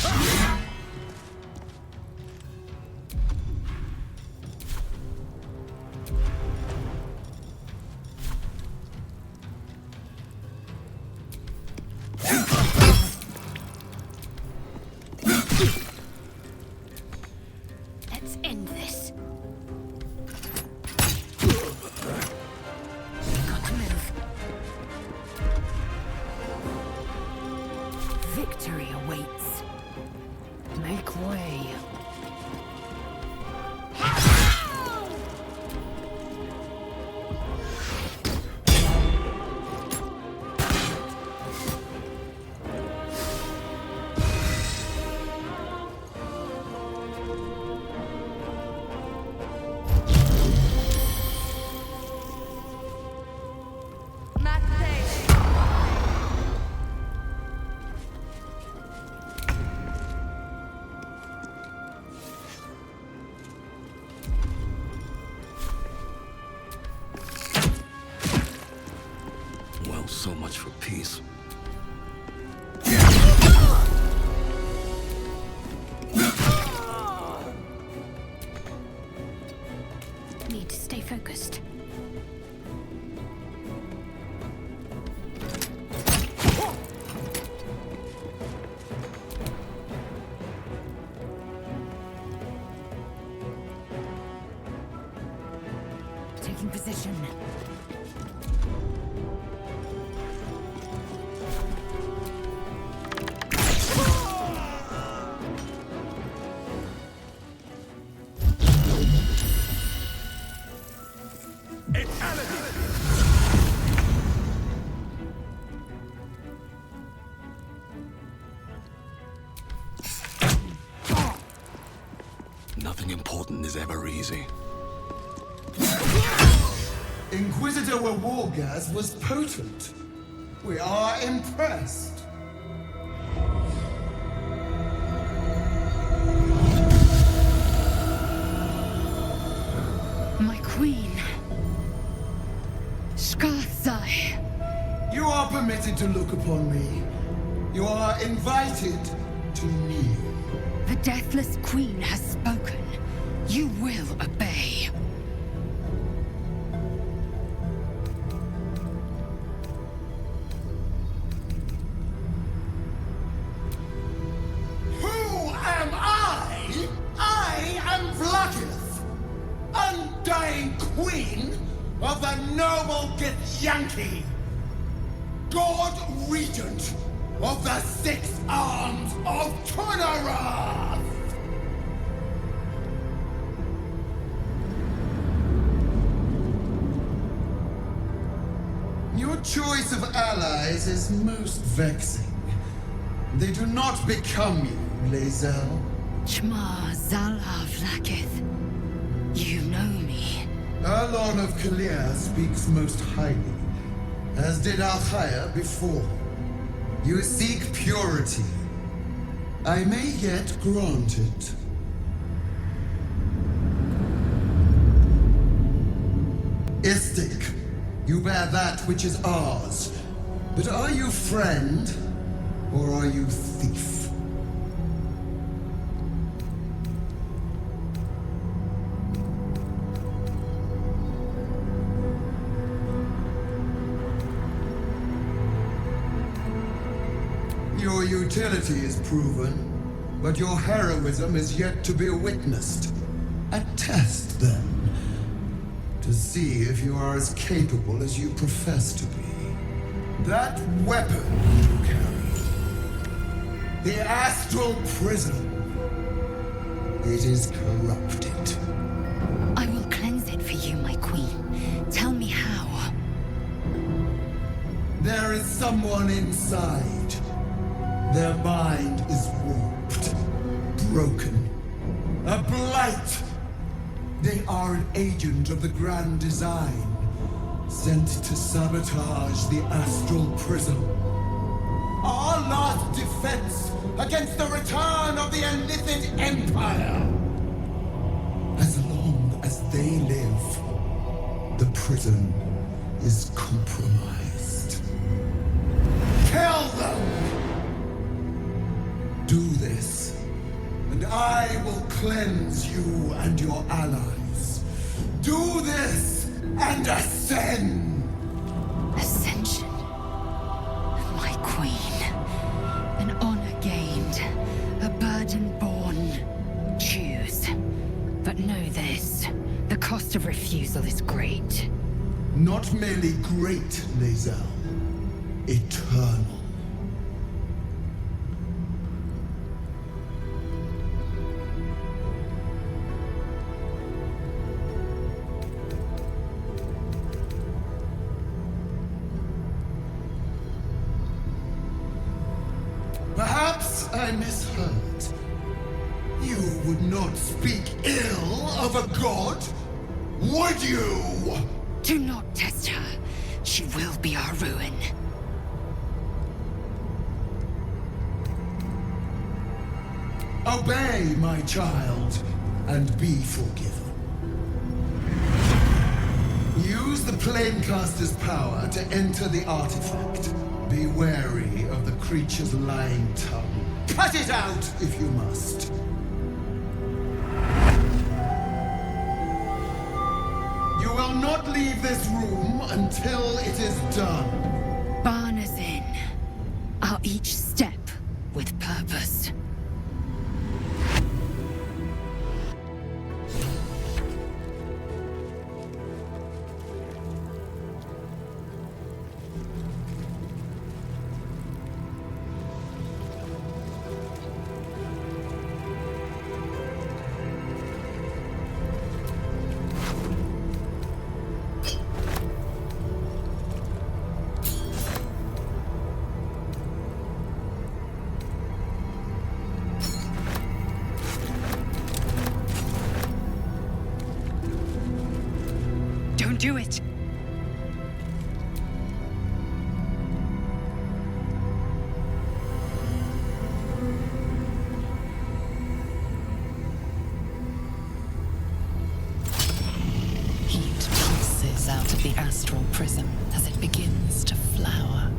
Let's end this. Got to move. Victory awaits. Make way. much for peace. Need to stay focused. Taking position. Nothing important is ever easy. Inquisitor Wargas was potent. We are impressed. My queen. Skathzai. You are permitted to look upon me. You are invited to kneel. The Deathless Queen has spoken. You will obey. Who am I? I am Vlakith, undying queen of the noble Githyanki, God Regent of the Six Arms of Tunnarath! Your choice of allies is most vexing. They do not become you, Lae'zel. Chma Zala Vlakith. You know me. Arlon of Kalir speaks most highly, as did Alchaya before. You seek purity. I may yet grant it. Istik, you bear that which is ours. But are you friend, or are you thief? Your utility is proven, but your heroism is yet to be witnessed. A test, then, to see if you are as capable as you profess to be. That weapon you carry, the astral prism, it is corrupted. I will cleanse it for you, my queen. Tell me how. There is someone inside. Their mind is warped, broken, a blight. They are an agent of the Grand Design, sent to sabotage the Astral Prism. Our last defense against the return of the Illithid Empire. As long as they live, the prison is compromised. Kill them! Do this, and I will cleanse you and your allies. Do this, and ascend! Ascension. My queen. An honor gained. A burden borne. Choose. But know this. The cost of refusal is great. Not merely great, Lae'zel. Eternal. Perhaps I misheard. You would not speak ill of a god, would you? Do not test her. She will be our ruin. Obey, my child, and be forgiven. Use the Planecaster's power to enter the artifact. Be wary of the creature's lying tongue. Cut it out if you must. You will not leave this room until it is done. Barna's in. Our each step with purpose. Don't do it! Heat pulses out of the astral prism as it begins to flower.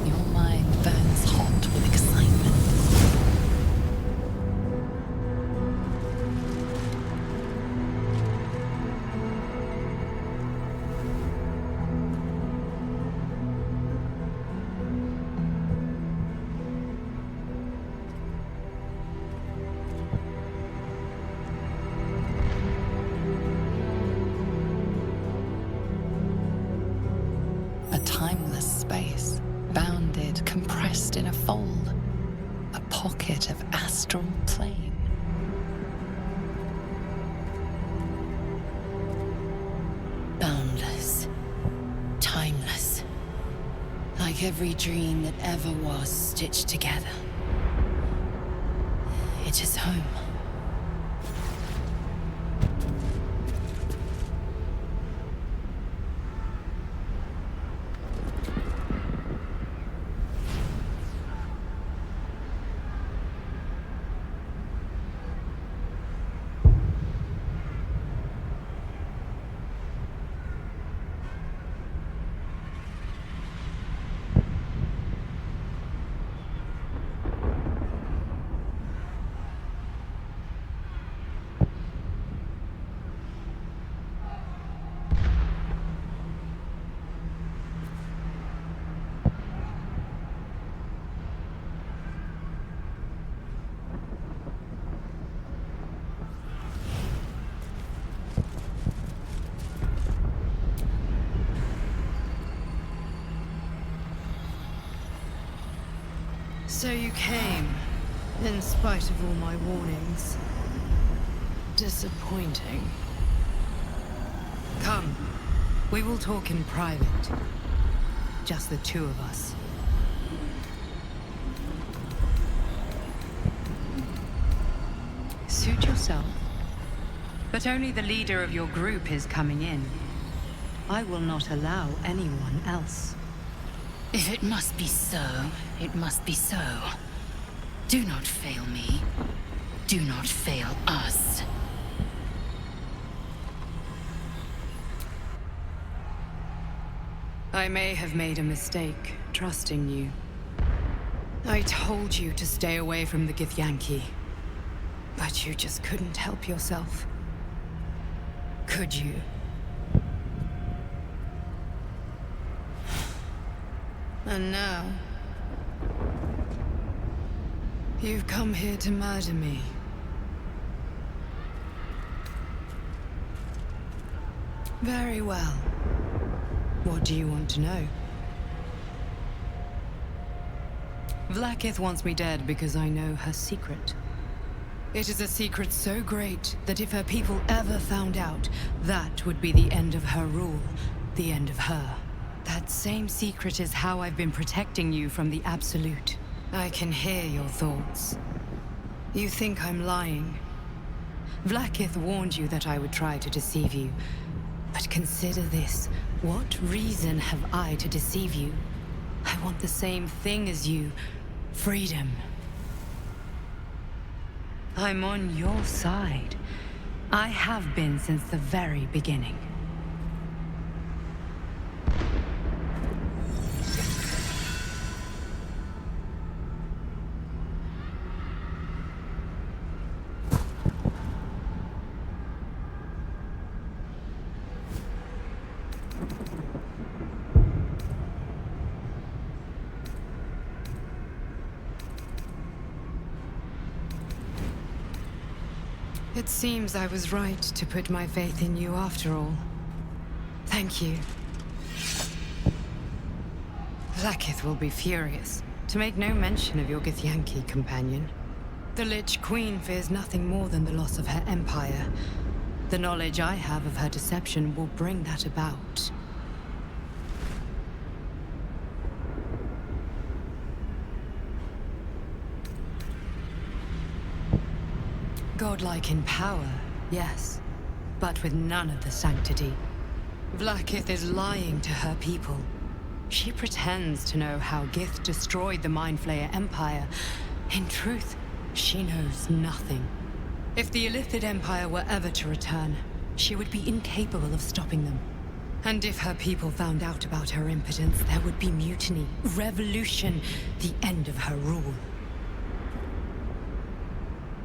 Your mind burns hot with excitement. A timeless space, bounded, compressed in a fold. A pocket of astral plane. Boundless. Timeless. Like every dream that ever was stitched together. It is home. So you came, in spite of all my warnings. Disappointing. Come, we will talk in private. Just the two of us. Suit yourself. But only the leader of your group is coming in. I will not allow anyone else. If it must be so, it must be so. Do not fail me. Do not fail us. I may have made a mistake, trusting you. I told you to stay away from the Githyanki. But you just couldn't help yourself. Could you? And now... you've come here to murder me. Very well. What do you want to know? Vlaakith wants me dead because I know her secret. It is a secret so great that if her people ever found out, that would be the end of her rule, the end of her. That same secret is how I've been protecting you from the Absolute. I can hear your thoughts. You think I'm lying. Vlaakith warned you that I would try to deceive you. But consider this. What reason have I to deceive you? I want the same thing as you. Freedom. I'm on your side. I have been since the very beginning. It seems I was right to put my faith in you after all. Thank you. Vlaakith will be furious, to make no mention of your Githyanki companion. The Lich Queen fears nothing more than the loss of her empire. The knowledge I have of her deception will bring that about. Godlike in power, yes, but with none of the sanctity. Vlaakith is lying to her people. She pretends to know how Gith destroyed the Mind Flayer Empire. In truth, she knows nothing. If the Illithid Empire were ever to return, she would be incapable of stopping them. And if her people found out about her impotence, there would be mutiny, revolution, the end of her rule.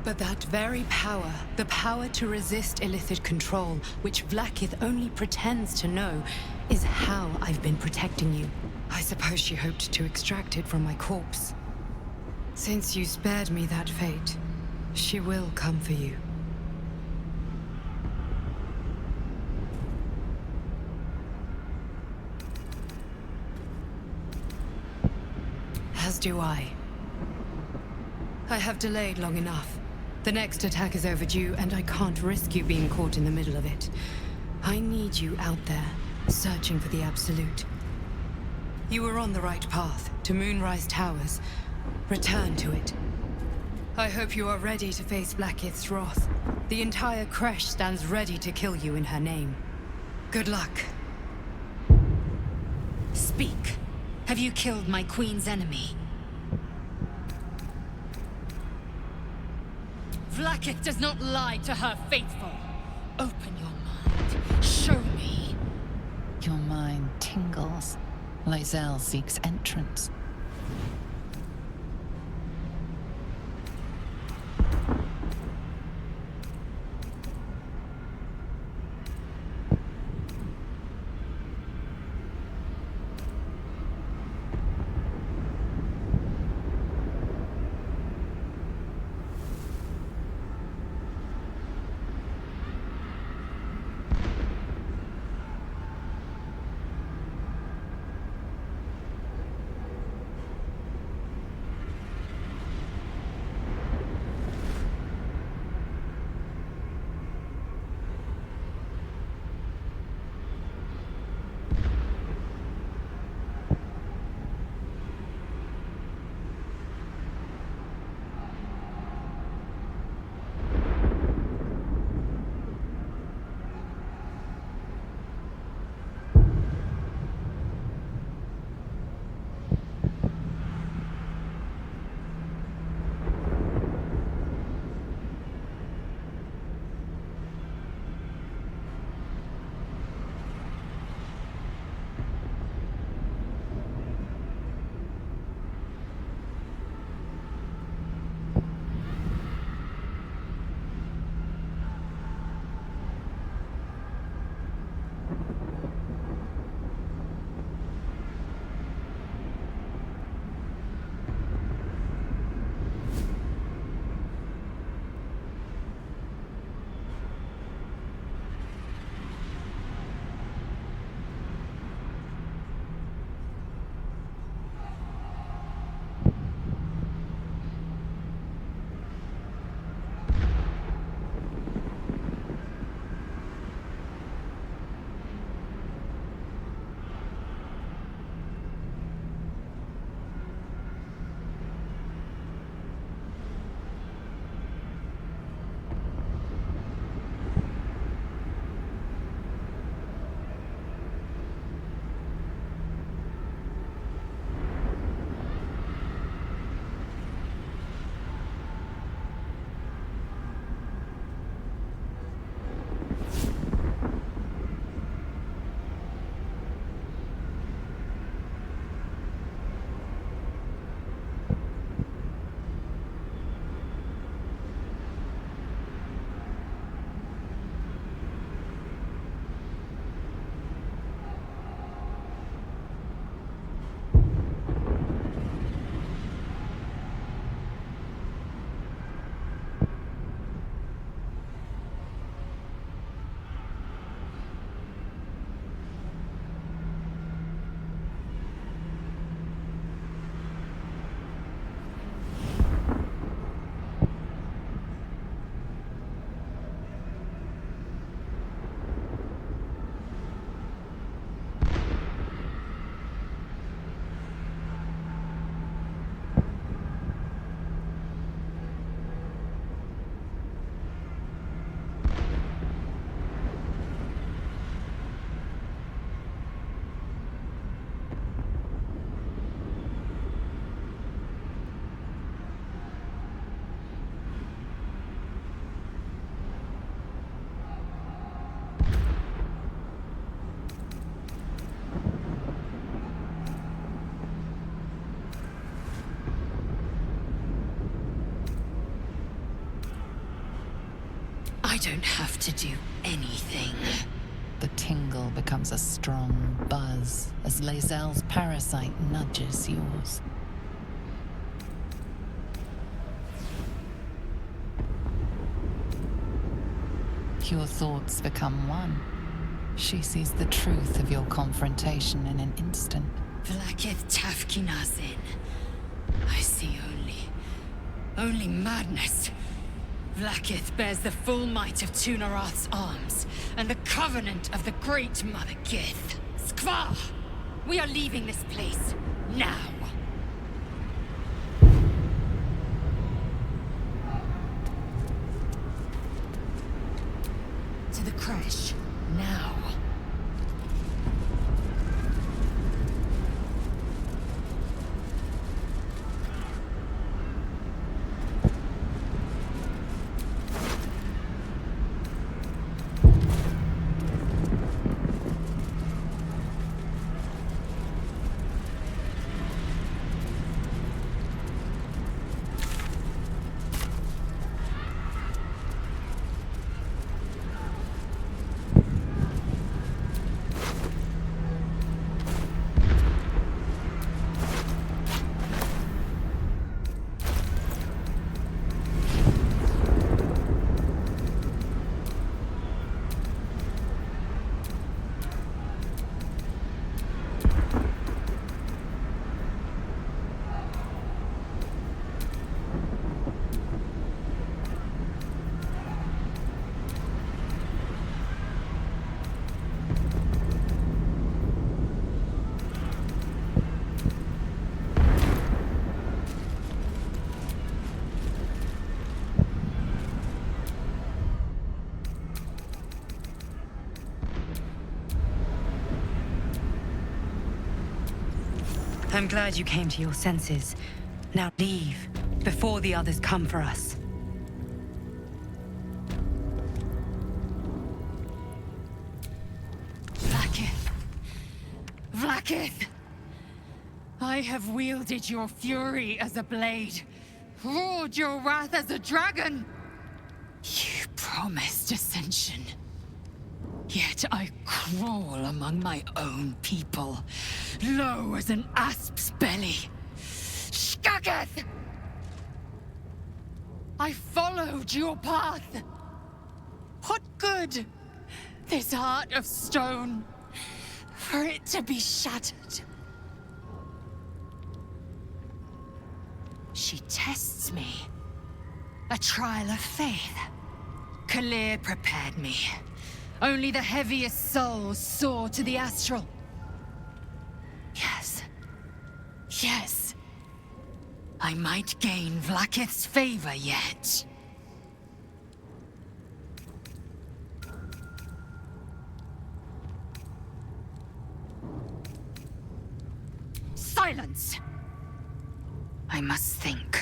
But that very power, the power to resist Illithid control, which Vlaakith only pretends to know, is how I've been protecting you. I suppose she hoped to extract it from my corpse. Since you spared me that fate, she will come for you. As do I. I have delayed long enough. The next attack is overdue, and I can't risk you being caught in the middle of it. I need you out there, searching for the Absolute. You were on the right path, to Moonrise Towers. Return to it. I hope you are ready to face Vlaakith's wrath. The entire Kresh stands ready to kill you in her name. Good luck. Speak. Have you killed my queen's enemy? Vlaakith does not lie to her faithful. Open your mind. Show me. Your mind tingles. Lae'zel seeks entrance. I don't have to do anything. The tingle becomes a strong buzz as Lae'zel's parasite nudges yours. Your thoughts become one. She sees the truth of your confrontation in an instant. Vlaakith Tafkinazin. I see only madness. Vlaakith bears the full might of Tunarath's arms, and the covenant of the Great Mother Gith. Skvar! We are leaving this place, now! To the creche, now! I'm glad you came to your senses. Now leave, before the others come for us. Vlaakith! Vlaakith! I have wielded your fury as a blade, roared your wrath as a dragon! You promised ascension. Yet I crawl among my own people, low as an asp's belly. Shkageth! I followed your path. What good? This heart of stone, for it to be shattered. She tests me. A trial of faith. Kalir prepared me. Only the heaviest souls soar to the astral. Yes. Yes. I might gain Vlaakith's favor yet. Silence! I must think.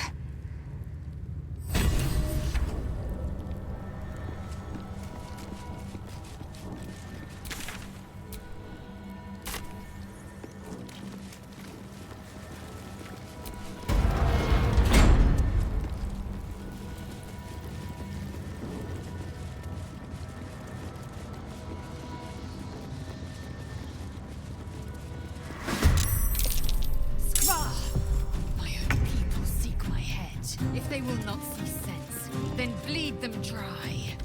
If they will not see sense, then bleed them dry.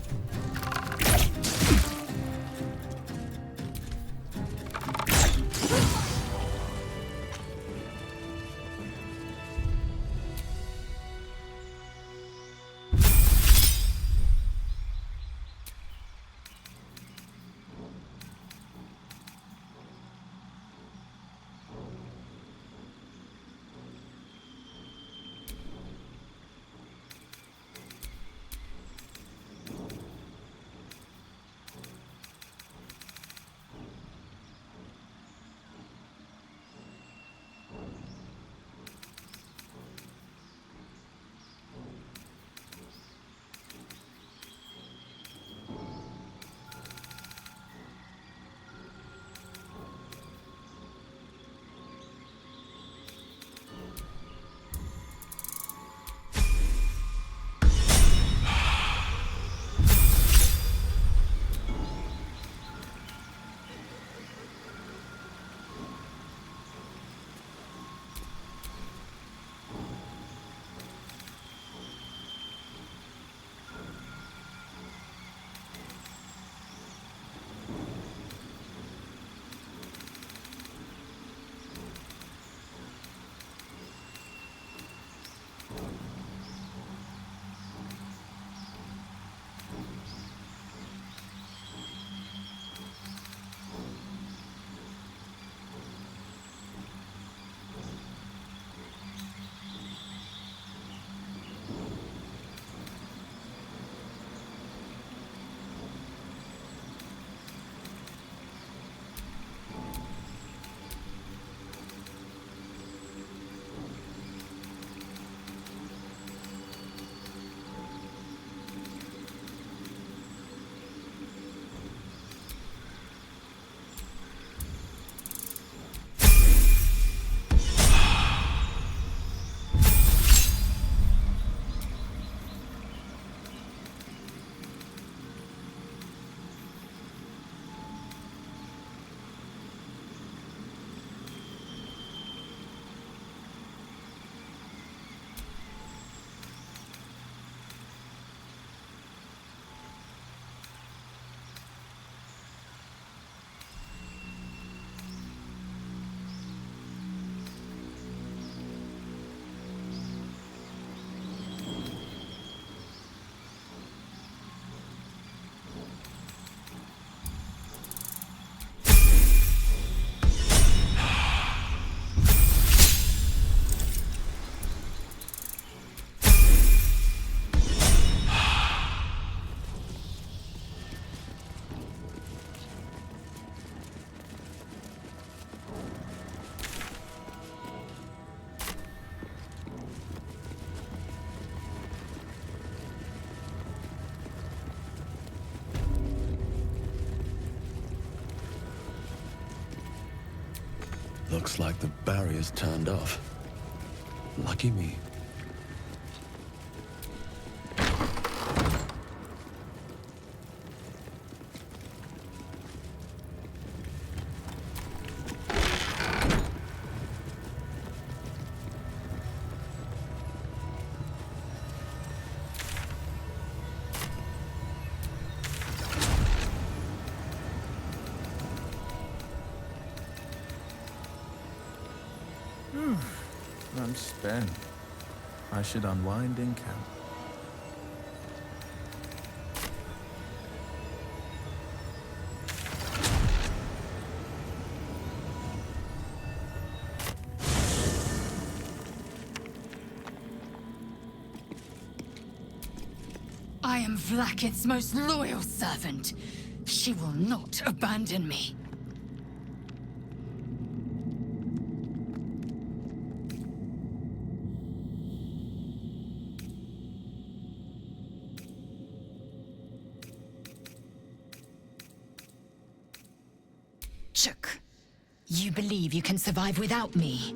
Looks like the barrier's turned off. Lucky me. I'm spent. I should unwind in camp. I am Vlaakith's most loyal servant. She will not abandon me. Chuk, you believe you can survive without me?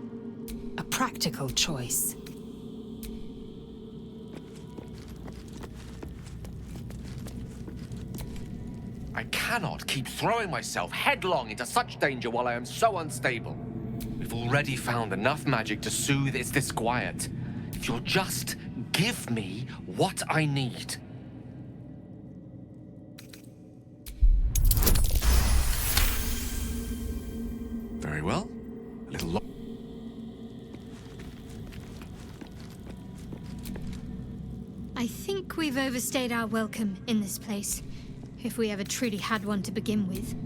A practical choice. I cannot keep throwing myself headlong into such danger while I am so unstable. We've already found enough magic to soothe its disquiet. If you'll just give me what I need. Very well. A little I think we've overstayed our welcome in this place, if we ever truly had one to begin with.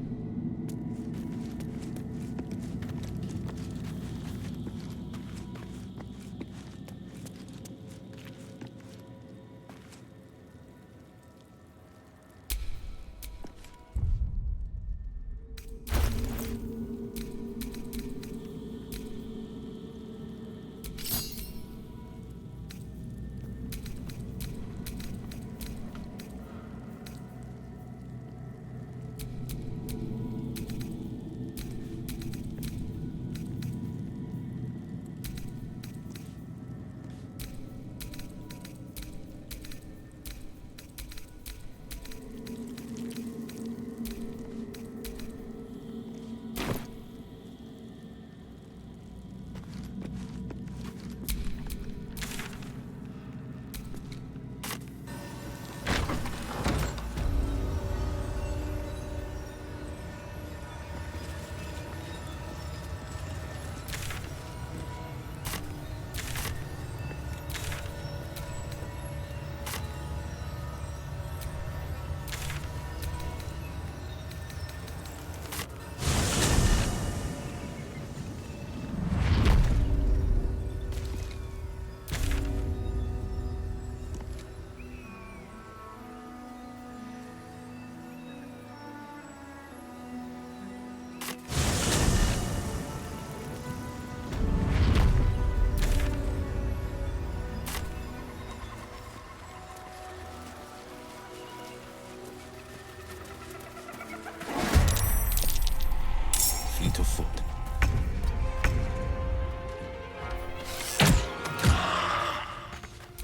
Fleet of foot.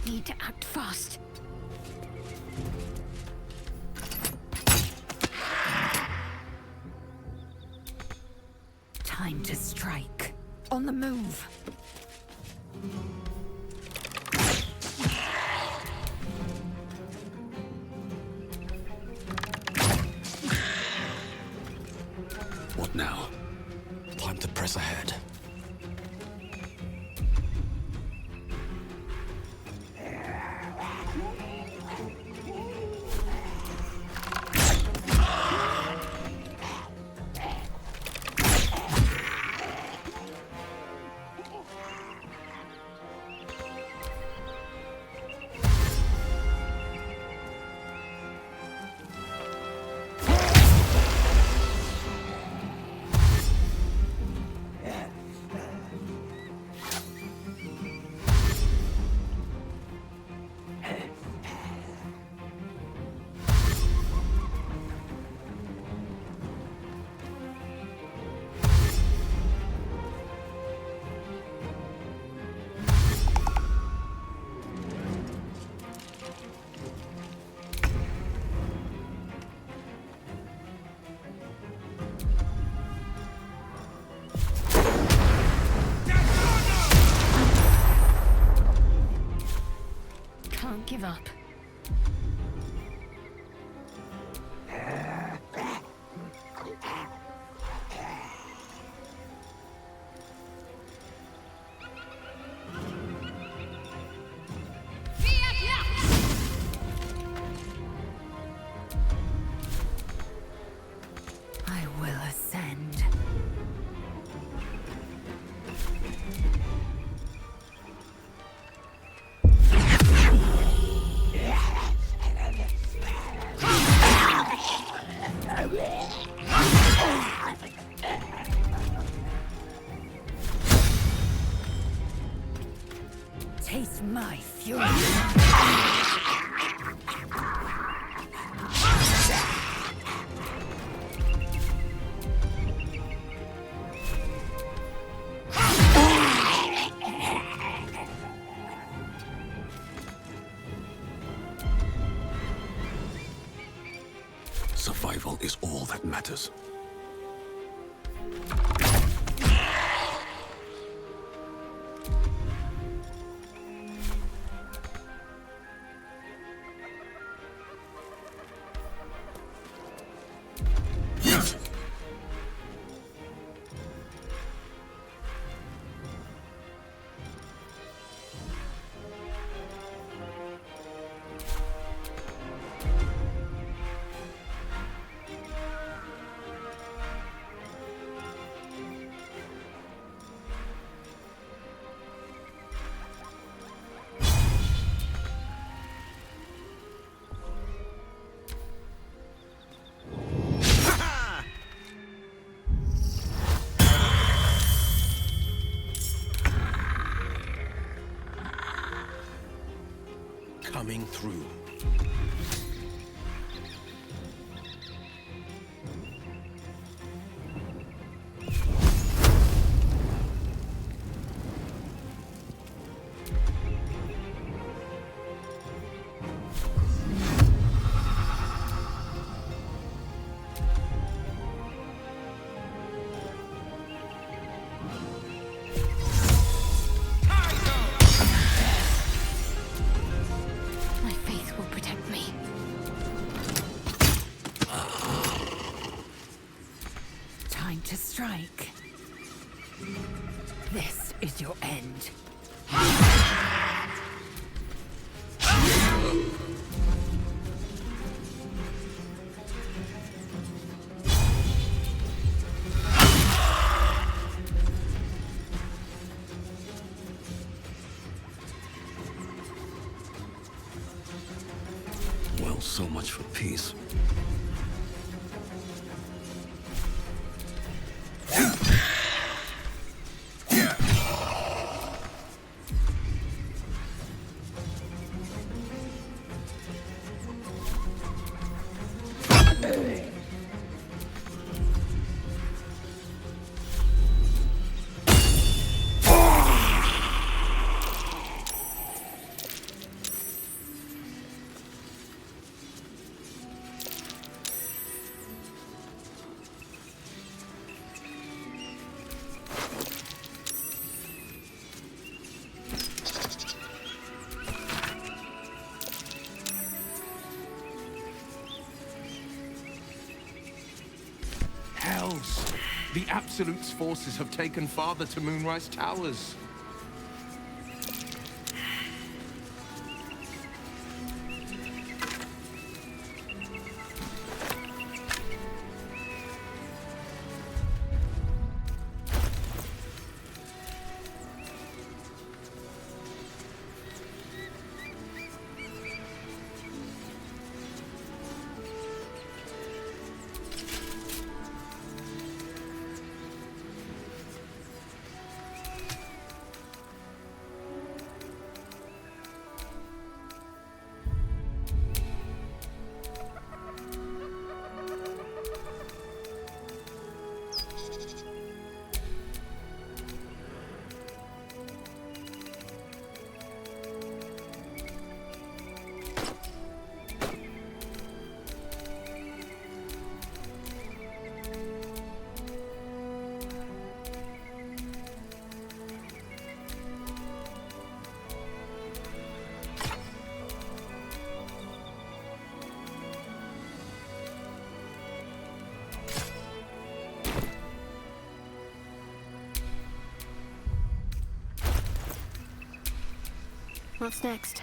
Need to act fast. Time to strike. On the move. What now? Time to press ahead. up. I will ascend. Taste my fury. Survival is all that matters. Coming through. My faith will protect me. Time to strike. This is your end. Well, so much for peace. Hells! The Absolute's forces have taken Father to Moonrise Towers. What's next?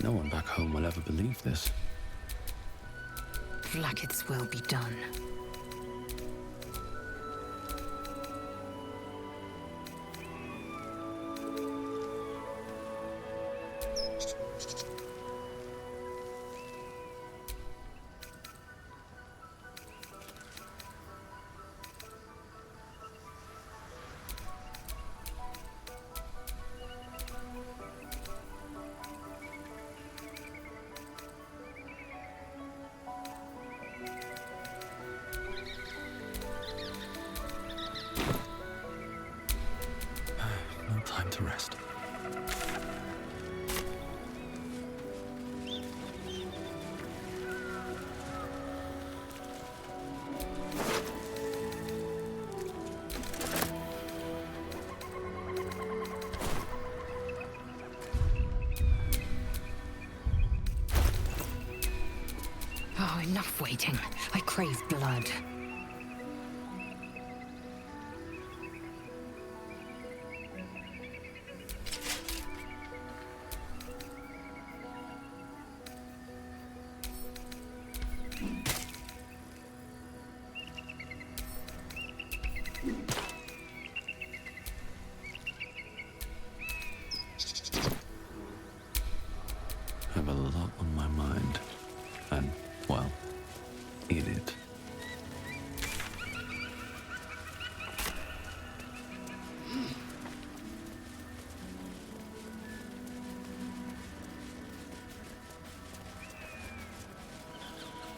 No one back home will ever believe this. Vlaakith's will be done. No time to rest. Oh, enough waiting. I crave blood. I have a lot on my mind. And, well, in it.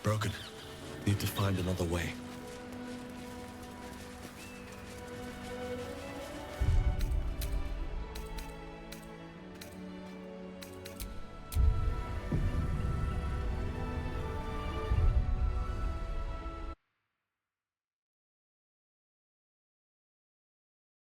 Broken. Need to find another way.